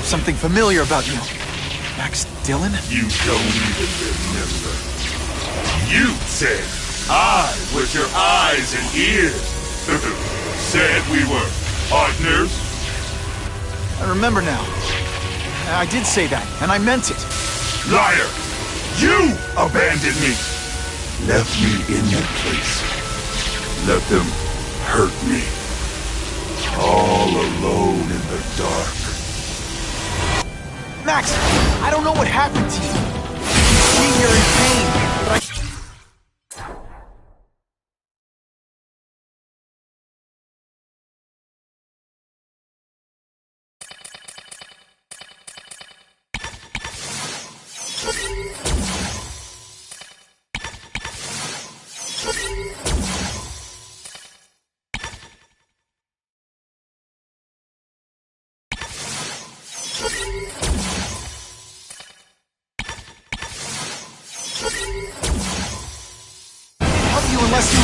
Something familiar about you. Max Dillon? You don't even remember. You said I was your eyes and ears. Said we were partners. I remember now. I did say that, and I meant it. Liar! You abandoned me! Left me in that place. Let them hurt me. All alone in the dark. Max, I don't know what happened to you. I see you're in pain, but I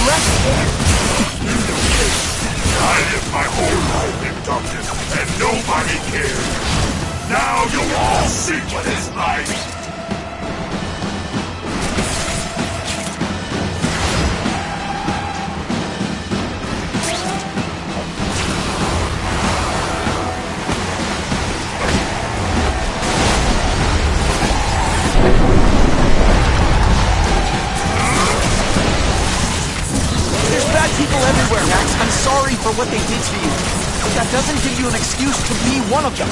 I lived my whole life in darkness, and nobody cared. Now you'll all see what it's like. People everywhere, Max. I'm sorry for what they did to you. But that doesn't give you an excuse to be one of them.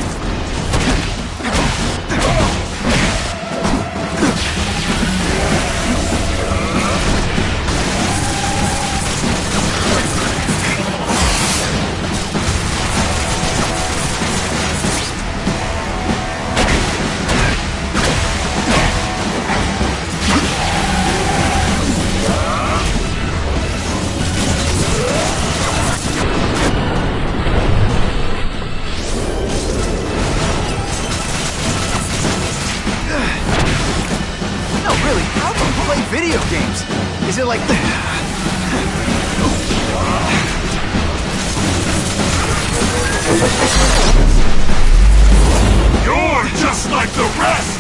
Video games? Is it like... You're just like the rest!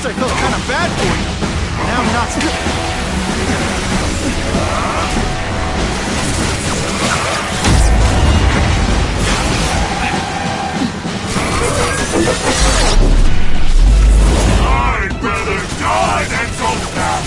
I felt kind of bad for you. Now I'm not... I'd rather die than go back!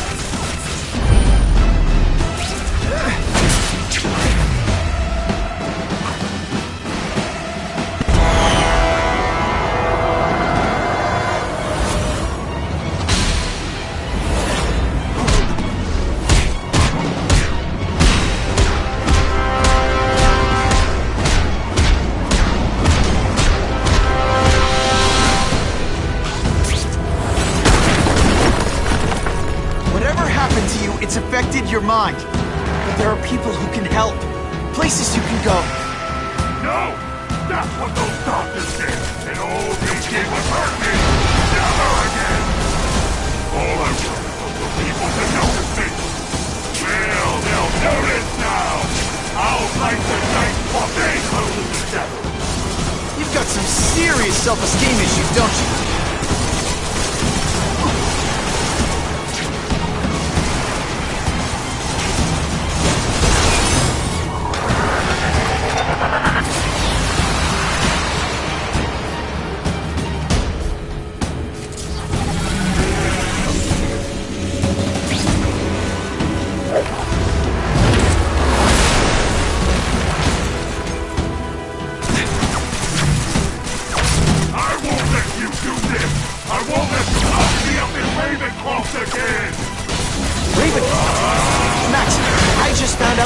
It's affected your mind. But there are people who can help. Places you can go. No! That's what those doctors did! And all they did was hurt me! Never again! All I wanted was for people to notice me! Well, they'll notice now! I'll light the night while they close the devil! You've got some serious self-esteem issues, don't you?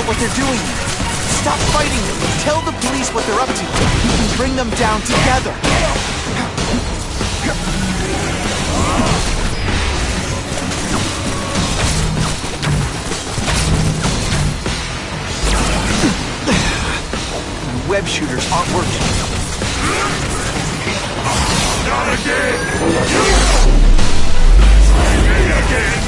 What they're doing. Stop fighting them. Tell the police what they're up to. You can bring them down together. The web shooters aren't working. Not again! Try me again!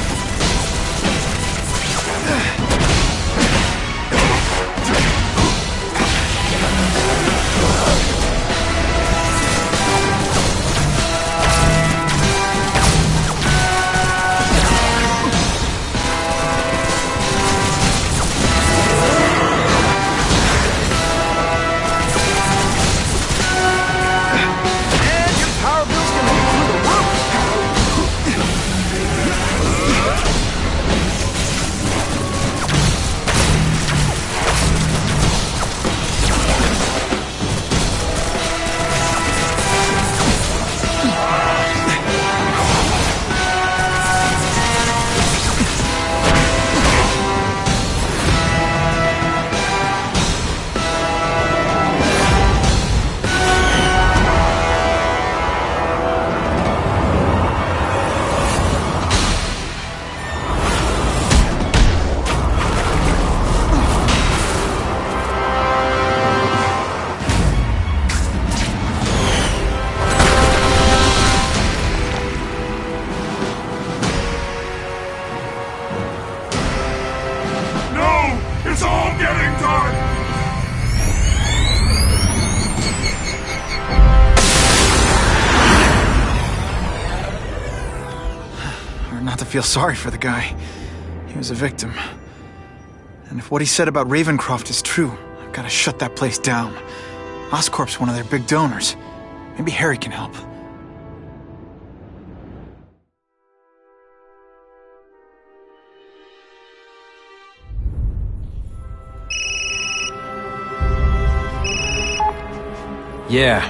And your power bill's gonna be through the roof! not to feel sorry for the guy. He was a victim. And if what he said about Ravencroft is true, I've got to shut that place down. Oscorp's one of their big donors. Maybe Harry can help. Yeah.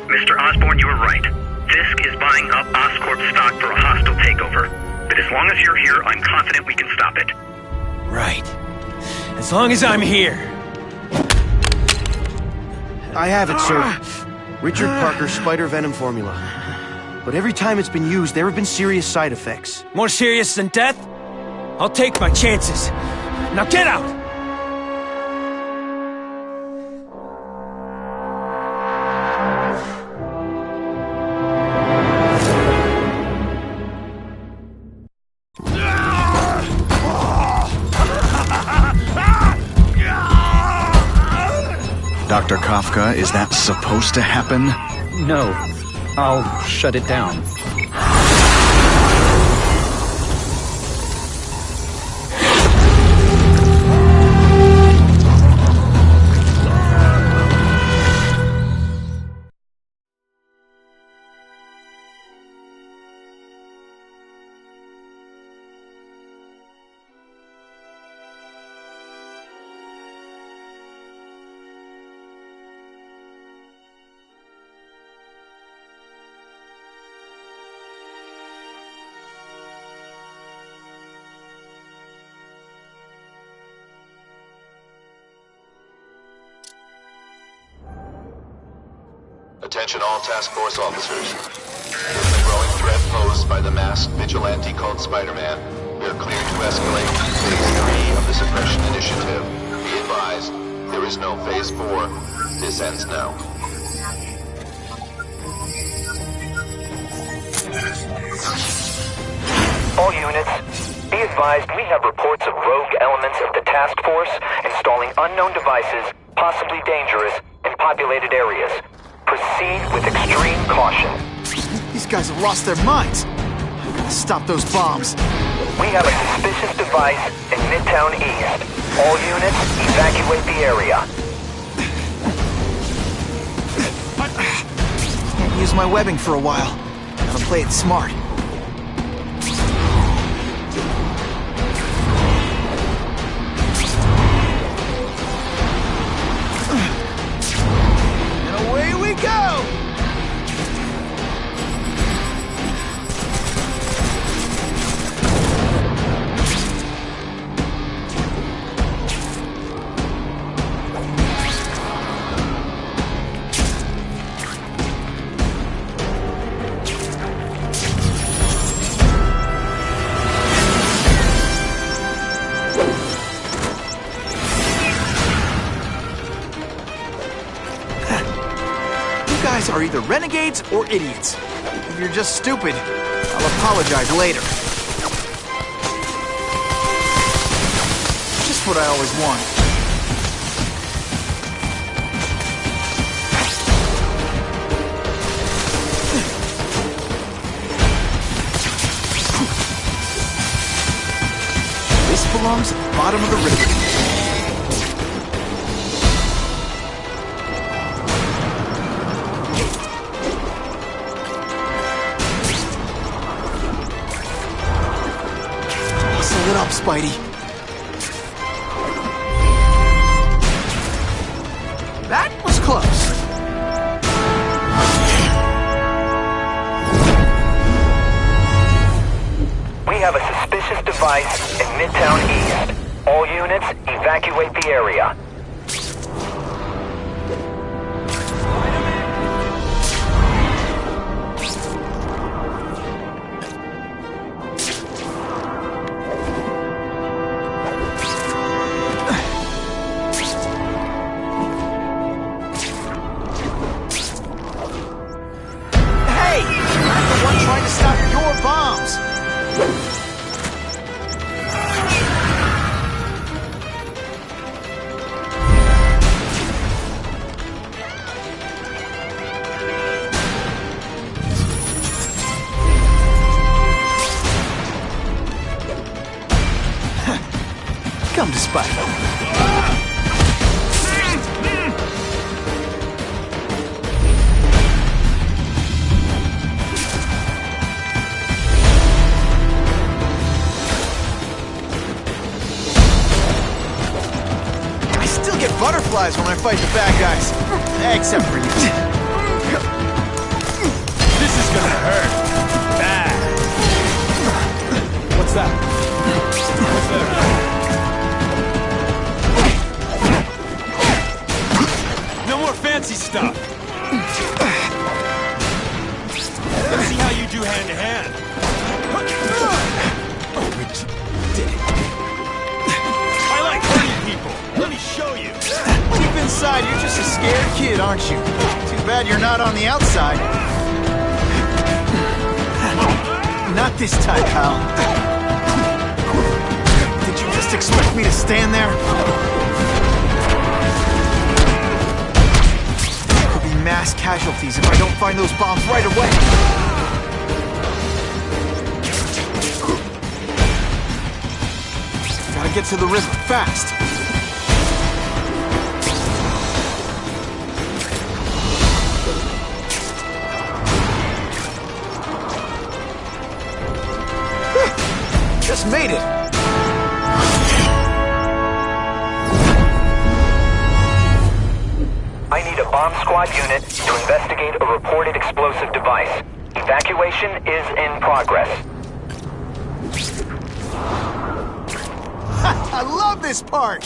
Mr. Osborn, you were right. Fisk is buying up Oscorp stock for a hostile takeover. But as long as you're here, I'm confident we can stop it. Right. As long as I'm here. I have it, sir. Richard Parker's spider venom formula. But every time it's been used, there have been serious side effects. More serious than death? I'll take my chances. Now get out! Dr. Kafka, is that supposed to happen? No. I'll shut it down. Attention all task force officers. Given the growing threat posed by the masked vigilante called Spider-Man, we are cleared to escalate to Phase 3 of the Suppression Initiative. Be advised, there is no Phase 4. This ends now. All units, be advised we have reports of rogue elements of the task force installing unknown devices, possibly dangerous, in populated areas. Proceed with extreme caution. These guys have lost their minds. We've got to stop those bombs. We have a suspicious device in Midtown East. All units, evacuate the area. Can't use my webbing for a while. Gotta play it smart. Go! Are either renegades or idiots. If you're just stupid, I'll apologize later. Just what I always want. This belongs at the bottom of the river. It up, Spidey. That was close. We have a suspicious device in Midtown East. All units, evacuate the area. Come to Spider. I still get butterflies when I fight the bad guys. Except for you. This is gonna hurt. Bad. What's that? What's there? No more fancy stuff. Let's see how you do hand to hand. I like hurting people. Let me show you. Deep inside, you're just a scared kid, aren't you? Too bad you're not on the outside. Not this time, pal. Did you just expect me to stand there? There could be mass casualties if I don't find those bombs right away. Gotta get to the river fast. Just made it. I need a bomb squad unit to investigate a reported explosive device. Evacuation is in progress. I love this part.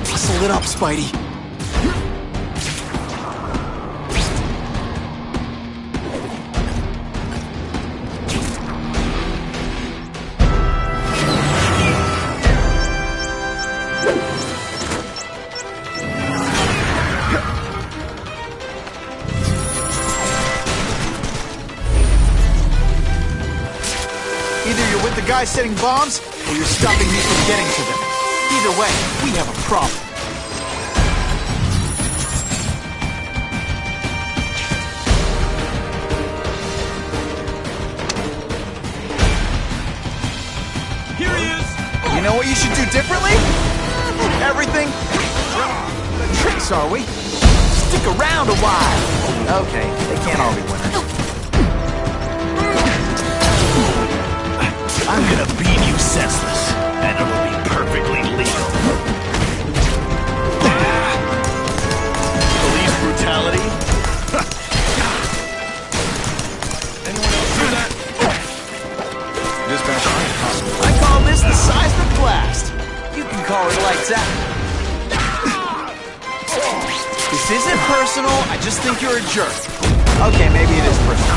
Hustle it up, Spidey. Either you're with the guys setting bombs, or you're stopping me from getting to them. Either way, we have a problem. Here he is. You know what you should do differently? Everything. The tricks, are we? Stick around a while. Okay, they can't all be winners. I'm gonna beat you senseless, and it'll be perfectly legal. Police brutality? Anyone else do that? Dispatch. I call this the seismic blast. You can call it lights out. This isn't personal, I just think you're a jerk. Okay, maybe it is personal.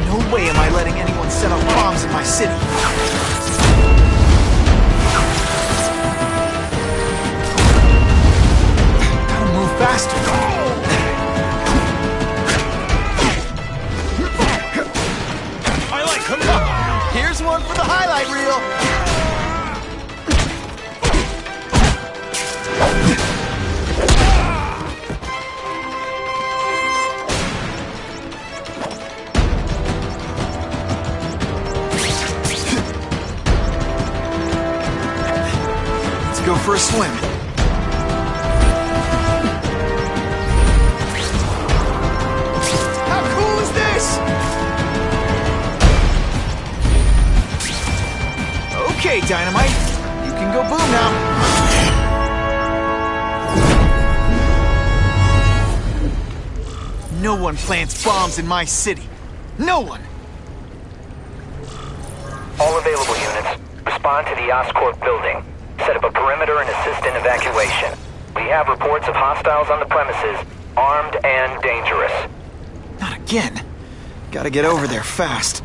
No way am I letting anyone set off bombs in my city. Gotta move faster. I like him. Here's one for the highlight reel. Go for a swim. How cool is this? Okay, Dynamite. You can go boom now. No one plants bombs in my city. No one. All available units, respond to the Oscorp building. Set up a perimeter and assist in evacuation. We have reports of hostiles on the premises, armed and dangerous. Not again. Gotta get over there fast.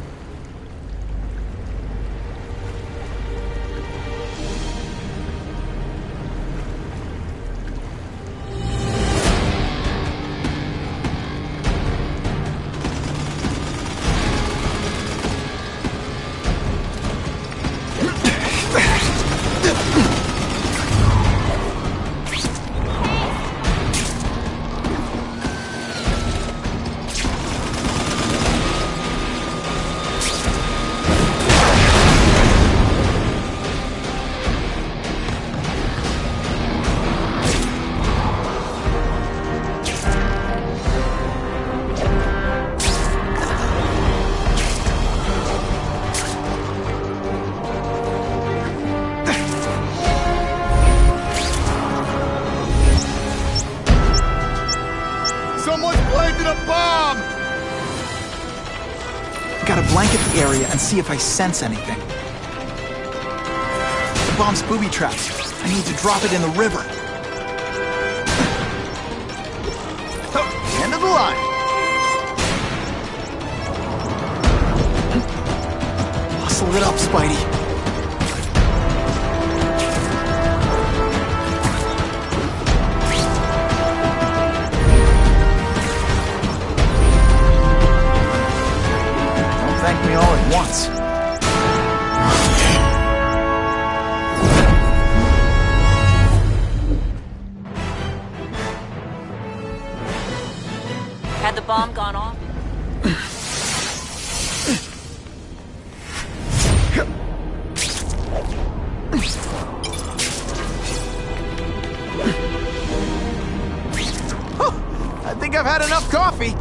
blanket the area and see if I sense anything. The bomb's booby-trapped. I need to drop it in the river. End of the line. Hustle it up, Spidey. Don't thank me all at once. Had the bomb gone off? I think I've had enough coffee.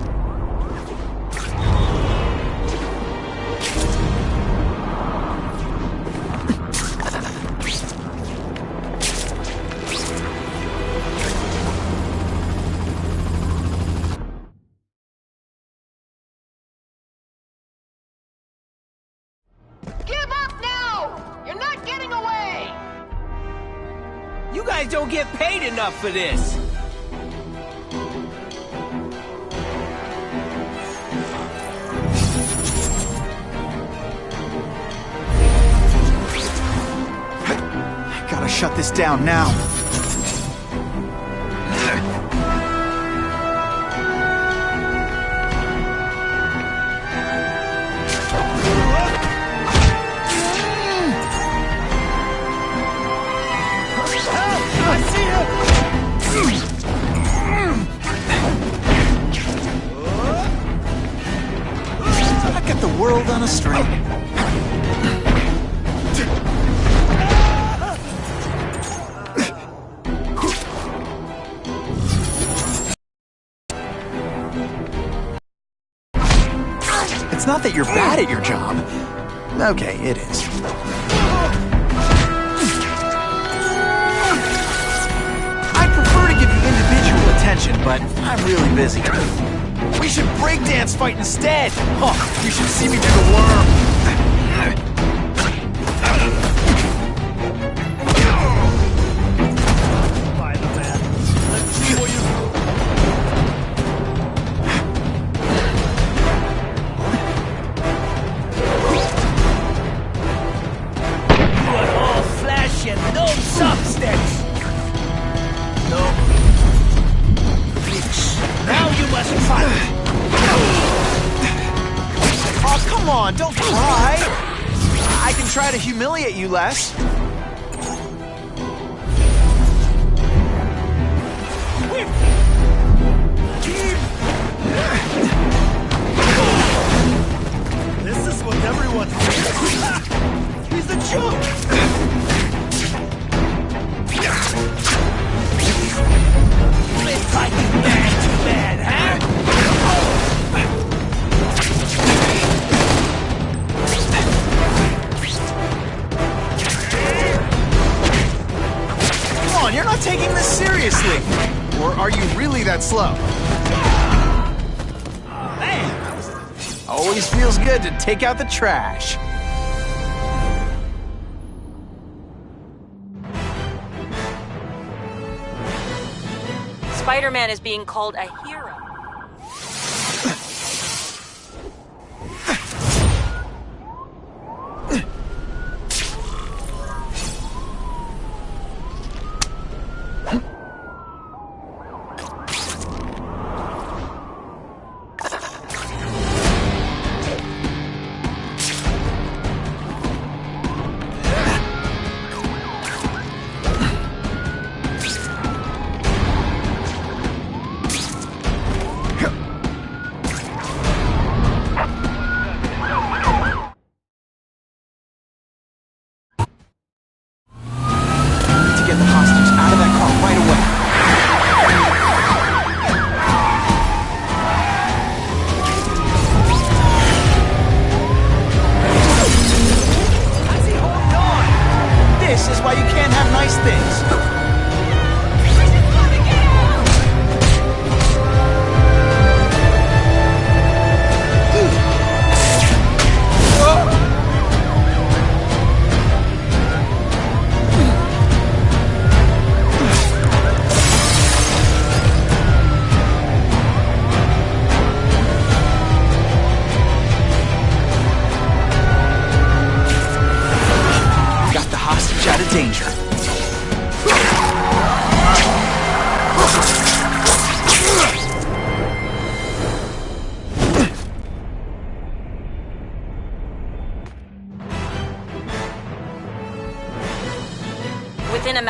Give up now! You're not getting away! You guys don't get paid enough for this! I gotta shut this down now. Back at the world on a string. It's not that you're bad at your job. Okay, it is. I'd prefer to give you individual attention, but I'm really busy. We should breakdance fight instead! Huh, you should see me do the worm! No substance! No. Now you must fight! Oh, come on, don't cry! I can try to humiliate you less. This is what everyone's doing. He's a joke! Fighting man to man, huh? Come on, you're not taking this seriously. Or are you really that slow? Man, always feels good to take out the trash. Spider-Man is being called a hero.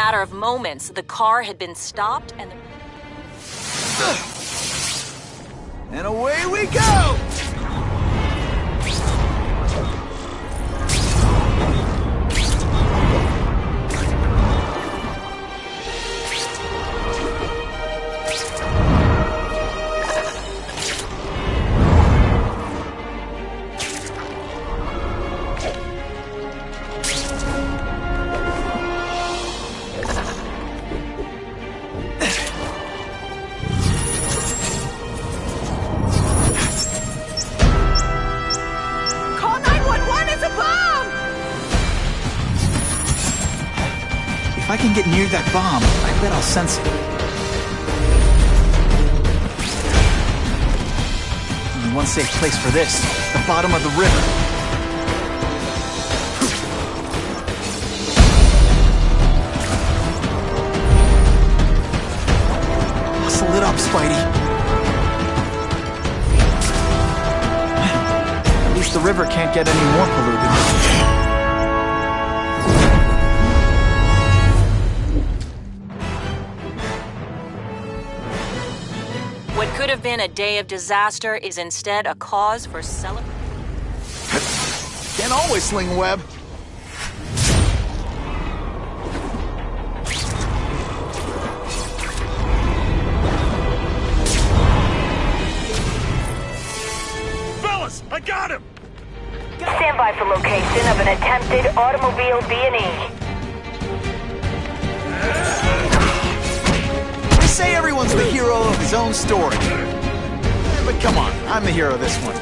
matter of moments, the car had been stopped and the... And away we go! If I can get near that bomb, I bet I'll sense it. Only one safe place for this, the bottom of the river. Muscle it up, Spidey. At least the river can't get any more polluted. What could have been a day of disaster is instead a cause for celebration. Can't always sling a web. Fellas, I got him! Stand by for location of an attempted automobile B&E. They say everyone's the hero of his own story. But come on, I'm the hero of this one.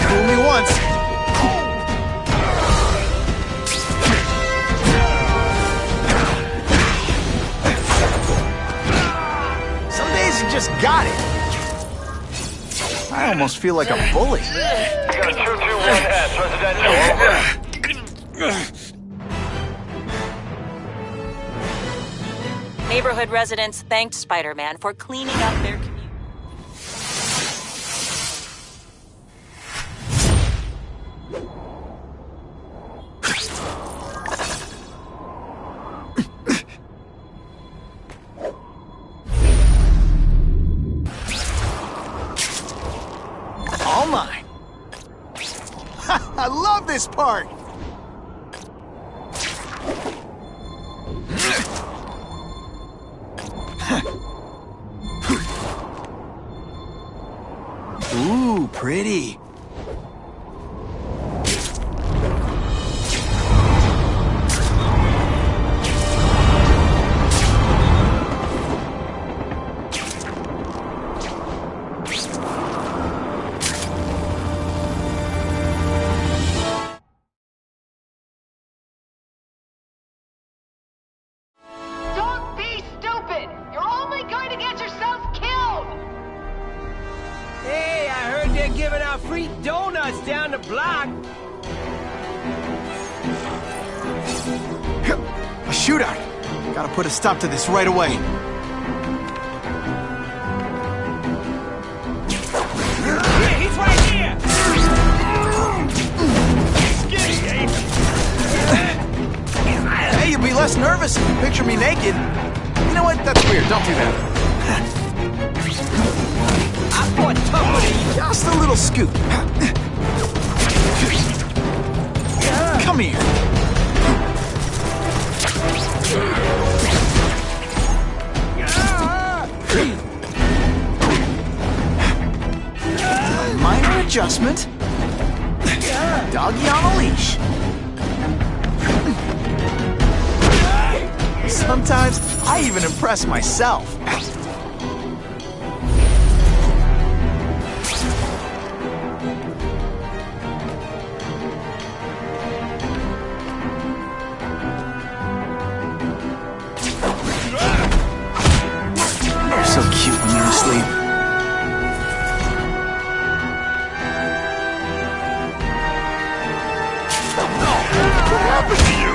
Fool me once. Some days you just got it. I almost feel like a bully. Got a 221S, residential, over. Neighborhood residents thanked Spider-Man for cleaning up their community. All mine. I love this part. Ooh, pretty. Don't be stupid! You're only going to get yourself killed! Hey, I heard they're giving out free donuts down the block. A shootout. Gotta put a stop to this right away. Yeah, he's right here! Hey, you'll be less nervous if you picture me naked. You know what? That's weird. Don't do that. I fought tougher than you. Just a little scoot. Come here. A minor adjustment. Doggy on a leash. Sometimes I even impress myself. You're so cute when you're asleep. What happened to you?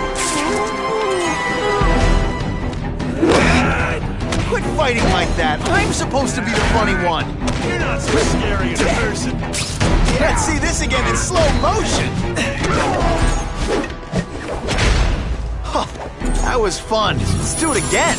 Quit fighting like that. I'm supposed to be the funny one. You're not so scary in person. Let's see this again in slow motion. Huh, that was fun. Let's do it again.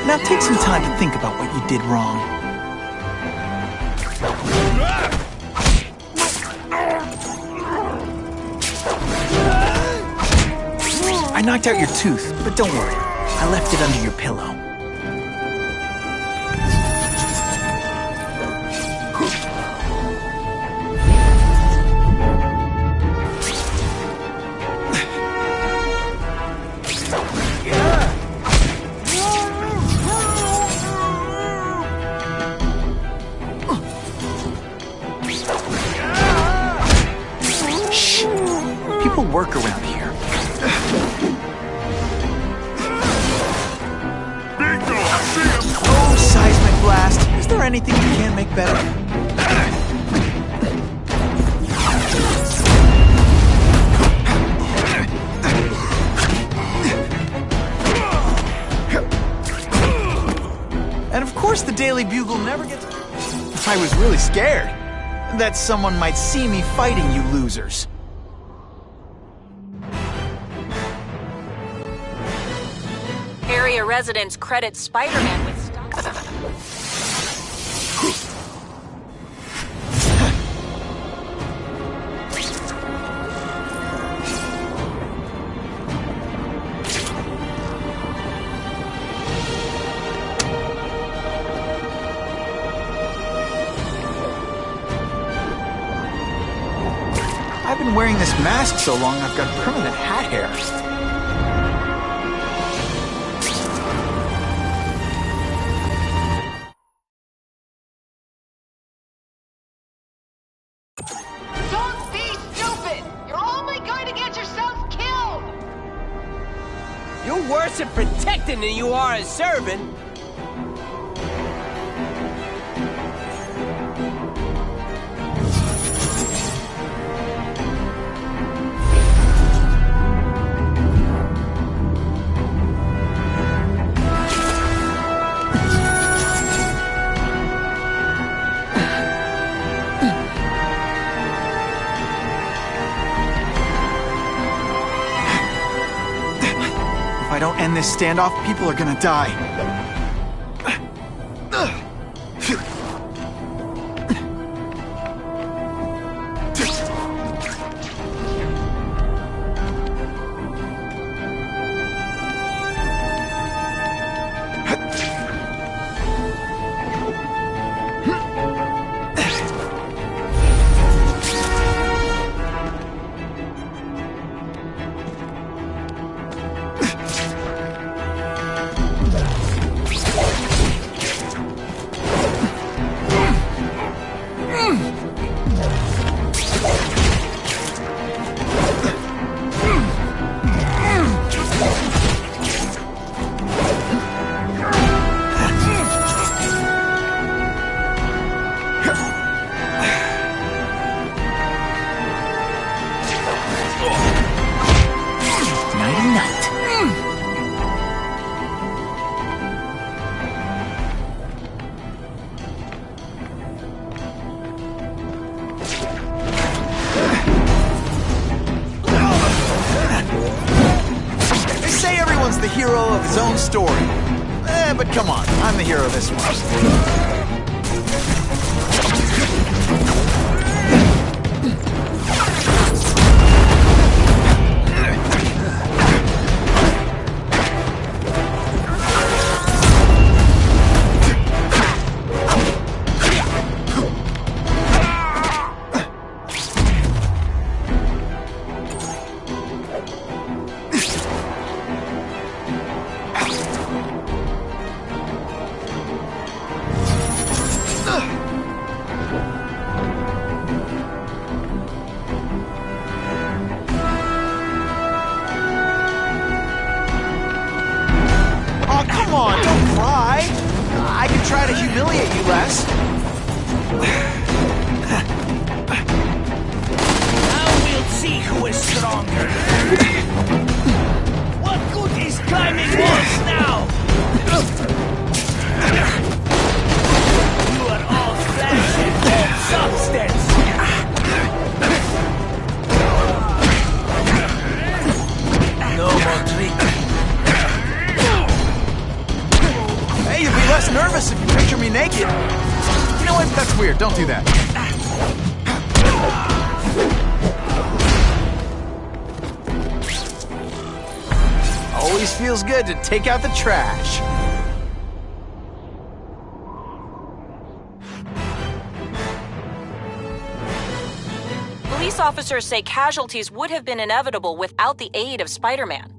Now take some time to think about what you did wrong. I knocked out your tooth, but don't worry. I left it under your pillow. People work around here. Oh, seismic blast. Is there anything you can't make better? And of course the Daily Bugle never gets... I was really scared that someone might see me fighting you losers. Area residents credit Spider-Man with stuff. I've been wearing this mask so long I've got permanent hat hair. Don't be stupid! You're only going to get yourself killed! You're worse at protecting than you are at serving. If I don't end this standoff, people are gonna die. The hero of his own story. But come on, I'm the hero of this one. try to humiliate you less. Now we'll see who is stronger. What good is climbing walls now? You are all flesh and cold substance. No more tricking. Hey, you'd be less nervous if you picture me naked. You know what? That's weird. Don't do that. Always feels good to take out the trash. Police officers say casualties would have been inevitable without the aid of Spider-Man.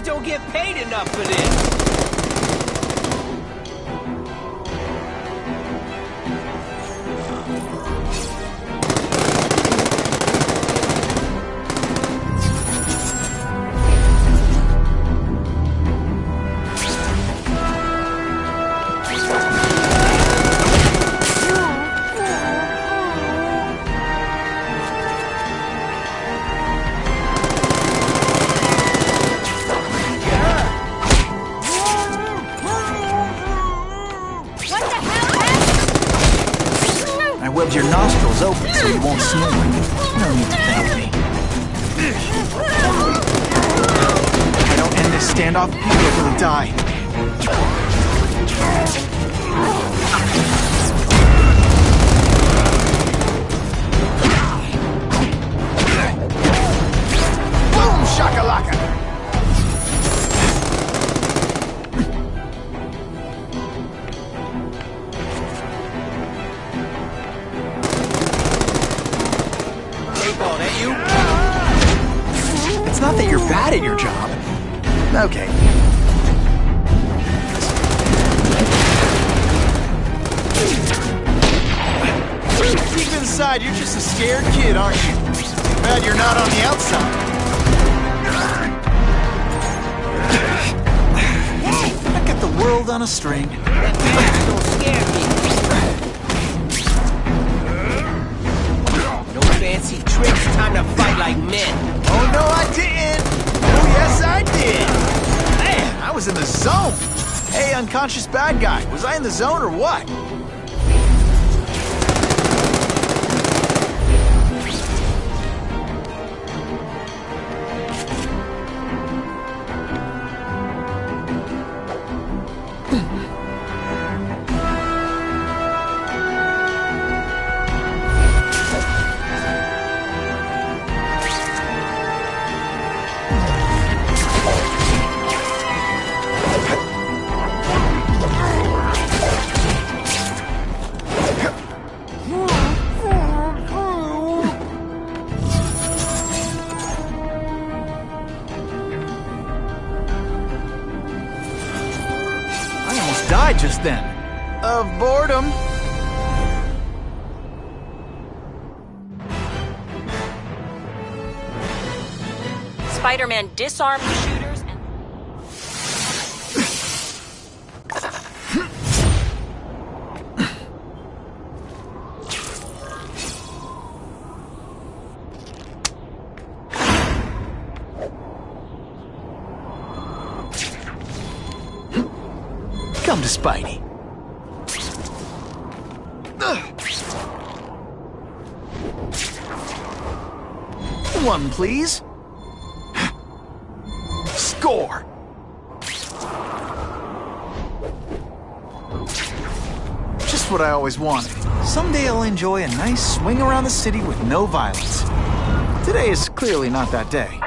Don't get paid enough for this. Webbed your nostrils open so you won't snore. No need to thank me. If I don't end this standoff, people are gonna die. Boom, shakalaka! It's not that you're bad at your job. Okay. Deep inside, you're just a scared kid, aren't you? Too bad you're not on the outside. I got the world on a string. That mask don't scare me. No fancy tricks, time to fight like men. Oh, no, I didn't! Oh, yes, I did! Man, I was in the zone! Hey, unconscious bad guy, was I in the zone or what? Died just then. Of boredom. Spider-Man disarmed the shooters and... Come to Spidey. One, please. Score. Just Just what I always wanted. Someday I'll enjoy a nice swing around the city with no violence. Today is clearly not that day.